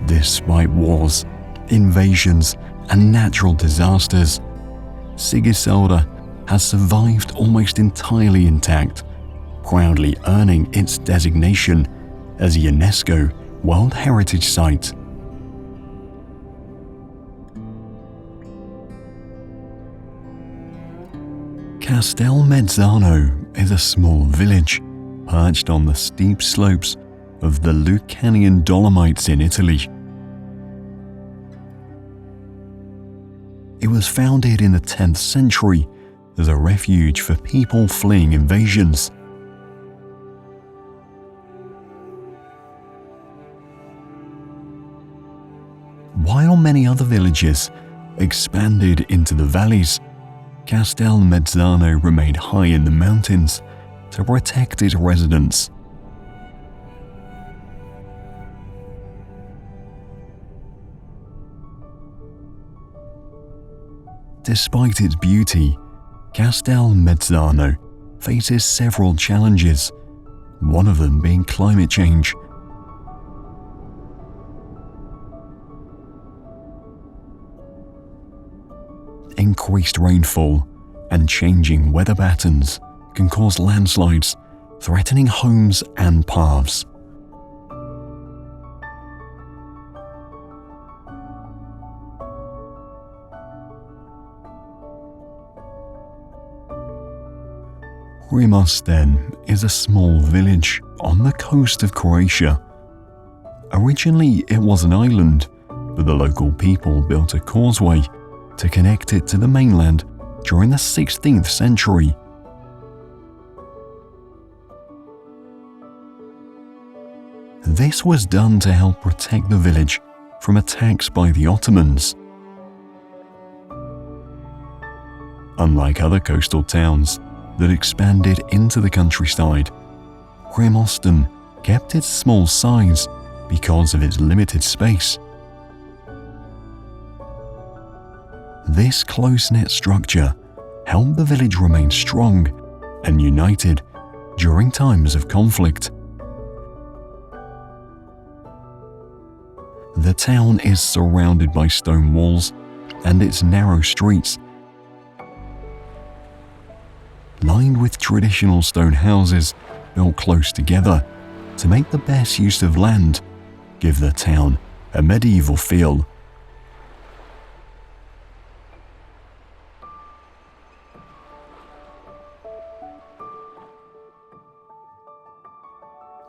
Despite wars, invasions, and natural disasters, Sigisölda has survived almost entirely intact, proudly earning its designation as a UNESCO World Heritage Site. Castelmezzano is a small village perched on the steep slopes of the Lucanian Dolomites in Italy. It was founded in the 10th century as a refuge for people fleeing invasions. While many other villages expanded into the valleys, Castelmezzano remained high in the mountains to protect its residents. Despite its beauty, Castelmezzano faces several challenges, one of them being climate change. Increased rainfall and changing weather patterns can cause landslides, threatening homes and paths. Rimosden is a small village on the coast of Croatia. Originally, it was an island, but the local people built a causeway to connect it to the mainland during the 16th century. This was done to help protect the village from attacks by the Ottomans. Unlike other coastal towns that expanded into the countryside, Rimosden kept its small size because of its limited space. This close-knit structure helped the village remain strong and united during times of conflict. The town is surrounded by stone walls and its narrow streets, lined with traditional stone houses built close together to make the best use of land, give the town a medieval feel.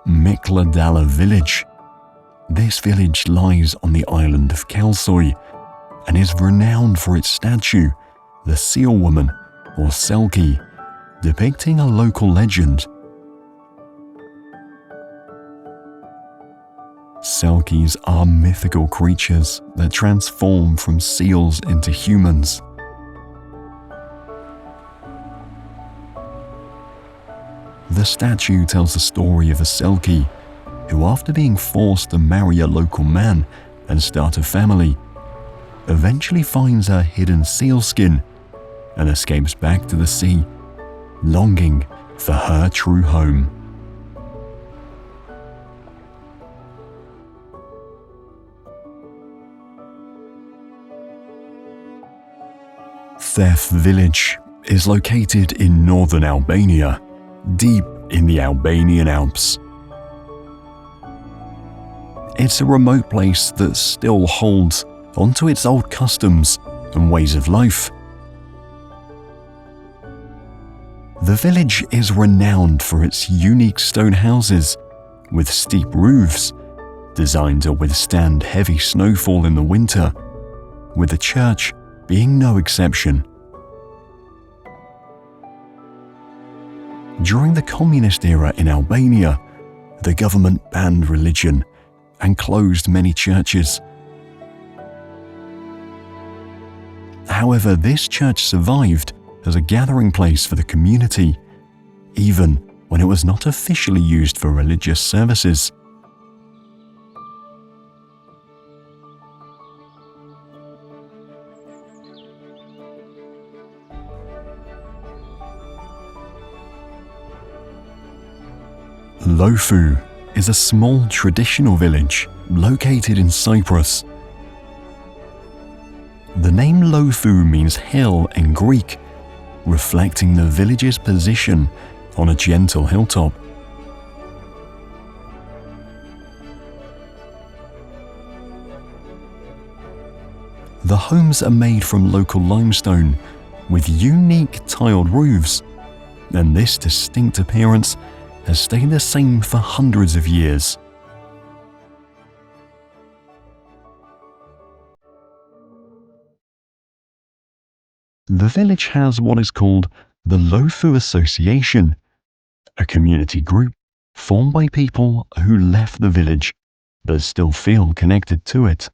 Mikladala village. This village lies on the island of Kalsoy and is renowned for its statue, the Seal Woman or Selkie, depicting a local legend. Selkies are mythical creatures that transform from seals into humans. The statue tells the story of a Selkie who, after being forced to marry a local man and start a family, eventually finds her hidden seal skin and escapes back to the sea, longing for her true home. Theth village is located in northern Albania, deep in the Albanian Alps. It's a remote place that still holds onto its old customs and ways of life. The village is renowned for its unique stone houses with steep roofs, designed to withstand heavy snowfall in the winter, with the church being no exception. During the communist era in Albania, the government banned religion and closed many churches. However, this church survived as a gathering place for the community, even when it was not officially used for religious services. Lofu is a small traditional village located in Cyprus. The name Lofu means hill in Greek, reflecting the village's position on a gentle hilltop. The homes are made from local limestone with unique tiled roofs, and this distinct appearance has stayed the same for hundreds of years. The village has what is called the Lofu Association, a community group formed by people who left the village but still feel connected to it.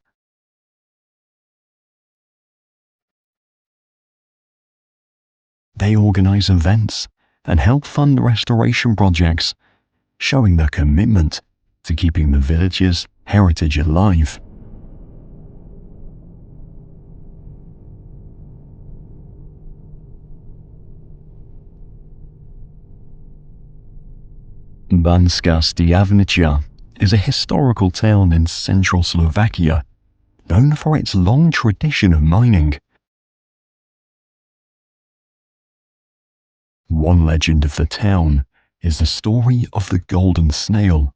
They organize events and help fund restoration projects, showing their commitment to keeping the village's heritage alive. Banska Štiavnica is a historical town in central Slovakia, known for its long tradition of mining. One legend of the town is the story of the golden snail.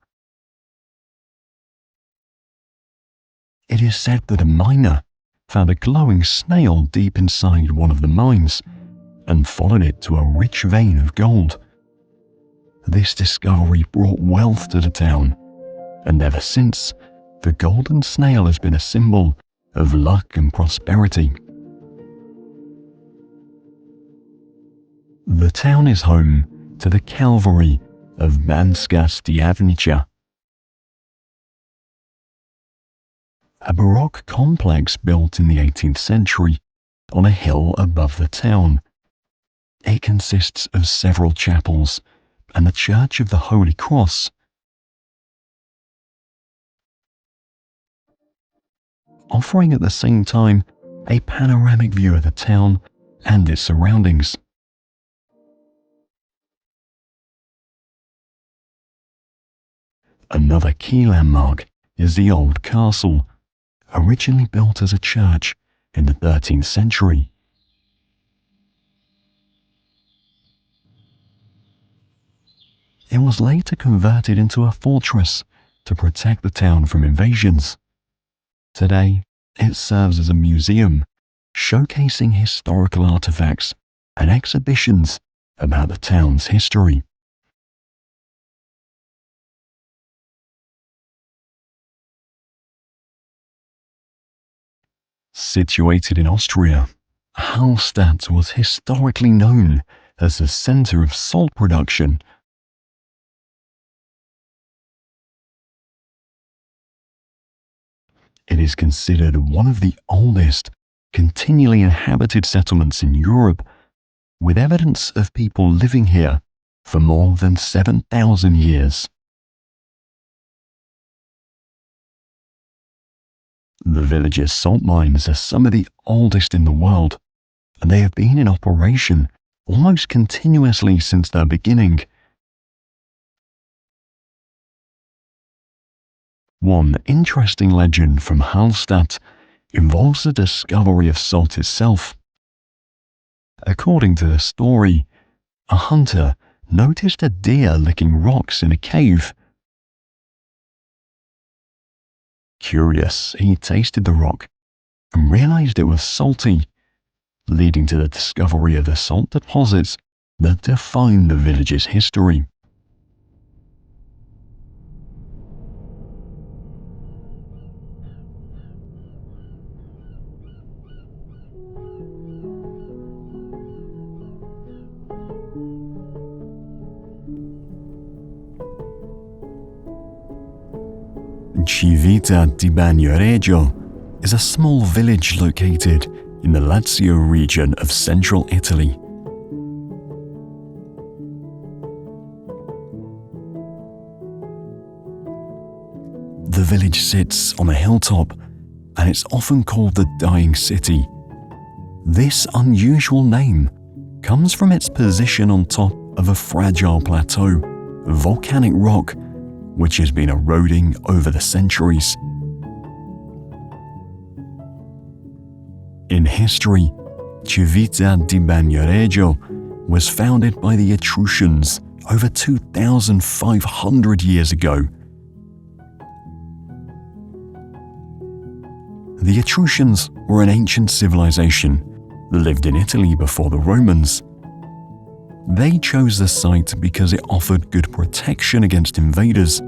It is said that a miner found a glowing snail deep inside one of the mines and followed it to a rich vein of gold. This discovery brought wealth to the town, and ever since, the golden snail has been a symbol of luck and prosperity. The town is home to the Calvary of Banska Štiavnica, a Baroque complex built in the 18th century on a hill above the town. It consists of several chapels and the Church of the Holy Cross, offering at the same time a panoramic view of the town and its surroundings. Another key landmark is the old castle, originally built as a church in the 13th century. It was later converted into a fortress to protect the town from invasions. Today, it serves as a museum, showcasing historical artifacts and exhibitions about the town's history. Situated in Austria, Hallstatt was historically known as the center of salt production. It is considered one of the oldest continually inhabited settlements in Europe, with evidence of people living here for more than 7,000 years. The village's salt mines are some of the oldest in the world, and they have been in operation almost continuously since their beginning. One interesting legend from Hallstatt involves the discovery of salt itself. According to the story, a hunter noticed a deer licking rocks in a cave. Curious, he tasted the rock and realized it was salty, leading to the discovery of the salt deposits that define the village's history. Civita di Bagnoregio is a small village located in the Lazio region of central Italy. The village sits on a hilltop and it's often called the Dying City. This unusual name comes from its position on top of a fragile plateau of volcanic rock which has been eroding over the centuries. In history, Civita di Bagnoregio was founded by the Etruscans over 2,500 years ago. The Etruscans were an ancient civilization that lived in Italy before the Romans. They chose the site because it offered good protection against invaders.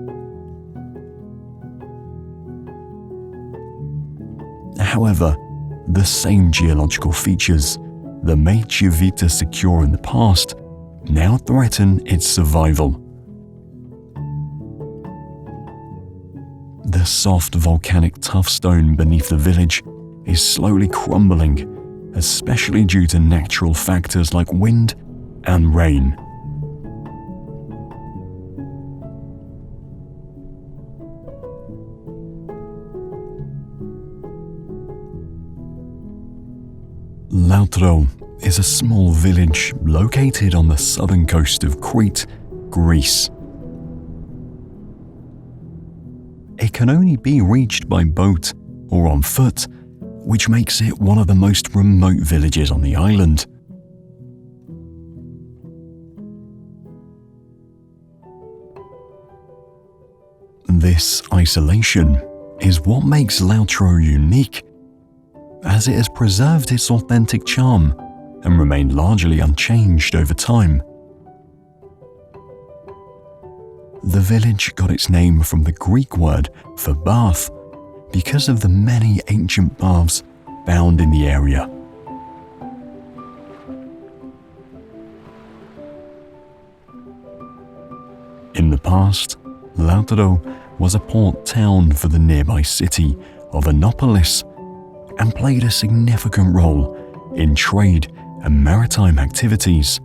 However, the same geological features that made Civita secure in the past now threaten its survival. The soft volcanic tuff stone beneath the village is slowly crumbling, especially due to natural factors like wind and rain. Lautro is a small village located on the southern coast of Crete, Greece. It can only be reached by boat or on foot, which makes it one of the most remote villages on the island. This isolation is what makes Lautro unique, as it has preserved its authentic charm and remained largely unchanged over time. The village got its name from the Greek word for bath because of the many ancient baths found in the area. In the past, Lautaro was a port town for the nearby city of Annapolis and played a significant role in trade and maritime activities.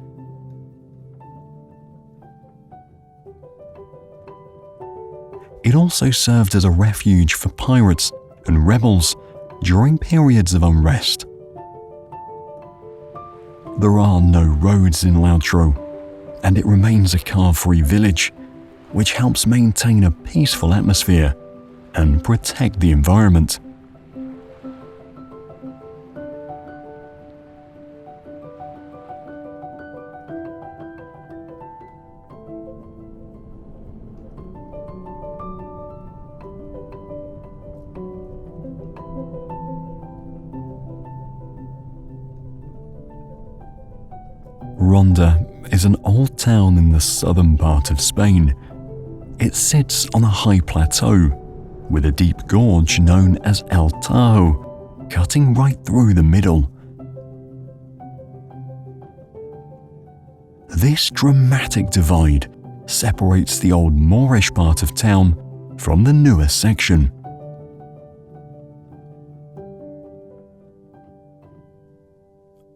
It also served as a refuge for pirates and rebels during periods of unrest. There are no roads in Lautro, and it remains a car-free village, which helps maintain a peaceful atmosphere and protect the environment. Ronda is an old town in the southern part of Spain. It sits on a high plateau with a deep gorge known as El Tajo, cutting right through the middle. This dramatic divide separates the old Moorish part of town from the newer section.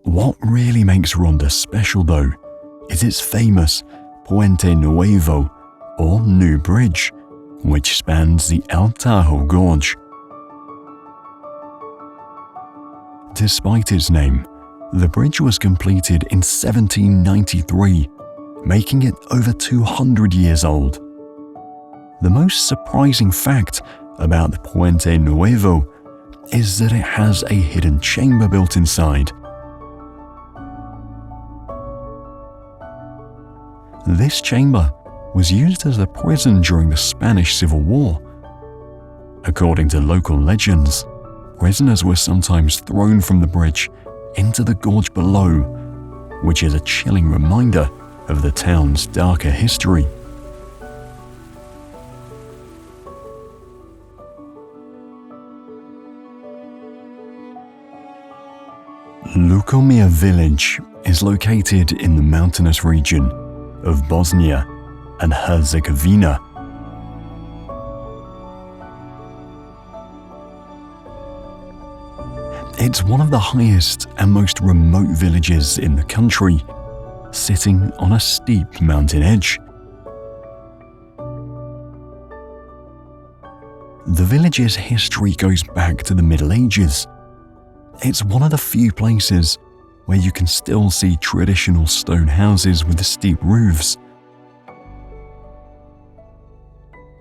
What really makes Ronda special, though, is its famous Puente Nuevo, or New Bridge, which spans the El Tajo Gorge. Despite its name, the bridge was completed in 1793, making it over 200 years old. The most surprising fact about the Puente Nuevo is that it has a hidden chamber built inside. This chamber was used as a prison during the Spanish Civil War. According to local legends, prisoners were sometimes thrown from the bridge into the gorge below, which is a chilling reminder of the town's darker history. Lukomir village is located in the mountainous region of Bosnia and Herzegovina. It's one of the highest and most remote villages in the country, sitting on a steep mountain edge. The village's history goes back to the Middle Ages. It's one of the few places where you can still see traditional stone houses with steep roofs.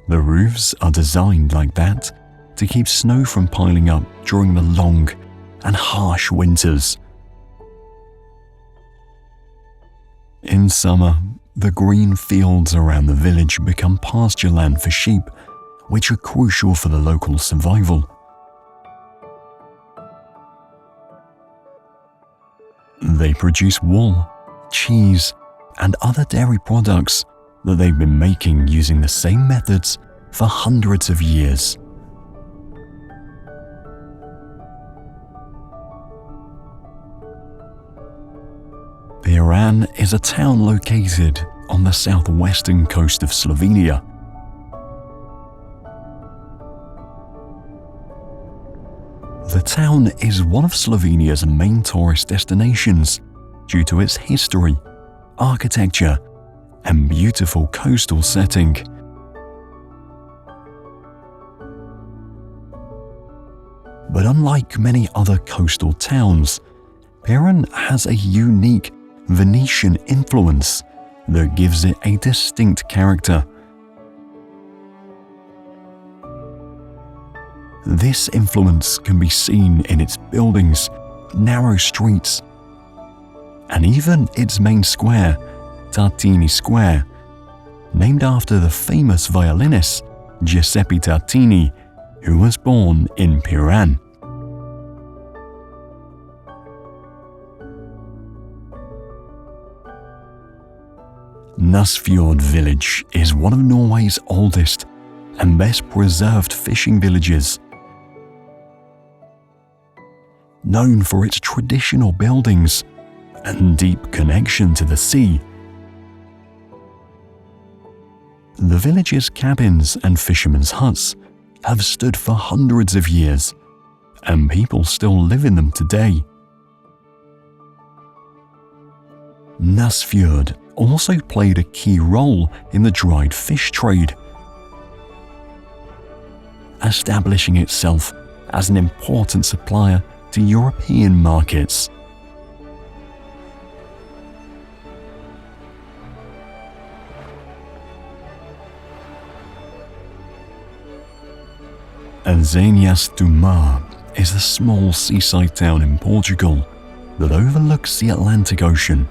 The roofs are designed like that to keep snow from piling up during the long and harsh winters. In summer, the green fields around the village become pasture land for sheep, which are crucial for the local survival. They produce wool, cheese, and other dairy products that they've been making using the same methods for hundreds of years. Piran is a town located on the southwestern coast of Slovenia. The town is one of Slovenia's main tourist destinations due to its history, architecture, and beautiful coastal setting. But unlike many other coastal towns, Piran has a unique Venetian influence that gives it a distinct character. This influence can be seen in its buildings, narrow streets, and even its main square, Tartini Square, named after the famous violinist Giuseppe Tartini, who was born in Piran. Nussfjord village is one of Norway's oldest and best preserved fishing villages. Known for its traditional buildings and deep connection to the sea, the village's cabins and fishermen's huts have stood for hundreds of years, and people still live in them today. Nussfjord also played a key role in the dried fish trade, establishing itself as an important supplier to European markets. Anzenias do Mar is a small seaside town in Portugal that overlooks the Atlantic Ocean.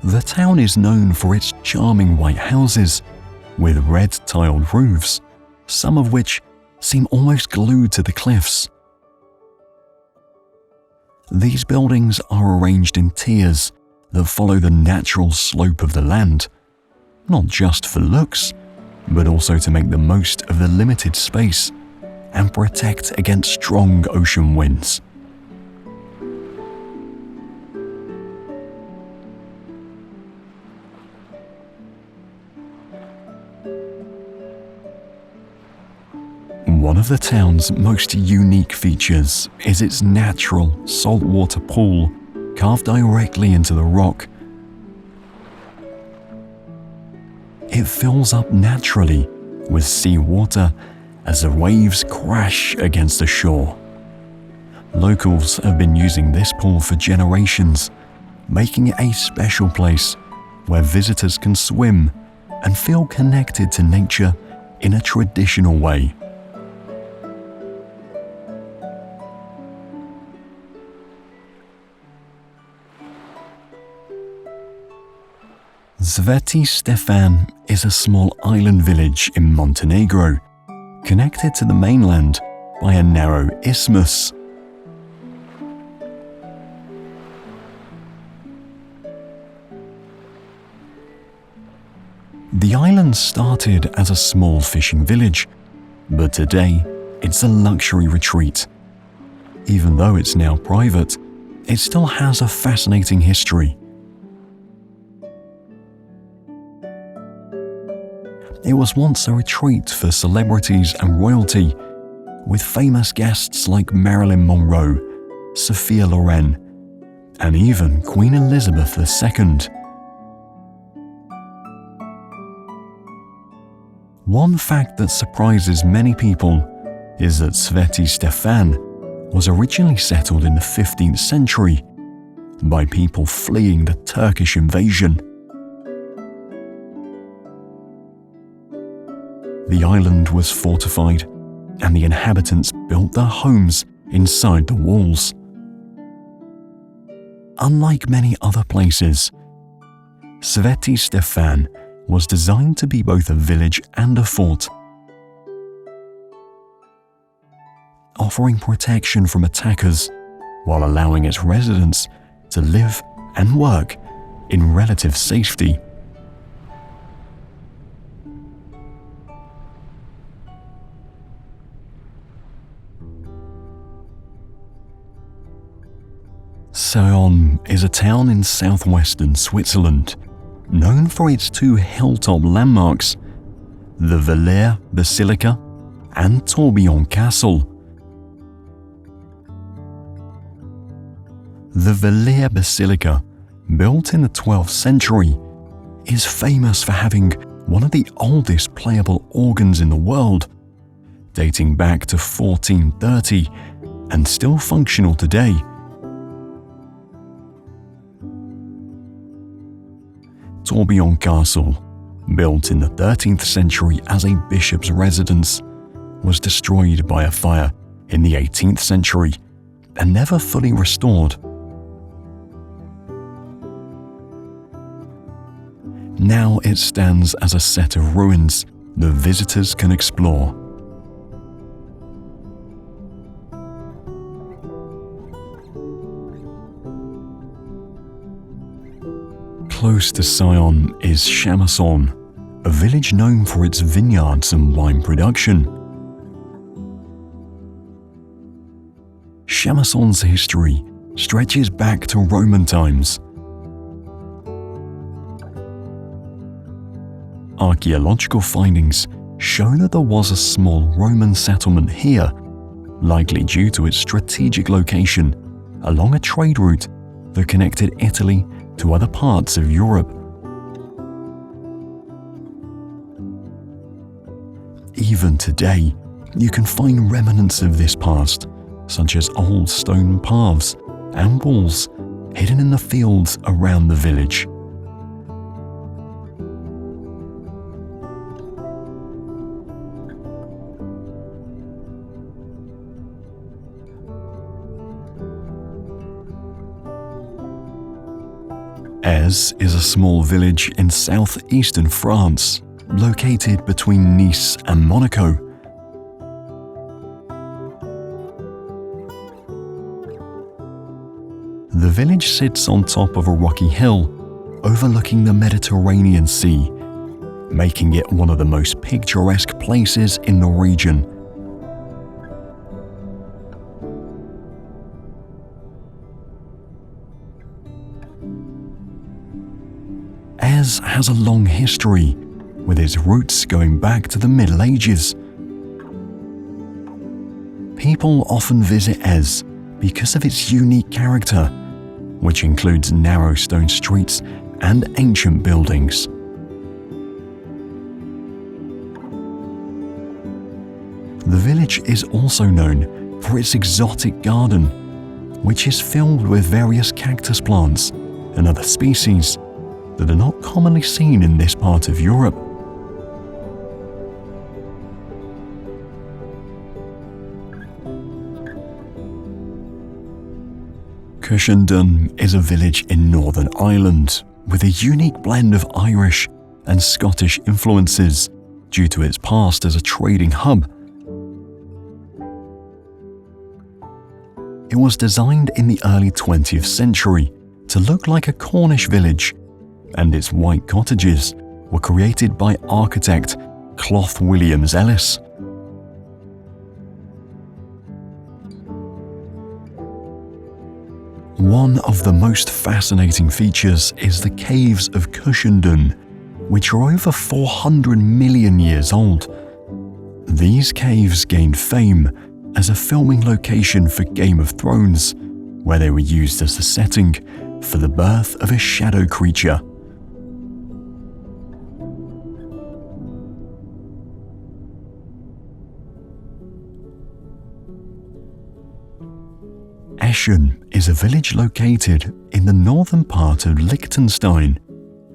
The town is known for its charming white houses with red tiled roofs, some of which seem almost glued to the cliffs. These buildings are arranged in tiers that follow the natural slope of the land, not just for looks, but also to make the most of the limited space and protect against strong ocean winds. One of the town's most unique features is its natural saltwater pool carved directly into the rock. It fills up naturally with seawater as the waves crash against the shore. Locals have been using this pool for generations, making it a special place where visitors can swim and feel connected to nature in a traditional way. Sveti Stefan is a small island village in Montenegro, connected to the mainland by a narrow isthmus. The island started as a small fishing village, but today it's a luxury retreat. Even though it's now private, it still has a fascinating history. It was once a retreat for celebrities and royalty, with famous guests like Marilyn Monroe, Sophia Loren, and even Queen Elizabeth II. One fact that surprises many people is that Sveti Stefan was originally settled in the 15th century by people fleeing the Turkish invasion. The island was fortified, and the inhabitants built their homes inside the walls. Unlike many other places, Sveti Stefan was designed to be both a village and a fort, offering protection from attackers while allowing its residents to live and work in relative safety. Sion is a town in southwestern Switzerland, known for its two hilltop landmarks, the Velleer Basilica and Tourbillon Castle. The Velleer Basilica, built in the 12th century, is famous for having one of the oldest playable organs in the world, dating back to 1430 and still functional today. Tourbillon Castle, built in the 13th century as a bishop's residence, was destroyed by a fire in the 18th century and never fully restored. Now it stands as a set of ruins that visitors can explore. Close to Sion is Chamasson, a village known for its vineyards and wine production. Chamasson's history stretches back to Roman times. Archaeological findings show that there was a small Roman settlement here, likely due to its strategic location along a trade route that connected Italy to other parts of Europe. Even today, you can find remnants of this past, such as old stone paths and walls hidden in the fields around the village. Ez is a small village in southeastern France, located between Nice and Monaco. The village sits on top of a rocky hill overlooking the Mediterranean Sea, making it one of the most picturesque places in the region. Ez has a long history, with its roots going back to the Middle Ages. People often visit Ez because of its unique character, which includes narrow stone streets and ancient buildings. The village is also known for its exotic garden, which is filled with various cactus plants and other species that are not commonly seen in this part of Europe. Cushendun is a village in Northern Ireland, with a unique blend of Irish and Scottish influences due to its past as a trading hub. It was designed in the early 20th century to look like a Cornish village, and its white cottages were created by architect Cloth Williams Ellis. One of the most fascinating features is the caves of Cushendun, which are over 400 million years old. These caves gained fame as a filming location for Game of Thrones, where they were used as the setting for the birth of a shadow creature. Eschen is a village located in the northern part of Liechtenstein,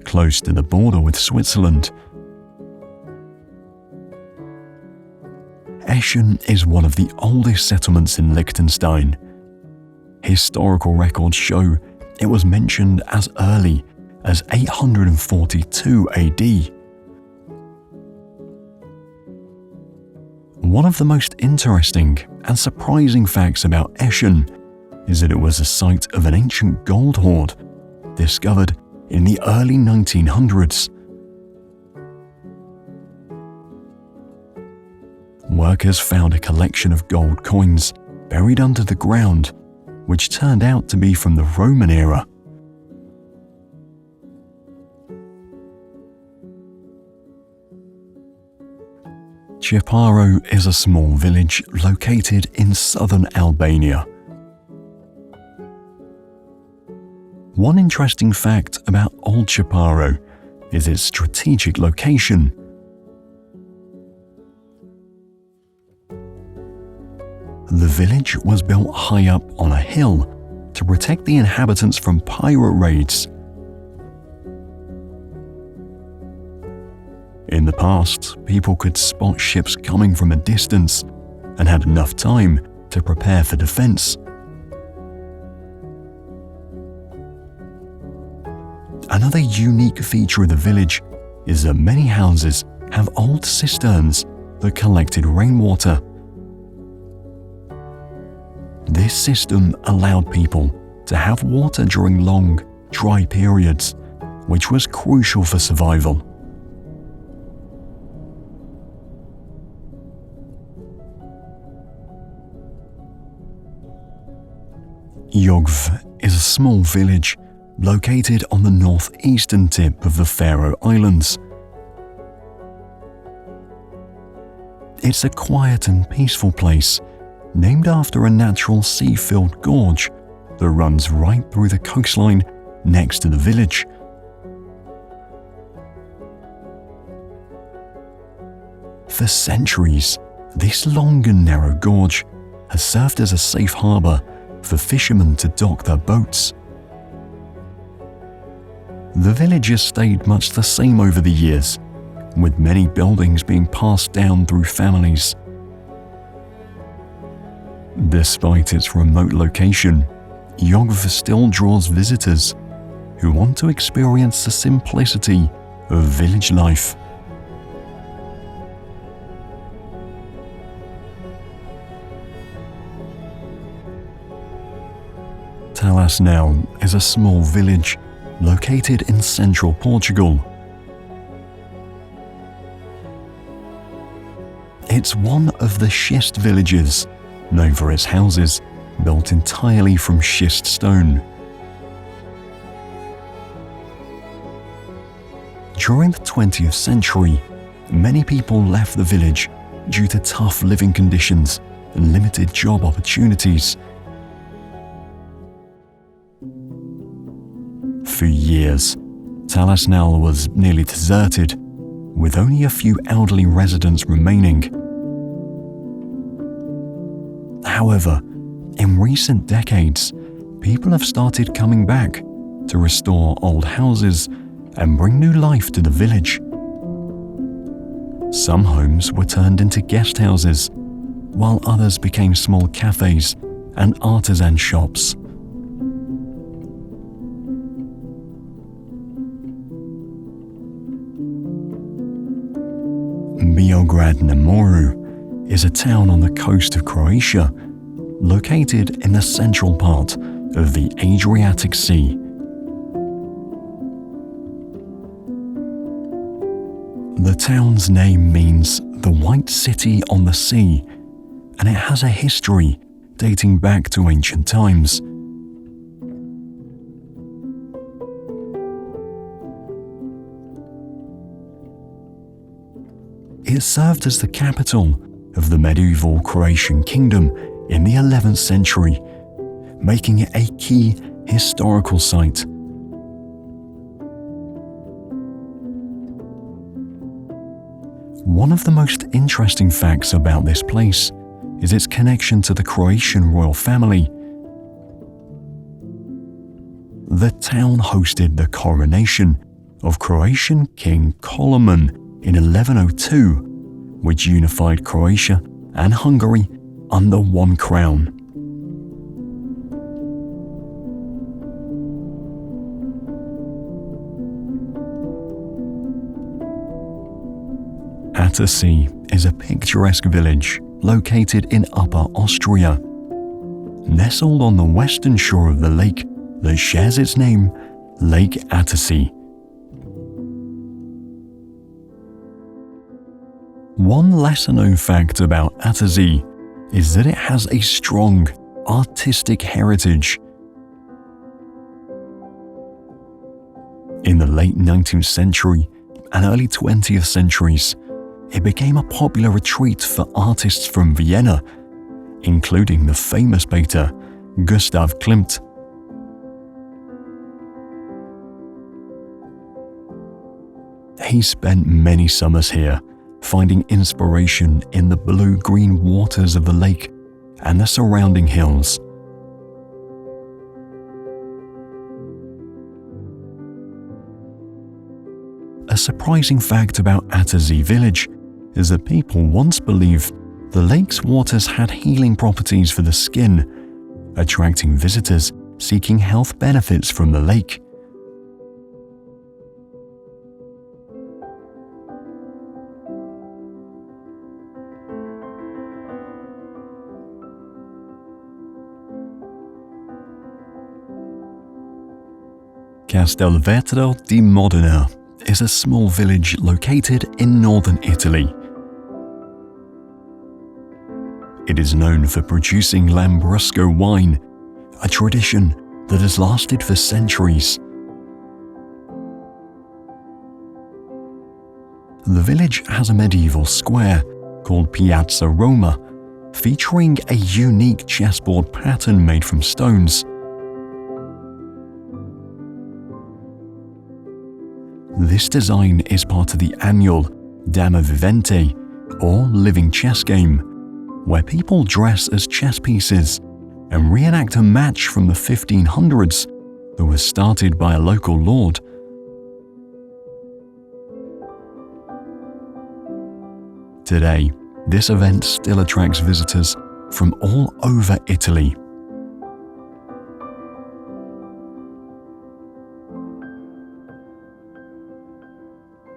close to the border with Switzerland. Eschen is one of the oldest settlements in Liechtenstein. Historical records show it was mentioned as early as 842 AD. One of the most interesting and surprising facts about Eschen is that it was the site of an ancient gold hoard discovered in the early 1900s. Workers found a collection of gold coins buried under the ground, which turned out to be from the Roman era. Chiparo is a small village located in southern Albania. One interesting fact about Old Chiparo is its strategic location. The village was built high up on a hill to protect the inhabitants from pirate raids. In the past, people could spot ships coming from a distance and had enough time to prepare for defense. Another unique feature of the village is that many houses have old cisterns that collected rainwater. This system allowed people to have water during long, dry periods, which was crucial for survival. Jogv is a small village located on the northeastern tip of the Faroe Islands. It's a quiet and peaceful place, named after a natural sea-filled gorge that runs right through the coastline next to the village. For centuries, this long and narrow gorge has served as a safe harbour for fishermen to dock their boats. The village has stayed much the same over the years, with many buildings being passed down through families. Despite its remote location, Jogv still draws visitors who want to experience the simplicity of village life. Talasnel is a small village located in central Portugal. It's one of the schist villages, known for its houses built entirely from schist stone. During the 20th century, many people left the village due to tough living conditions and limited job opportunities. For years, Talasnel was nearly deserted, with only a few elderly residents remaining. However, in recent decades, people have started coming back to restore old houses and bring new life to the village. Some homes were turned into guest houses, while others became small cafes and artisan shops. Beograd na Moru is a town on the coast of Croatia, located in the central part of the Adriatic Sea. The town's name means the White City on the Sea, and it has a history dating back to ancient times. It served as the capital of the medieval Croatian kingdom in the 11th century, making it a key historical site. One of the most interesting facts about this place is its connection to the Croatian royal family. The town hosted the coronation of Croatian King Koloman in 1102, which unified Croatia and Hungary under one crown. Attersee is a picturesque village located in Upper Austria, nestled on the western shore of the lake that shares its name, Lake Attersee. One lesser-known fact about Attersee is that it has a strong artistic heritage. In the late 19th century and early 20th centuries, it became a popular retreat for artists from Vienna, including the famous painter Gustav Klimt. He spent many summers here, finding inspiration in the blue-green waters of the lake and the surrounding hills. A surprising fact about Attersee village is that people once believed the lake's waters had healing properties for the skin, attracting visitors seeking health benefits from the lake. Castelvetro di Modena is a small village located in northern Italy. It is known for producing Lambrusco wine, a tradition that has lasted for centuries. The village has a medieval square called Piazza Roma, featuring a unique chessboard pattern made from stones. This design is part of the annual Dama Vivente, or living chess game, where people dress as chess pieces and reenact a match from the 1500s that was started by a local lord. Today, this event still attracts visitors from all over Italy.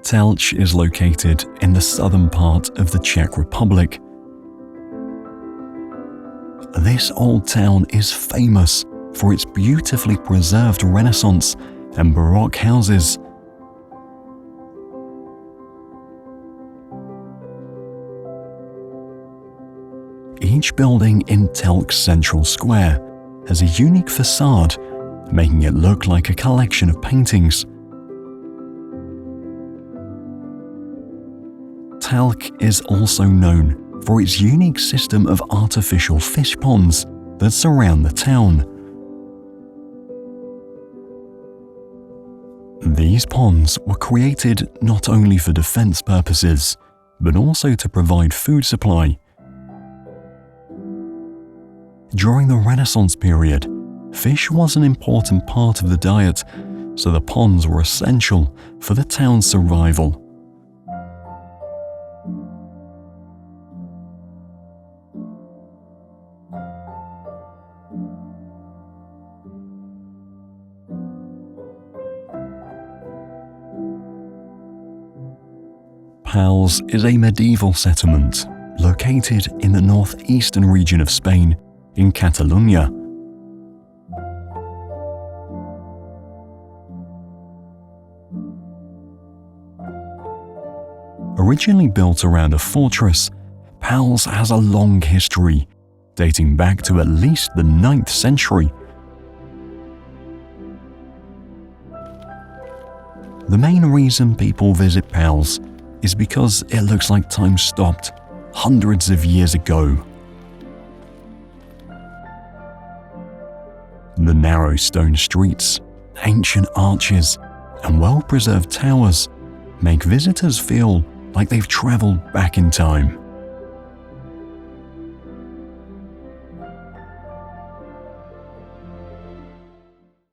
Telch is located in the southern part of the Czech Republic. This old town is famous for its beautifully preserved Renaissance and Baroque houses. Each building in Telch's central square has a unique facade, making it look like a collection of paintings. Telch is also known for its unique system of artificial fish ponds that surround the town. These ponds were created not only for defense purposes, but also to provide food supply. During the Renaissance period, fish was an important part of the diet, so the ponds were essential for the town's survival. Pals is a medieval settlement located in the northeastern region of Spain in Catalonia. Originally built around a fortress, Pals has a long history, dating back to at least the 9th century. The main reason people visit Pals is because it looks like time stopped hundreds of years ago. The narrow stone streets, ancient arches, and well-preserved towers make visitors feel like they've traveled back in time.